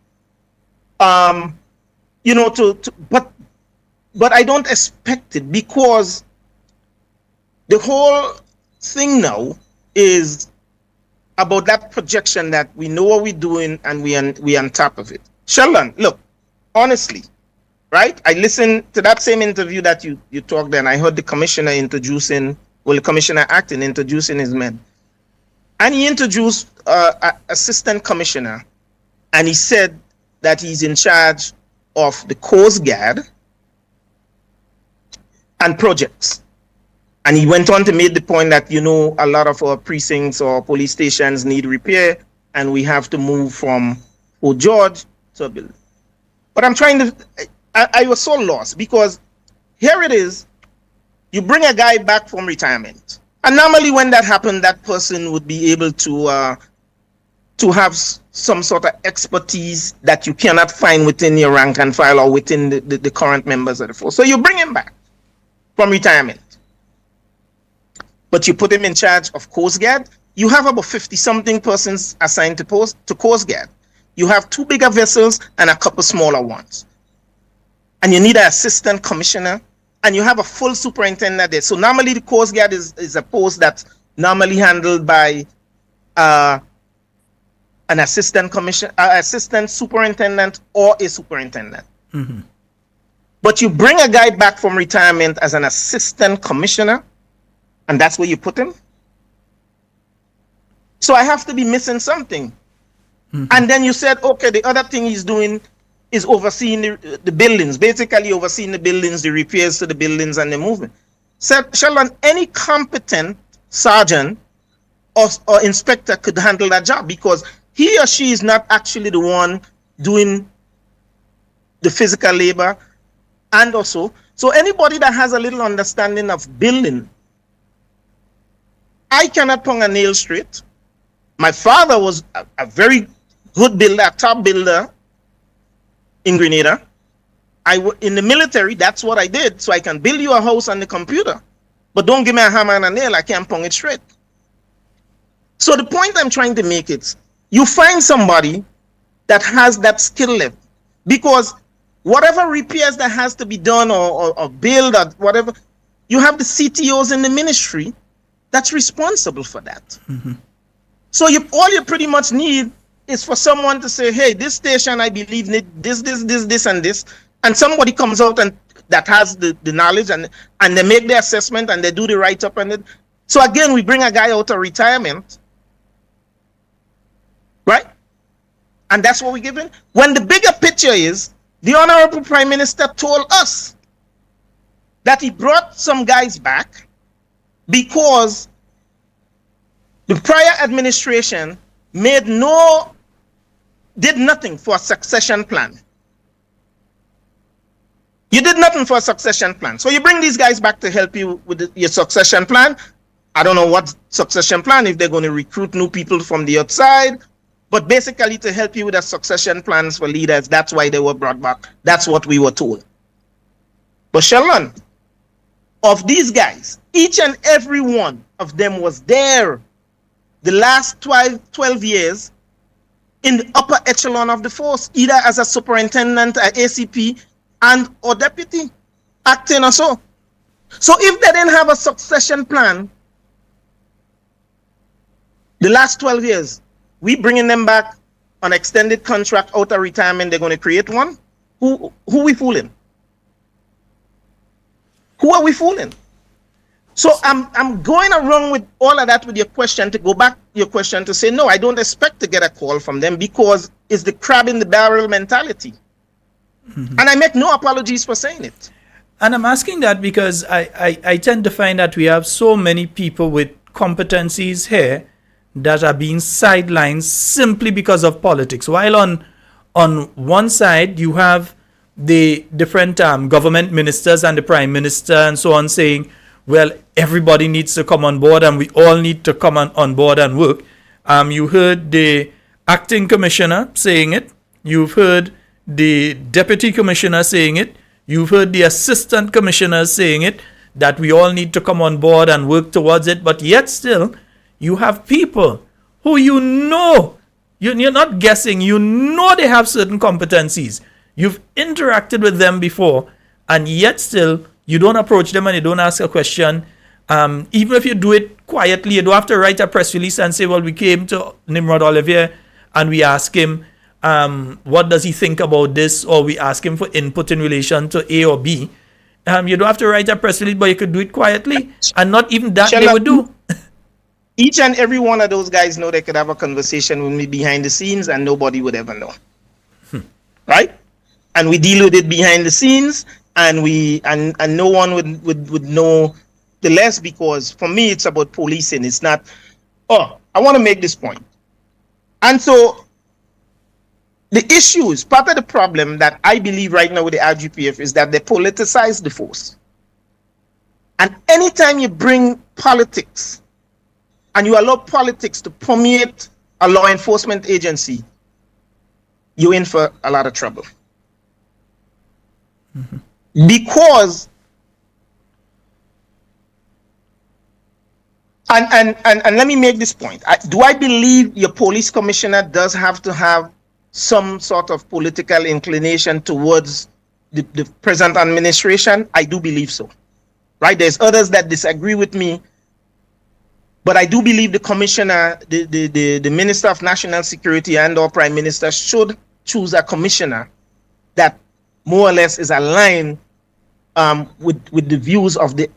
but I don't expect it because the whole thing now is about that projection that we know what we're doing and we on top of it. Sheldon, look, honestly, right? I listened to that same interview that you talked and I heard the commissioner acting introducing his men. And he introduced assistant commissioner and he said that he's in charge of the Coast Guard and projects. And he went on to make the point that, a lot of our precincts or police stations need repair and we have to move from Fort George to a building. But I was so lost because here it is, you bring a guy back from retirement. And normally when that happened, that person would be able to have some sort of expertise that you cannot find within your rank and file or within the current members of the force. So you bring him back from retirement. But you put him in charge of Coast Guard. You have about 50-something persons assigned to Coast Guard. You have 2 bigger vessels and a couple smaller ones. And you need an assistant commissioner, and you have a full superintendent there. So normally the Coast Guard is a post that's normally handled by an assistant superintendent or a superintendent. Mm-hmm. But you bring a guy back from retirement as an assistant commissioner, and that's where you put him. So I have to be missing something. Mm-hmm. And then you said, okay, the other thing he's doing is overseeing the buildings, basically overseeing the buildings, the repairs to the buildings and the movement. Said, Sheldon, any competent sergeant or inspector could handle that job because he or she is not actually the one doing the physical labor. And also, so anybody that has a little understanding of building, I cannot put a nail straight. My father was a very good builder, a top builder in Grenada. In the military, that's what I did. So I can build you a house on the computer. But don't give me a hammer and a nail, I can't pong it straight. So the point I'm trying to make is, you find somebody that has that skill level. Because whatever repairs that has to be done or build or whatever, you have the CTOs in the ministry that's responsible for that. Mm-hmm. So all you pretty much need is for someone to say, hey, this station, I believe, need this, and this. And somebody comes out and that has the knowledge and they make the assessment and they do the write-up. So again, we bring a guy out of retirement, right? And that's what we're giving. When the bigger picture is, the Honorable Prime Minister told us that he brought some guys back because the prior administration did nothing for a succession plan. You did nothing for a succession plan. So you bring these guys back to help you with your succession plan. I don't know what succession plan, if they're going to recruit new people from the outside, but basically to help you with the succession plans for leaders. That's why they were brought back. That's what we were told. But Sheldon, of these guys, each and every one of them was there the last 12 years in the upper echelon of the force, either as a superintendent, an ACP, and or deputy, acting or so. So if they didn't have a succession plan the last 12 years, we bringing them back on extended contract out of retirement, they're going to create one? Who we fooling? Who are we fooling? So I'm going around with all of that with your question, to go back to your question, to say, no, I don't expect to get a call from them because it's the crab in the barrel mentality. And I make no apologies for saying it. And I'm asking that because I tend to find that we have so many people with competencies here that are being sidelined simply because of politics. While on one side, you have the different government ministers and the prime minister and so on saying, well, everybody needs to come on board and we all need to come on board and work. You heard the acting commissioner saying it. You've heard the deputy commissioner saying it. You've heard the assistant commissioners saying it, that we all need to come on board and work towards it. But yet still, you have people who you're not guessing, they have certain competencies. You've interacted with them before, and yet still, you don't approach them and you don't ask a question. Even if you do it quietly, you don't have to write a press release and say, well, we came to Nimrod Olivier and we asked him, what does he think about this? Or we ask him for input in relation to A or B. You don't have to write a press release, but you could do it quietly. And not even that they would do. Each and every one of those guys know they could have a conversation with me behind the scenes and nobody would ever know. Right? And we deal with it behind the scenes, and no one would know the less, because for me it's about policing. It's not, I want to make this point. And so the issues, part of the problem that I believe right now with the RGPF is that they politicize the force. And anytime you bring politics and you allow politics to permeate a law enforcement agency, you're in for a lot of trouble. Because and let me make this point. Do I believe your police commissioner does have to have some sort of political inclination towards the present administration? I do believe so. Right? There's others that disagree with me, but I do believe the commissioner, the Minister of National Security and or Prime Minister should choose a commissioner that more or less is aligned with the views of the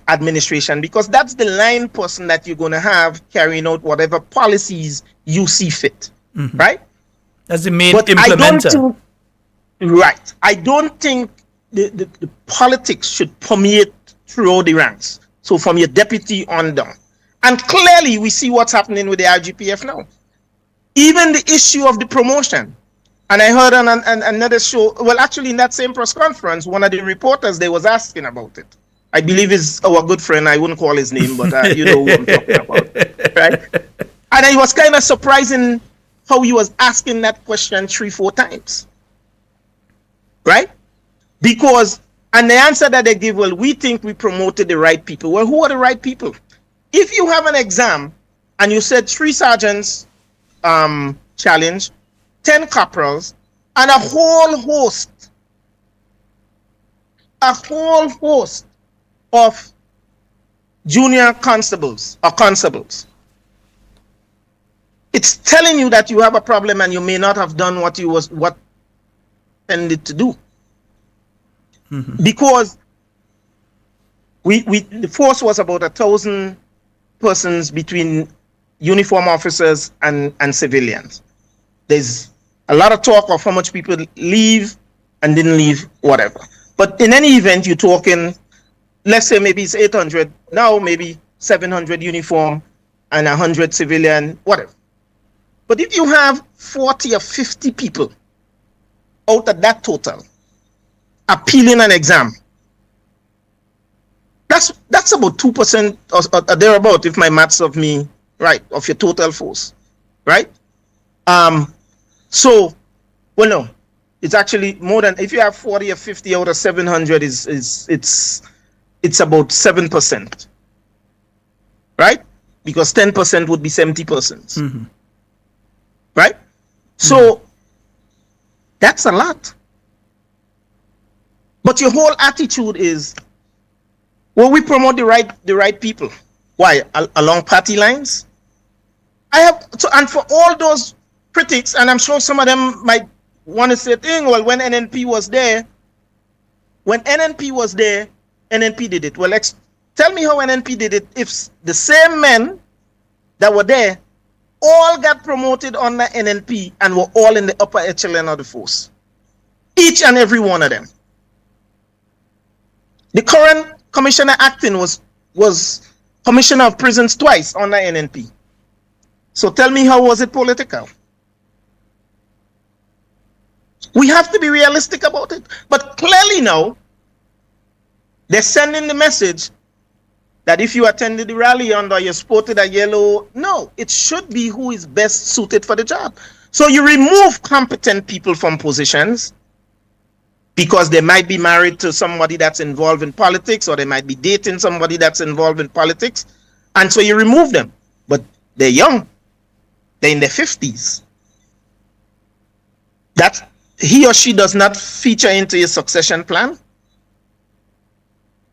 administration, because that's the line person that you're going to have carrying out whatever policies you see fit. Right? That's the main implementer. I don't think the politics should permeate through the ranks. So from your deputy on down. And clearly we see what's happening with the RGPF now. Even the issue of the promotion. And I heard on another show, well, actually in that same press conference, one of the reporters, they was asking about it. I believe is our good friend, I wouldn't call his name, but you know what I'm talking about. Right? And it was kind of surprising how he was asking that question 3-4 times. Right? Because, and the answer that they give, well, we think we promoted the right people. Well, who are the right people? If you have an exam and you said 3 sergeants challenge, 10 corporals, and a whole host of junior constables or constables, it's telling you that you have a problem and you may not have done what you intended to do. Because the force was about 1,000 persons between uniform officers and civilians. There's a lot of talk of how much people leave and didn't leave, whatever. But in any event, you're talking, let's say maybe it's 800, now maybe 700 uniform and 100 civilian, whatever. But if you have 40 or 50 people out of that total appealing an exam, that's about 2% or thereabout, if my maths of me right, of your total force, right? So, well, no, it's actually more than, if you have 40 or 50 out of 700, it's about 7%, right? Because 10% would be 70 persons, right? So that's a lot. But your whole attitude is, Well, we promote the right people. Why? Along party lines? And for all those critics, and I'm sure some of them might want to say, well, when NNP was there, NNP did it. Well, tell me how NNP did it if the same men that were there all got promoted under NNP and were all in the upper echelon of the force. Each and every one of them. The current commissioner acting was commissioner of prisons twice under NNP. So tell me, how was it political? We have to be realistic about it. But clearly now, they're sending the message that if you attended the rally under, you sported a yellow. No, it should be who is best suited for the job. So you remove competent people from positions because they might be married to somebody that's involved in politics, or they might be dating somebody that's involved in politics. And so you remove them. But they're young. They're in their 50s. That he or she does not feature into your succession plan.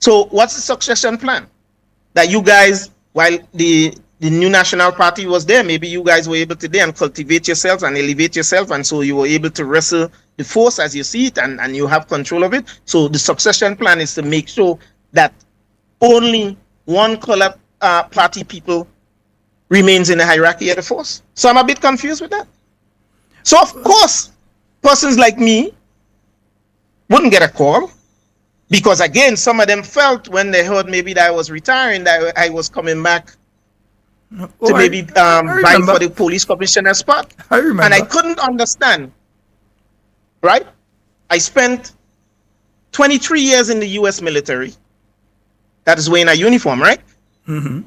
So what's the succession plan? That you guys, while the new National Party was there, maybe you guys were able to there and cultivate yourselves and elevate yourself, and so you were able to wrestle the force as you see it, and you have control of it. So the succession plan is to make sure that only one color party people remains in the hierarchy of the force. So I'm a bit confused with that. So of course, persons like me wouldn't get a call, because again, some of them felt when they heard maybe that I was retiring, that I was coming back to maybe vying for the police commissioner spot. I remember. And I couldn't understand, right? I spent 23 years in the US military. That is wearing a uniform, right? Mm-hmm.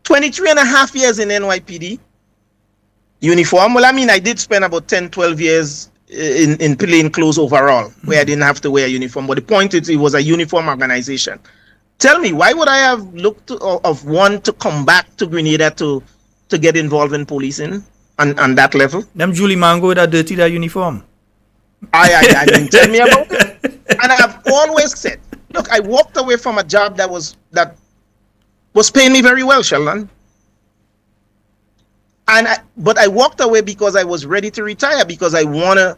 23 and a half years in NYPD uniform. Well, I mean, I did spend about 10, 12 years in plain clothes overall, where I didn't have to wear a uniform. But the point is, it was a uniform organization. Tell me, why would I have looked of one to come back to Grenada to get involved in policing on that level? Them Julie Mango that dirty that uniform. I mean, tell me about it. And I have always said, look, I walked away from a job that was paying me very well, Sheldon. But I walked away because I was ready to retire, because I want to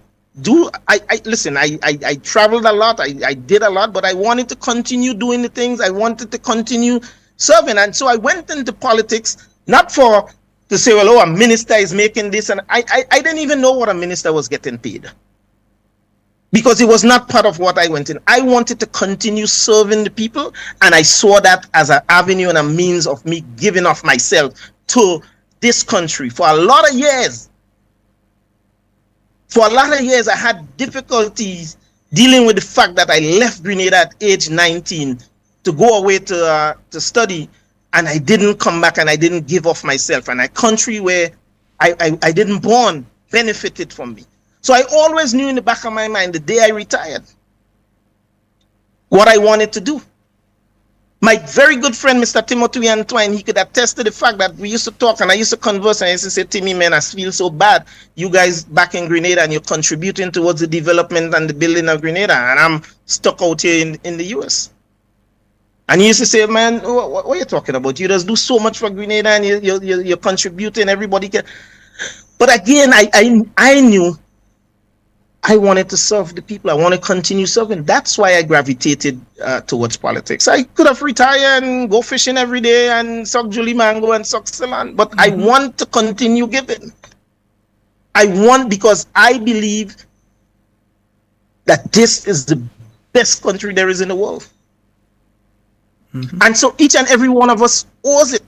listen, I traveled a lot, I did a lot, but I wanted to continue doing the things, I wanted to continue serving. And so I went into politics, not to say, well, a minister is making this, and I didn't even know what a minister was getting paid, because it was not part of what I went in. I wanted to continue serving the people, and I saw that as an avenue and a means of me giving of myself to this country. For a lot of years, I had difficulties dealing with the fact that I left Grenada at age 19 to go away to study, and I didn't come back, and I didn't give off myself. And a country where I didn't born benefited from me. So I always knew in the back of my mind, the day I retired, what I wanted to do. My very good friend, Mr. Timothy Antoine, he could attest to the fact that we used to talk, and I used to converse, and I used to say, Timmy, man, I feel so bad. You guys back in Grenada, and you're contributing towards the development and the building of Grenada, and I'm stuck out here in the US. And he used to say, man, what are you talking about? You just do so much for Grenada, and you're contributing, everybody can. But again, I knew I wanted to serve the people. I want to continue serving. That's why I gravitated towards politics. I could have retired and go fishing every day and suck Julie Mango and suck Ceylon, but I want to continue giving. Because I believe that this is the best country there is in the world. Mm-hmm. And so each and every one of us owes it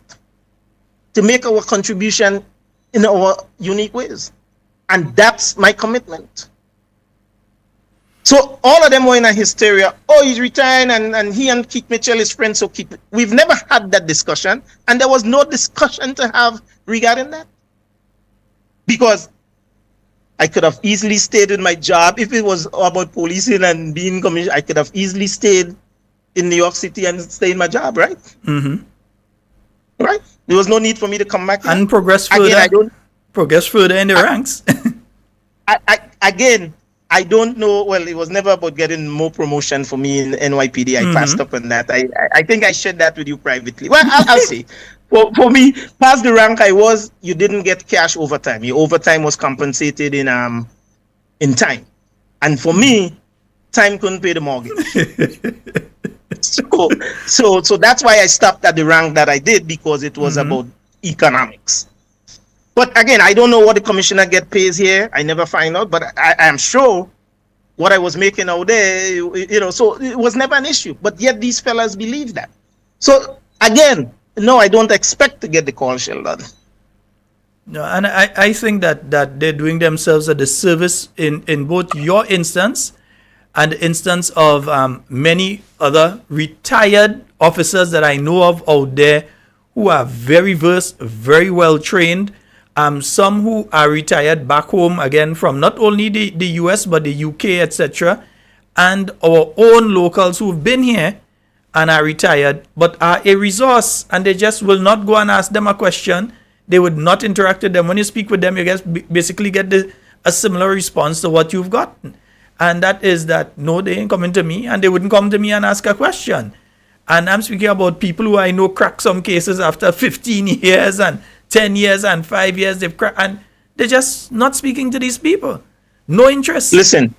to make our contribution in our unique ways. And that's my commitment. So all of them were in a hysteria. Oh, he's retiring, and he and Keith Mitchell is friends, so keep it. We've never had that discussion, and there was no discussion to have regarding that. Because I could have easily stayed in my job. If it was about policing and being commissioner, I could have easily stayed in New York City and stay in my job, right? Mm-hmm. Right? There was no need for me to come back here. And progress further. Again, progress further in the ranks. Again, I don't know. Well, it was never about getting more promotion for me in NYPD. I passed up on that. I think I shared that with you privately. Well, I'll say. For me, past the rank I was, you didn't get cash overtime. Your overtime was compensated in time. And for me, time couldn't pay the mortgage. so that's why I stopped at the rank that I did, because it was about economics. But again, I don't know what the commissioner get pays here. I never find out, but I am sure what I was making out there, so it was never an issue. But yet these fellas believe that. So again, no, I don't expect to get the call, Sheldon. No, and I think that they're doing themselves a disservice in both your instance and the instance of many other retired officers that I know of out there who are very versed, very well trained. Some who are retired back home, again, from not only the US, but the UK, etc. And our own locals who've been here and are retired, but are a resource, and they just will not go and ask them a question. They would not interact with them. When you speak with them, you basically get a similar response to what you've gotten. And that is that, no, they ain't coming to me, and they wouldn't come to me and ask a question. And I'm speaking about people who I know crack some cases after 15 years and 10 years and 5 years, they've cracked, and they're just not speaking to these people. No interest. Listen,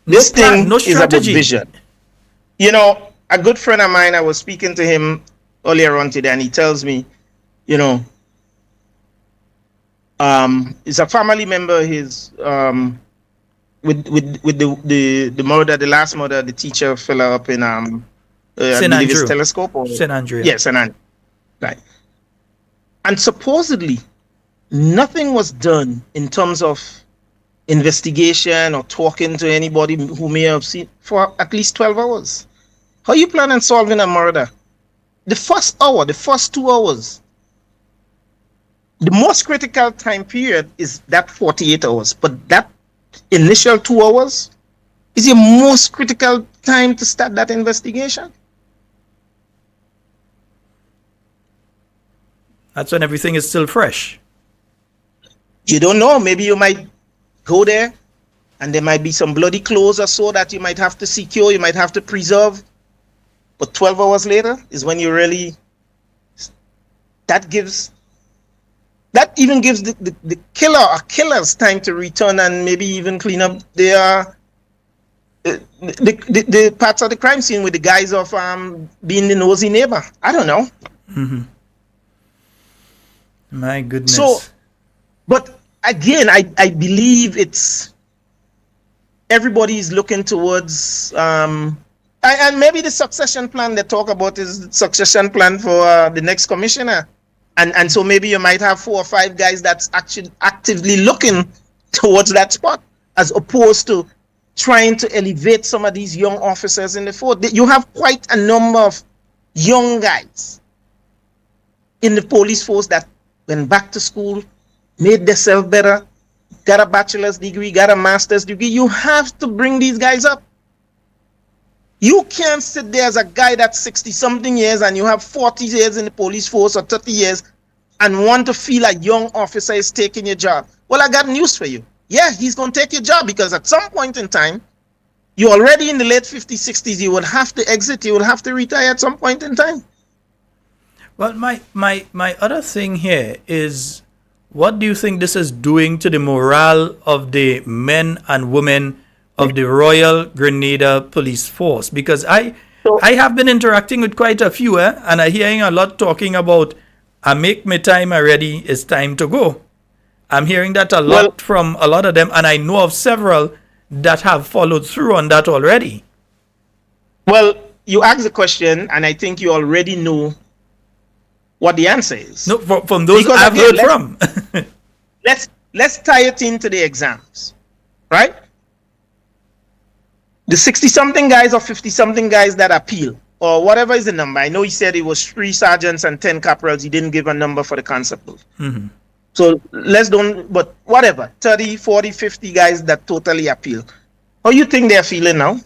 this thing is about vision. A good friend of mine, I was speaking to him earlier on today, and he tells me, it's a family member, his with the murder, the last murder, the teacher fella up in I believe it's Telescope or St. Andrew. Yes, St. Andrew. Right. And supposedly nothing was done in terms of investigation or talking to anybody who may have seen for at least 12 hours. How you plan on solving a murder? The first hour, the first 2 hours. The most critical time period is that 48 hours. But that initial 2 hours is your most critical time to start that investigation. That's when everything is still fresh. You don't know. Maybe you might go there and there might be some bloody clothes or so that you might have to secure, you might have to preserve. But 12 hours later is when you really, that even gives the killer or killers time to return and maybe even clean up their the parts of the crime scene with the guise of being the nosy neighbor. I don't know. Mm-hmm. My goodness. So, but again, I believe it's everybody is looking towards and maybe the succession plan they talk about is the succession plan for the next commissioner. And so maybe you might have 4 or 5 guys that's actually actively looking towards that spot, as opposed to trying to elevate some of these young officers in the force. You have quite a number of young guys in the police force that went back to school, made themselves better, got a bachelor's degree, got a master's degree. You have to bring these guys up. You can't sit there as a guy that's 60-something years and you have 40 years in the police force or 30 years and want to feel a young officer is taking your job. Well, I got news for you. Yeah, he's going to take your job, because at some point in time, you're already in the late 50s, 60s, you will have to exit, you will have to retire at some point in time. Well, my other thing here is, what do you think this is doing to the morale of the men and women of the Royal Grenada Police Force? Because I have been interacting with quite a few, and I'm hearing a lot talking about, I make my time already, it's time to go. I'm hearing that a lot from a lot of them, and I know of several that have followed through on that already. Well, you asked the question, and I think you already know what the answer is. No, from those because I've heard from. let's tie it into the exams, right? The 60-something guys or 50-something guys that appeal, or whatever is the number. I know he said it was 3 sergeants and 10 corporals. He didn't give a number for the constable. Mm-hmm. So but whatever, 30, 40, 50 guys that totally appeal. How you think they're feeling now?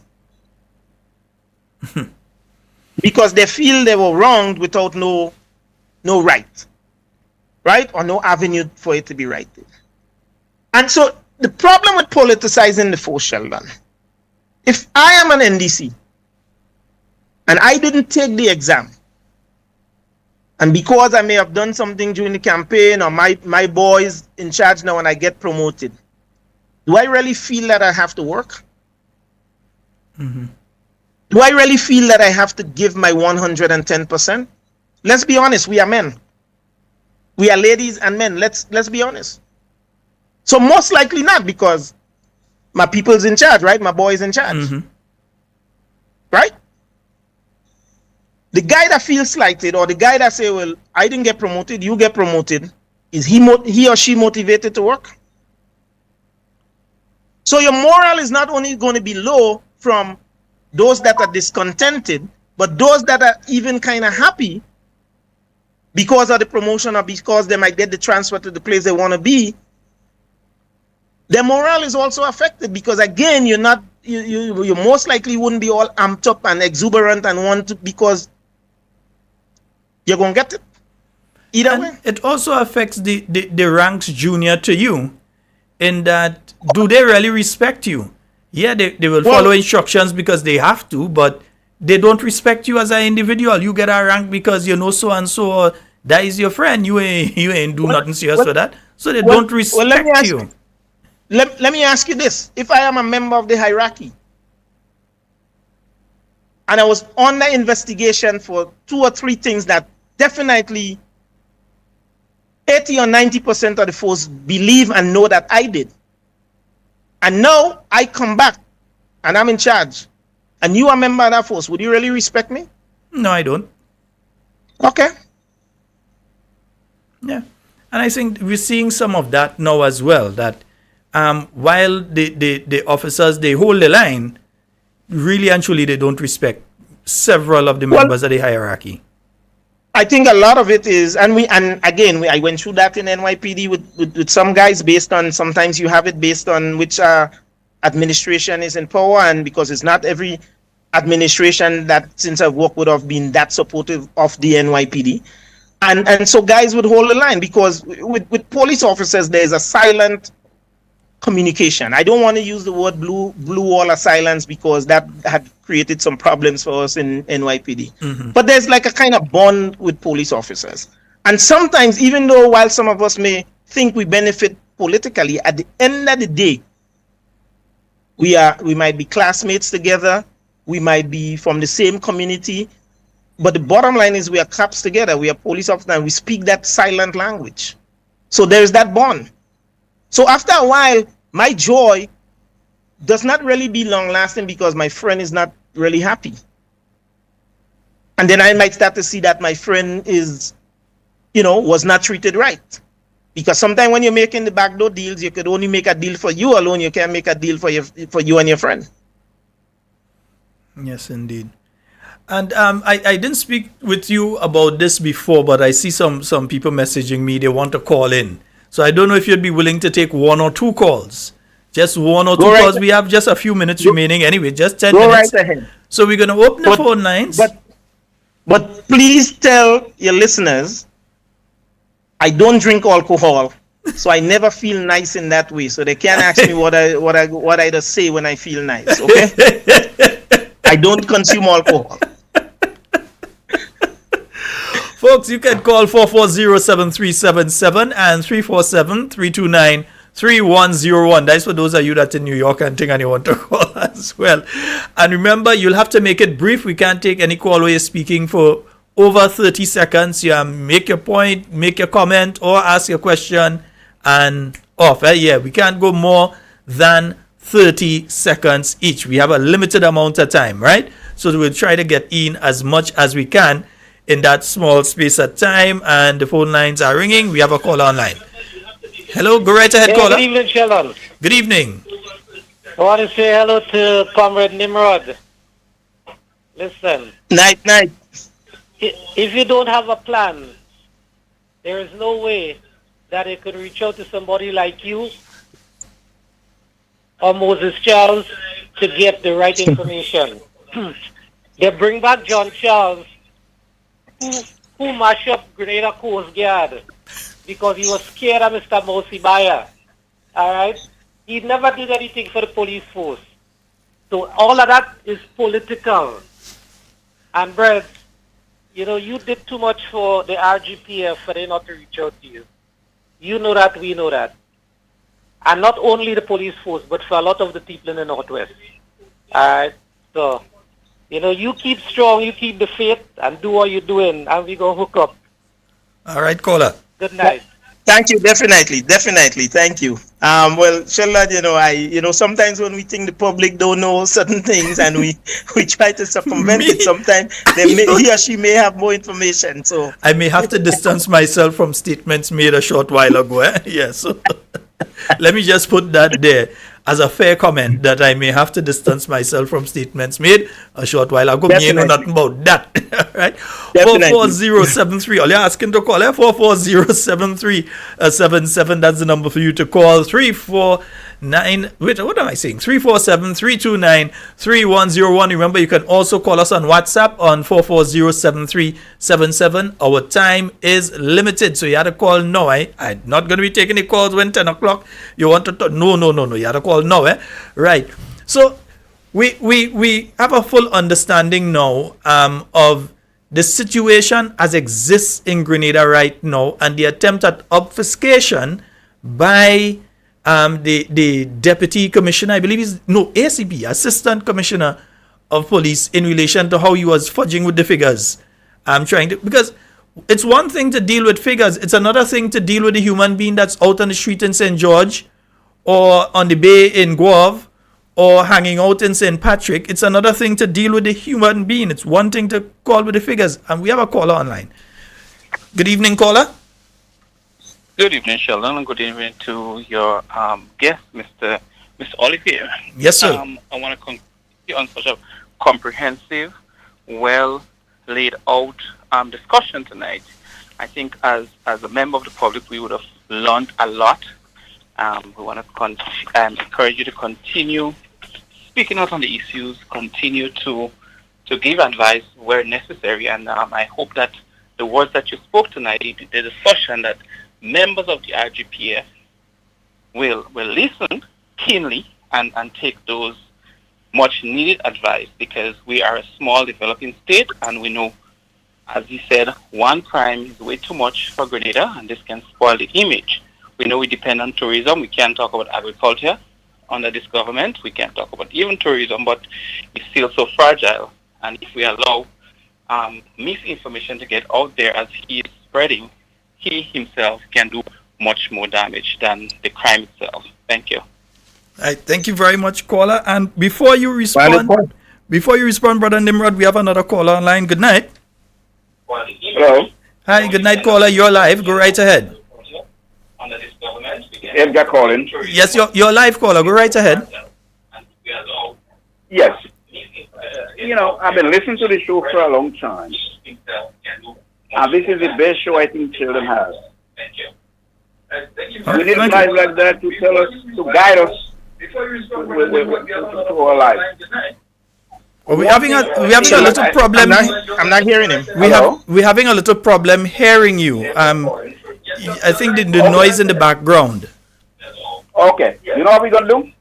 Because they feel they were wronged without no right? Or no avenue for it to be right. And so the problem with politicizing the force, Sheldon, if I am an NDC and I didn't take the exam, and because I may have done something during the campaign, or my boys in charge now and I get promoted, do I really feel that I have to work? Mm-hmm. Do I really feel that I have to give my 110%? Let's be honest, we are men. We are ladies and men. Let's be honest. So most likely not, because my people's in charge, right? My boy's in charge. Mm-hmm. Right? The guy that feels slighted, or the guy that say, well, I didn't get promoted, you get promoted, is he or she motivated to work? So your morale is not only going to be low from those that are discontented, but those that are even kind of happy because of the promotion or because they might get the transfer to the place they want to be. Their morale is also affected, because again, you most likely wouldn't be all amped up and exuberant and want to, because you're going to get it either way. It also affects the ranks junior to you, in that, do they really respect you? Yeah, they will follow instructions because they have to, but they don't respect you as an individual. You get a rank because you know so and so, or that is your friend. You ain't do nothing serious for that. So they don't respect you. Let me ask you this. If I am a member of the hierarchy and I was under investigation for 2 or 3 things that definitely 80 or 90% of the force believe and know that I did, and now I come back and I'm in charge, and you are a member of that force, would you really respect me? No, I don't. Okay. Yeah. And I think we're seeing some of that now as well, that while the officers, they hold the line, really and truly they don't respect several of the members of the hierarchy. I think a lot of it is, I went through that in NYPD with some guys, based on, sometimes you have it based on which administration is in power, and because it's not every administration that since I've worked would have been that supportive of the NYPD. And so guys would hold the line, because with police officers, there's a silent communication. I don't want to use the word blue wall of silence, because that had created some problems for us in NYPD. Mm-hmm. But there's like a kind of bond with police officers. And sometimes, even though while some of us may think we benefit politically, at the end of the day, we might be classmates together, we might be from the same community, but the bottom line is we are cops together, we are police officers, and we speak that silent language. So there's that bond. So after a while, my joy does not really be long lasting, because my friend is not really happy. And then I might start to see that my friend is, was not treated right. Because sometimes when you're making the backdoor deals, you could only make a deal for you alone. You can't make a deal for you and your friend. Yes, indeed. And I didn't speak with you about this before, but I see some people messaging me. They want to call in. So I don't know if you'd be willing to take 1 or 2 calls. Just 1 or 2 calls. We have just a few minutes remaining anyway, just 10 minutes. Go right ahead. So we're going to open the phone lines. But please tell your listeners, I don't drink alcohol, so I never feel nice in that way. So they can't ask me what I just say when I feel nice, okay? I don't consume alcohol. Folks, you can call 440-7377 and 347-329-3101. That's for those of you that in New York and think and you want to call as well. And remember, you'll have to make it brief. We can't take any call where you're speaking for over 30 seconds. You make your point, make your comment, or ask your question and off. Yeah, we can't go more than 30 seconds each. We have a limited amount of time, right? So we'll try to get in as much as we can in that small space of time. And the phone lines are ringing. We have a caller online. Hello, go right ahead, caller. Good evening, Sheldon. Good evening. I want to say hello to Comrade Nimrod. Listen. Night. If you don't have a plan, there is no way that it could reach out to somebody like you or Moses Charles to get the right information. They bring back John Charles, who mashed up Grenada Coast Guard because he was scared of Mr. Mosibaya. All right? He never did anything for the police force. So all of that is political. And Brad, you know, you did too much for the RGPF for they not to reach out to you. You know that, we know that. And not only the police force, but for a lot of the people in the Northwest. Alright, so, you know, you keep strong, you keep the faith, and do what you're doing, and we gonna hook up. All right, caller. Good night. Thank you, definitely, thank you. Well, Sheldon, sometimes when we think the public don't know certain things and we try to circumvent it, sometimes he or she may have more information. So I may have to distance myself from statements made a short while ago. Yes. So let me just put that there as a fair comment that I may have to distance myself from statements made a short while ago. Me ain't know nothing about that. Right? 44073. All you're asking to call 4407377. That's the number for you to call. 349. Wait, what am I saying? 347-329-3101. Remember, you can also call us on WhatsApp on 4407377. Our time is limited, so you had to call now. I'm not going to be taking the calls when 10 o'clock. You want to talk? No. You had to call now. Right. So we have a full understanding now of the situation as exists in Grenada right now and the attempt at obfuscation by the deputy commissioner, I believe ACP, Assistant Commissioner of Police, in relation to how he was fudging with the figures. Because it's one thing to deal with figures, it's another thing to deal with a human being that's out on the street in St. George or on the bay in Guave or hanging out in St. Patrick. It's another thing to deal with the human being. It's one thing to call with the figures. And we have a caller online. Good evening, caller. Good evening, Sheldon, and good evening to your guest, Mr. Olivier. Yes, sir. I want to continue on such a comprehensive, well laid out discussion tonight. I think as a member of the public, we would have learned a lot. We want to encourage you to continue speaking out on the issues, continue to give advice where necessary, and I hope that the words that you spoke tonight, the discussion, that members of the RGPF will listen keenly and take those much needed advice, because we are a small developing state, and we know, as he said, one crime is way too much for Grenada, and this can spoil the image. We know we depend on tourism. We can't talk about agriculture under this government. We can't talk about even tourism, but it's still so fragile. And if we allow misinformation to get out there as he is spreading, he himself can do much more damage than the crime itself. Thank you. Thank you very much, caller. And before you respond, Brother Nimrod, we have another caller online. Good night. Hello. Hi, good night, caller. You're live. Go right ahead. Edgar calling. Yes, you're live, caller. Go right ahead. Yes. I've been listening to the show for a long time. And this is the best show I think children have. We need guys like that to tell us, to guide us to our life. Well, we're having a little problem. I'm not hearing him. We're having a little problem hearing you. I think the noise in the background. Okay. You know what we're gonna do?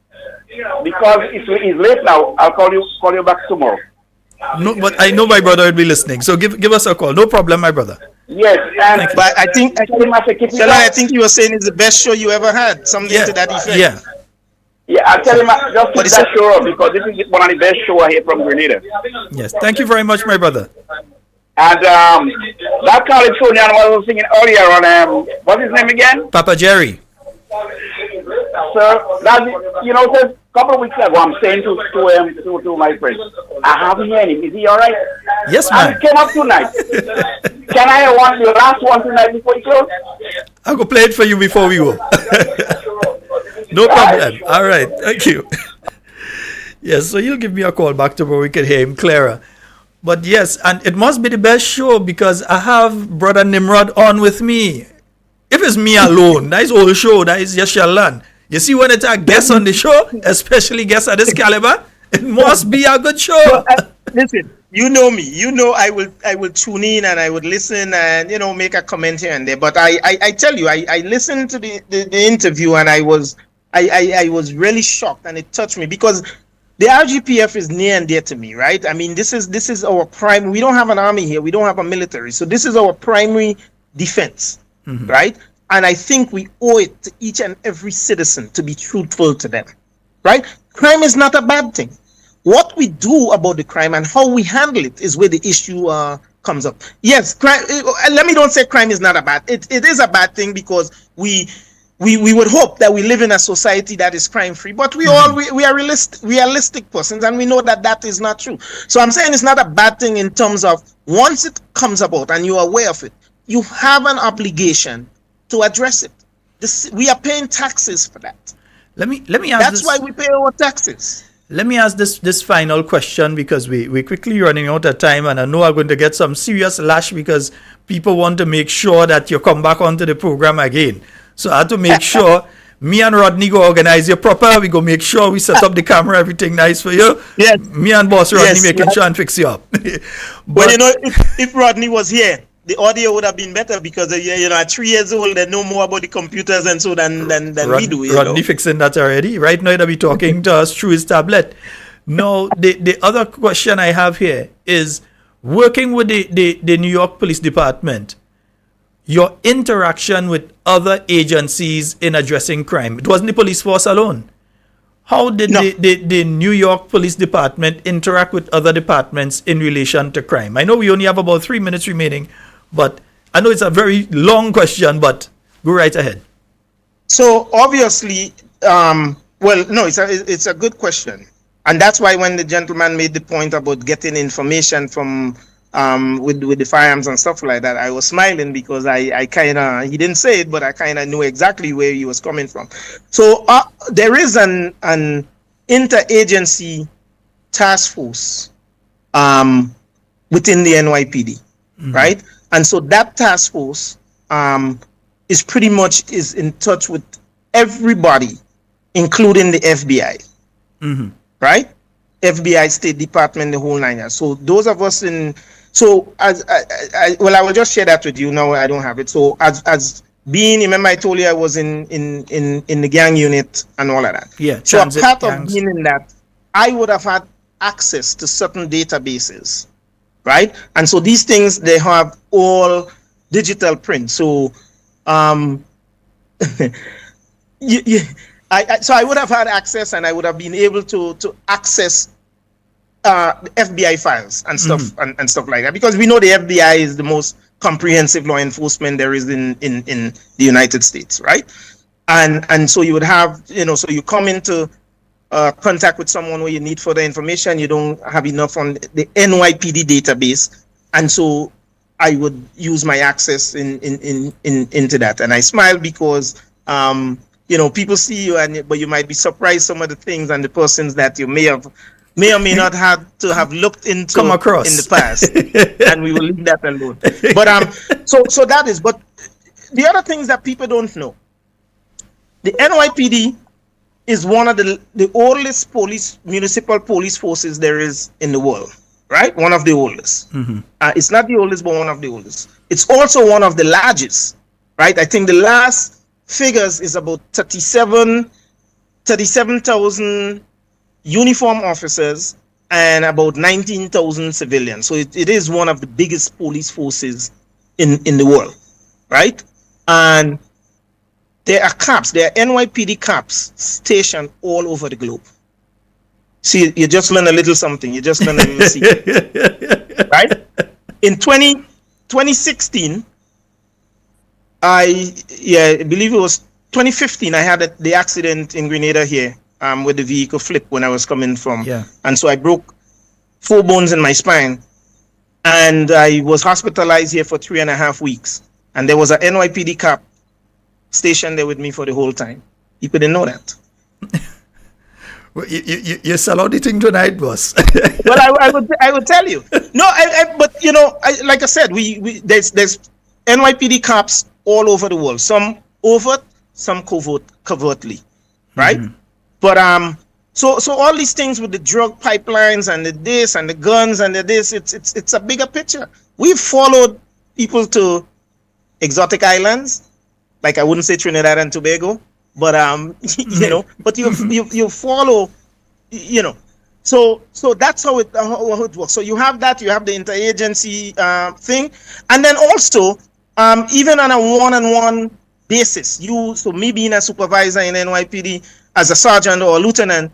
Because it's late now. I'll call you back tomorrow. No, but I know my brother will be listening. So give us a call. No problem, my brother. Yes, but I think you were saying it's the best show you ever had. Something to that effect. Yeah. Yeah, I'll tell him just put that show up, because this is one of the best shows I hear from Grenada. Yes, thank you very much, my brother. And that Californian was singing earlier on, what's his name again? Papa Jerry. Sir, a couple of weeks ago, I'm saying to my friend, I haven't heard him. Is he all right? Yes, ma'am. And he came up tonight. Can I have the last one tonight before you close? I'll go play it for you before we go. No problem. All right. Thank you. Yes, so you'll give me a call back to where we can hear him clearer. But yes, and it must be the best show because I have Brother Nimrod on with me. If it's me alone, that is all the show. That is just your land. You see, when it's a guest on the show, especially guests of this caliber, it must be a good show. Listen, you know me. You know I will tune in and I would listen and make a comment here and there. But I tell you, I listened to the interview and I was I was really shocked, and it touched me because the RGPF is near and dear to me, right? I mean, this is our prime. We don't have an army here. We don't have a military. So this is our primary defense, right? And I think we owe it to each and every citizen to be truthful to them, right? Crime is not a bad thing. What we do about the crime and how we handle it is where the issue comes up. Yes, crime. Let me don't say crime is not a bad. It is a bad thing because we would hope that we live in a society that is crime free, but we are realistic persons, and we know that that is not true. So I'm saying it's not a bad thing in terms of once it comes about and you're aware of it, you have an obligation to address it. We are paying taxes for that. Let me ask. That's why we pay our taxes. Let me ask this final question because we quickly running out of time, and I know I'm going to get some serious lash because people want to make sure that you come back onto the program again. So I have to make sure me and Rodney go organize you proper. We go make sure we set up the camera, everything nice for you. Yes. Me and boss Rodney making sure and fix you up. But you know, if Rodney was here, the audio would have been better because at 3 years old they know more about the computers and so than we do. Rodney fixing that already. Right now they'll be talking to us through his tablet. Now the other question I have here is working with the New York Police Department, your interaction with other agencies in addressing crime. It wasn't the police force alone. How did the New York Police Department interact with other departments in relation to crime? I know we only have about 3 minutes remaining, but I know it's a very long question, but go right ahead. So obviously, it's a good question. And that's why when the gentleman made the point about getting information from with the firearms and stuff like that, I was smiling because I kind of, he didn't say it, but I kind of knew exactly where he was coming from. So there is an interagency task force within the NYPD, right? And so that task force is pretty much in touch with everybody, including the FBI, right? FBI, State Department, the whole nine yards. So those of us I will just share that with you. Now I don't have it. So as being, remember I told you I was in the gang unit and all of that. Yeah. So a part of being in that, I would have had access to certain databases, right? And so these things, they have all digital print. So so I would have had access, and I would have been able to access FBI files and stuff and stuff like that, because we know the FBI is the most comprehensive law enforcement there is in the United States, right? And so you would have, so you come into contact with someone where you need further information, you don't have enough on the NYPD database, and so I would use my access into that. And I smile because people see you, but you might be surprised some of the things and the persons that you may or may not have to have looked into come across in the past, and we will leave that alone. But so that is. But the other things that people don't know, the NYPD is one of the oldest municipal police forces there is in the world, right? One of the oldest. It's not the oldest, but one of the oldest. It's also one of the largest, right? I think the last figures is about 37,000 uniform officers and about 19,000 civilians. So it is one of the biggest police forces in the world, right? And there are NYPD cops stationed all over the globe. See, you just learn a little something. You just learn a little secret, right? In 2016, I believe it was 2015, I had the accident in Grenada here with the vehicle flip when I was coming from. Yeah. And so I broke 4 bones in my spine, and I was hospitalized here for 3.5 weeks. And there was an NYPD cop stationed there with me for the whole time. You couldn't know that. Well, you sell out the thing tonight, boss. Well, I would tell you. No, but like I said, there's NYPD cops all over the world. Some overt, some covertly, right? But so all these things with the drug pipelines and the this and the guns and the this, it's a bigger picture. We've followed people to exotic islands, like I wouldn't say Trinidad and Tobago, but you know, but you follow, you know. So that's how it works. So you have that, you have the interagency thing, and then also even on a one-on-one basis, so me being a supervisor in NYPD as a sergeant or a lieutenant,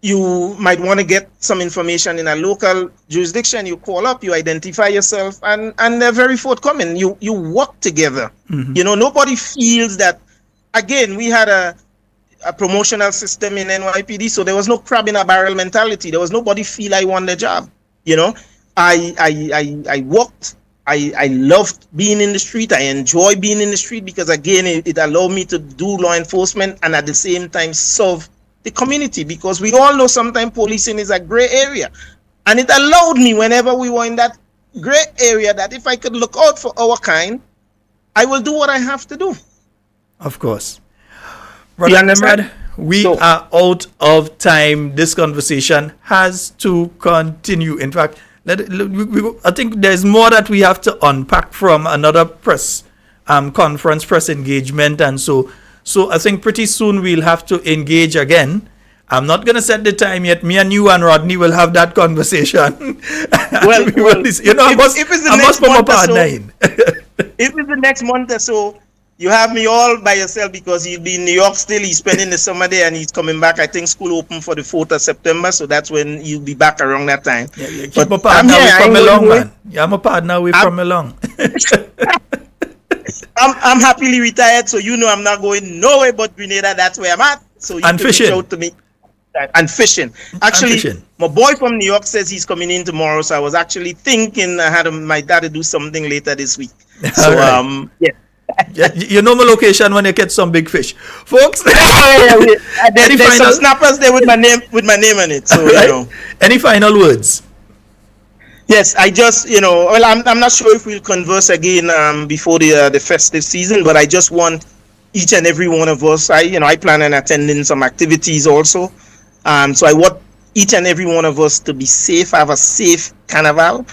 you might want to get some information in a local jurisdiction. You call up, you identify yourself, and they're very forthcoming. You work together. You know, nobody feels that. Again, we had a promotional system in NYPD, so there was no crab in a barrel mentality. There was nobody feel I won the job. You know, I worked. I loved being in the street. I enjoy being in the street because, again, it allowed me to do law enforcement and at the same time serve the community, because we all know sometimes policing is a gray area. And it allowed me, whenever we were in that gray area, that if I could look out for our kind, I will do what I have to do. Of course. Brother Nimrod, we are out of time. This conversation has to continue. In fact, I think there's more that we have to unpack from another press conference, press engagement, and so I think pretty soon we'll have to engage again. I'm not going to set the time yet. Me and you and Rodney will have that conversation. Well, you know, I must come up at 9. If it's the next month or so, you have me all by yourself, because he'll be in New York still. He's spending the summer there and he's coming back. I think school open for the 4th of September, so that's when he'll be back around that time. Yeah, keep a partner away from along, man. Yeah, I'm a partner away from along. I'm happily retired, so you know I'm not going nowhere but Grenada. That's where I'm at. So you and can fishing. reach out to me. And fishing. Actually, my boy from New York says he's coming in tomorrow, so I was actually thinking I had my dad to do something later this week. So right. Yeah, you know my location when you catch some big fish, folks. There's some snappers there with my name on it. So right. You know. Any final words? Yes, I just, you know, well, I'm not sure if we'll converse again before the festive season, but I just want each and every one of us. I plan on attending some activities also. So I want each and every one of us to be safe, have a safe carnival,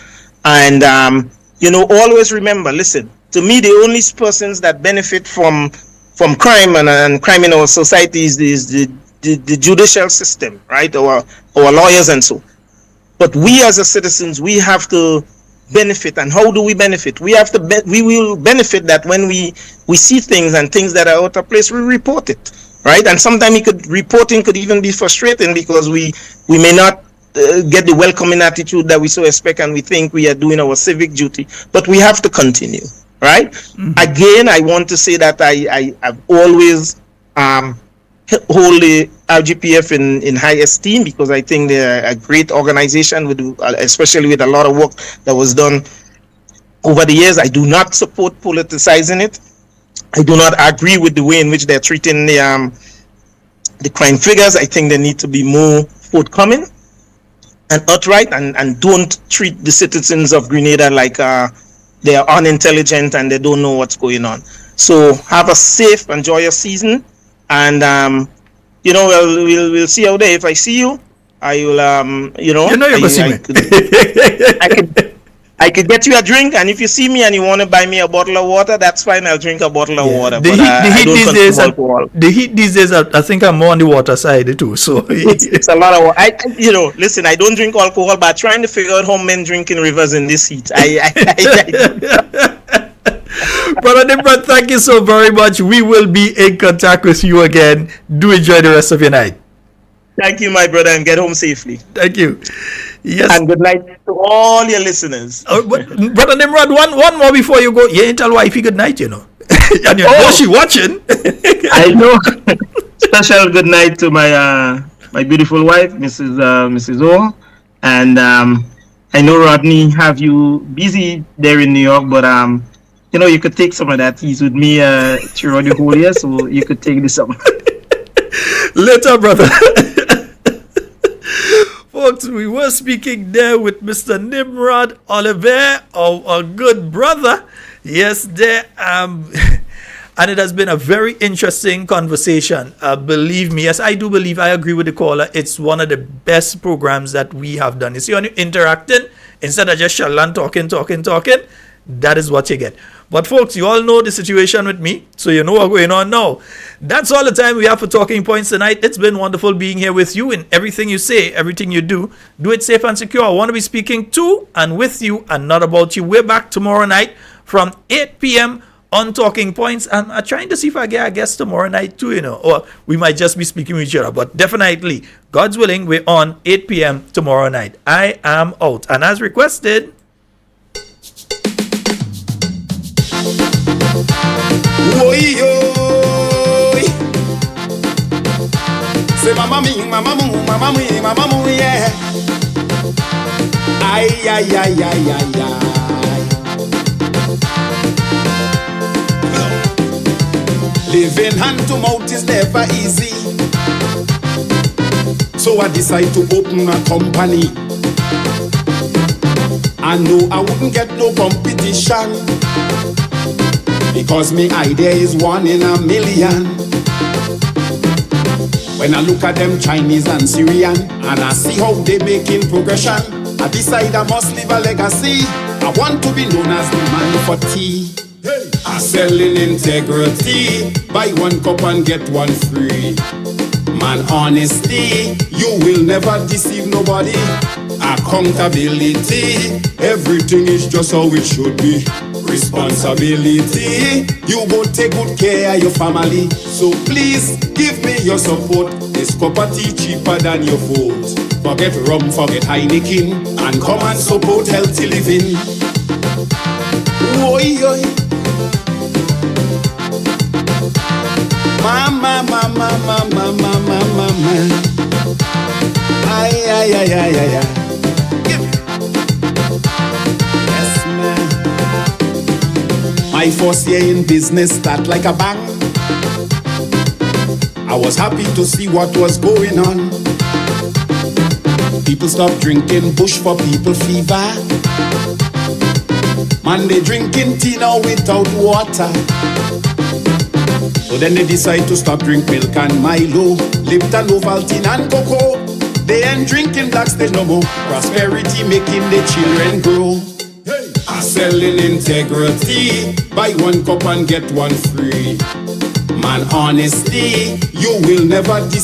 and always remember. Listen, to me, the only persons that benefit from crime and crime in our society is the judicial system, right? Our lawyers and so. But we as a citizens, we have to benefit. And how do we benefit? We have to we will benefit that when we see things and things that are out of place, we report it, right? And sometimes reporting could even be frustrating because we may not get the welcoming attitude that we so expect, and we think we are doing our civic duty. But we have to continue, right? Mm-hmm. Again, I want to say that I've always hold the RGPF in high esteem, because I think they're a great organization, especially with a lot of work that was done over the years. I do not support politicizing it. I do not agree with the way in which they're treating the crime figures. I think they need to be more forthcoming and outright, and don't treat the citizens of Grenada like they are unintelligent and they don't know what's going on. So have a safe and joyous season. And we'll see out there. If I see you, I will I could get you a drink, and if you see me and you want to buy me a bottle of water, that's fine. I'll drink a bottle of water. The heat these days, I think I'm more on the water side too. So it's a lot of. Listen, I don't drink alcohol, but trying to figure out how men drink in rivers in this heat. Brother Nimrod, thank you so very much. We will be in contact with you again. Do enjoy the rest of your night. Thank you, my brother, and get home safely. Thank you. Yes. And good night to all your listeners. Brother Nimrod, one more before you go. You ain't tell wifey good night, you know. And you know she watching. I know. Special good night to my beautiful wife, Mrs. O. And I know Rodney have you busy there in New York, but you could take some of that. He's with me throughout the whole year, so you could take this summer. Later, brother. Folks, we were speaking there with Mr. Nimrod Oliver, our good brother. Yes, there. And it has been a very interesting conversation. Believe me, yes, I do believe, I agree with the caller. It's one of the best programs that we have done. You see, when you're interacting, instead of just shallan talking, that is what you get. But folks, you all know the situation with me, so you know what's going on now. That's all the time we have for Talking Points tonight. It's been wonderful being here with you, and everything you say, everything you do it safe and secure. I want to be speaking to and with you and not about you. We're back tomorrow night from 8 p.m. on Talking Points, and I'm trying to see if I get a guest tomorrow night too, or we might just be speaking with each other. But definitely, God's willing, we're on 8 p.m. tomorrow night. I am out, and as requested. Oi, oi. Say mama me, mama moo, mama me, mama moo, yeah. Ay, ay, ay, ay, ay, ay. Living hand to mouth is never easy. So I decide to open a company. I know I wouldn't get no competition, because my idea is 1 in a million. When I look at them Chinese and Syrian, and I see how they making progression, I decide I must leave a legacy. I want to be known as the man for tea. Hey. I sell in integrity, buy 1 cup and get 1 free. Man, honesty, you will never deceive nobody. Accountability, everything is just how it should be. Responsibility, you go take good care of your family. So please give me your support. This cup of tea cheaper than your vote. Forget rum, forget Heineken, and come and support healthy living. Oi, oi. Mama, mama, mama, mama, mama. Ay, ay, ay, ay, ay, ay. Give me. Yes, man. My first year in business start like a bang. I was happy to see what was going on. People stop drinking bush for people fever. Man, they drinking tea now without water. So then they decide to stop drink milk and Milo, Lipton, Ovaltine and cocoa. They ain't drinking black stage no more. Prosperity making the children grow. Hey. I sell in integrity, buy 1 cup and get 1 free. Man, honesty, you will never deceive.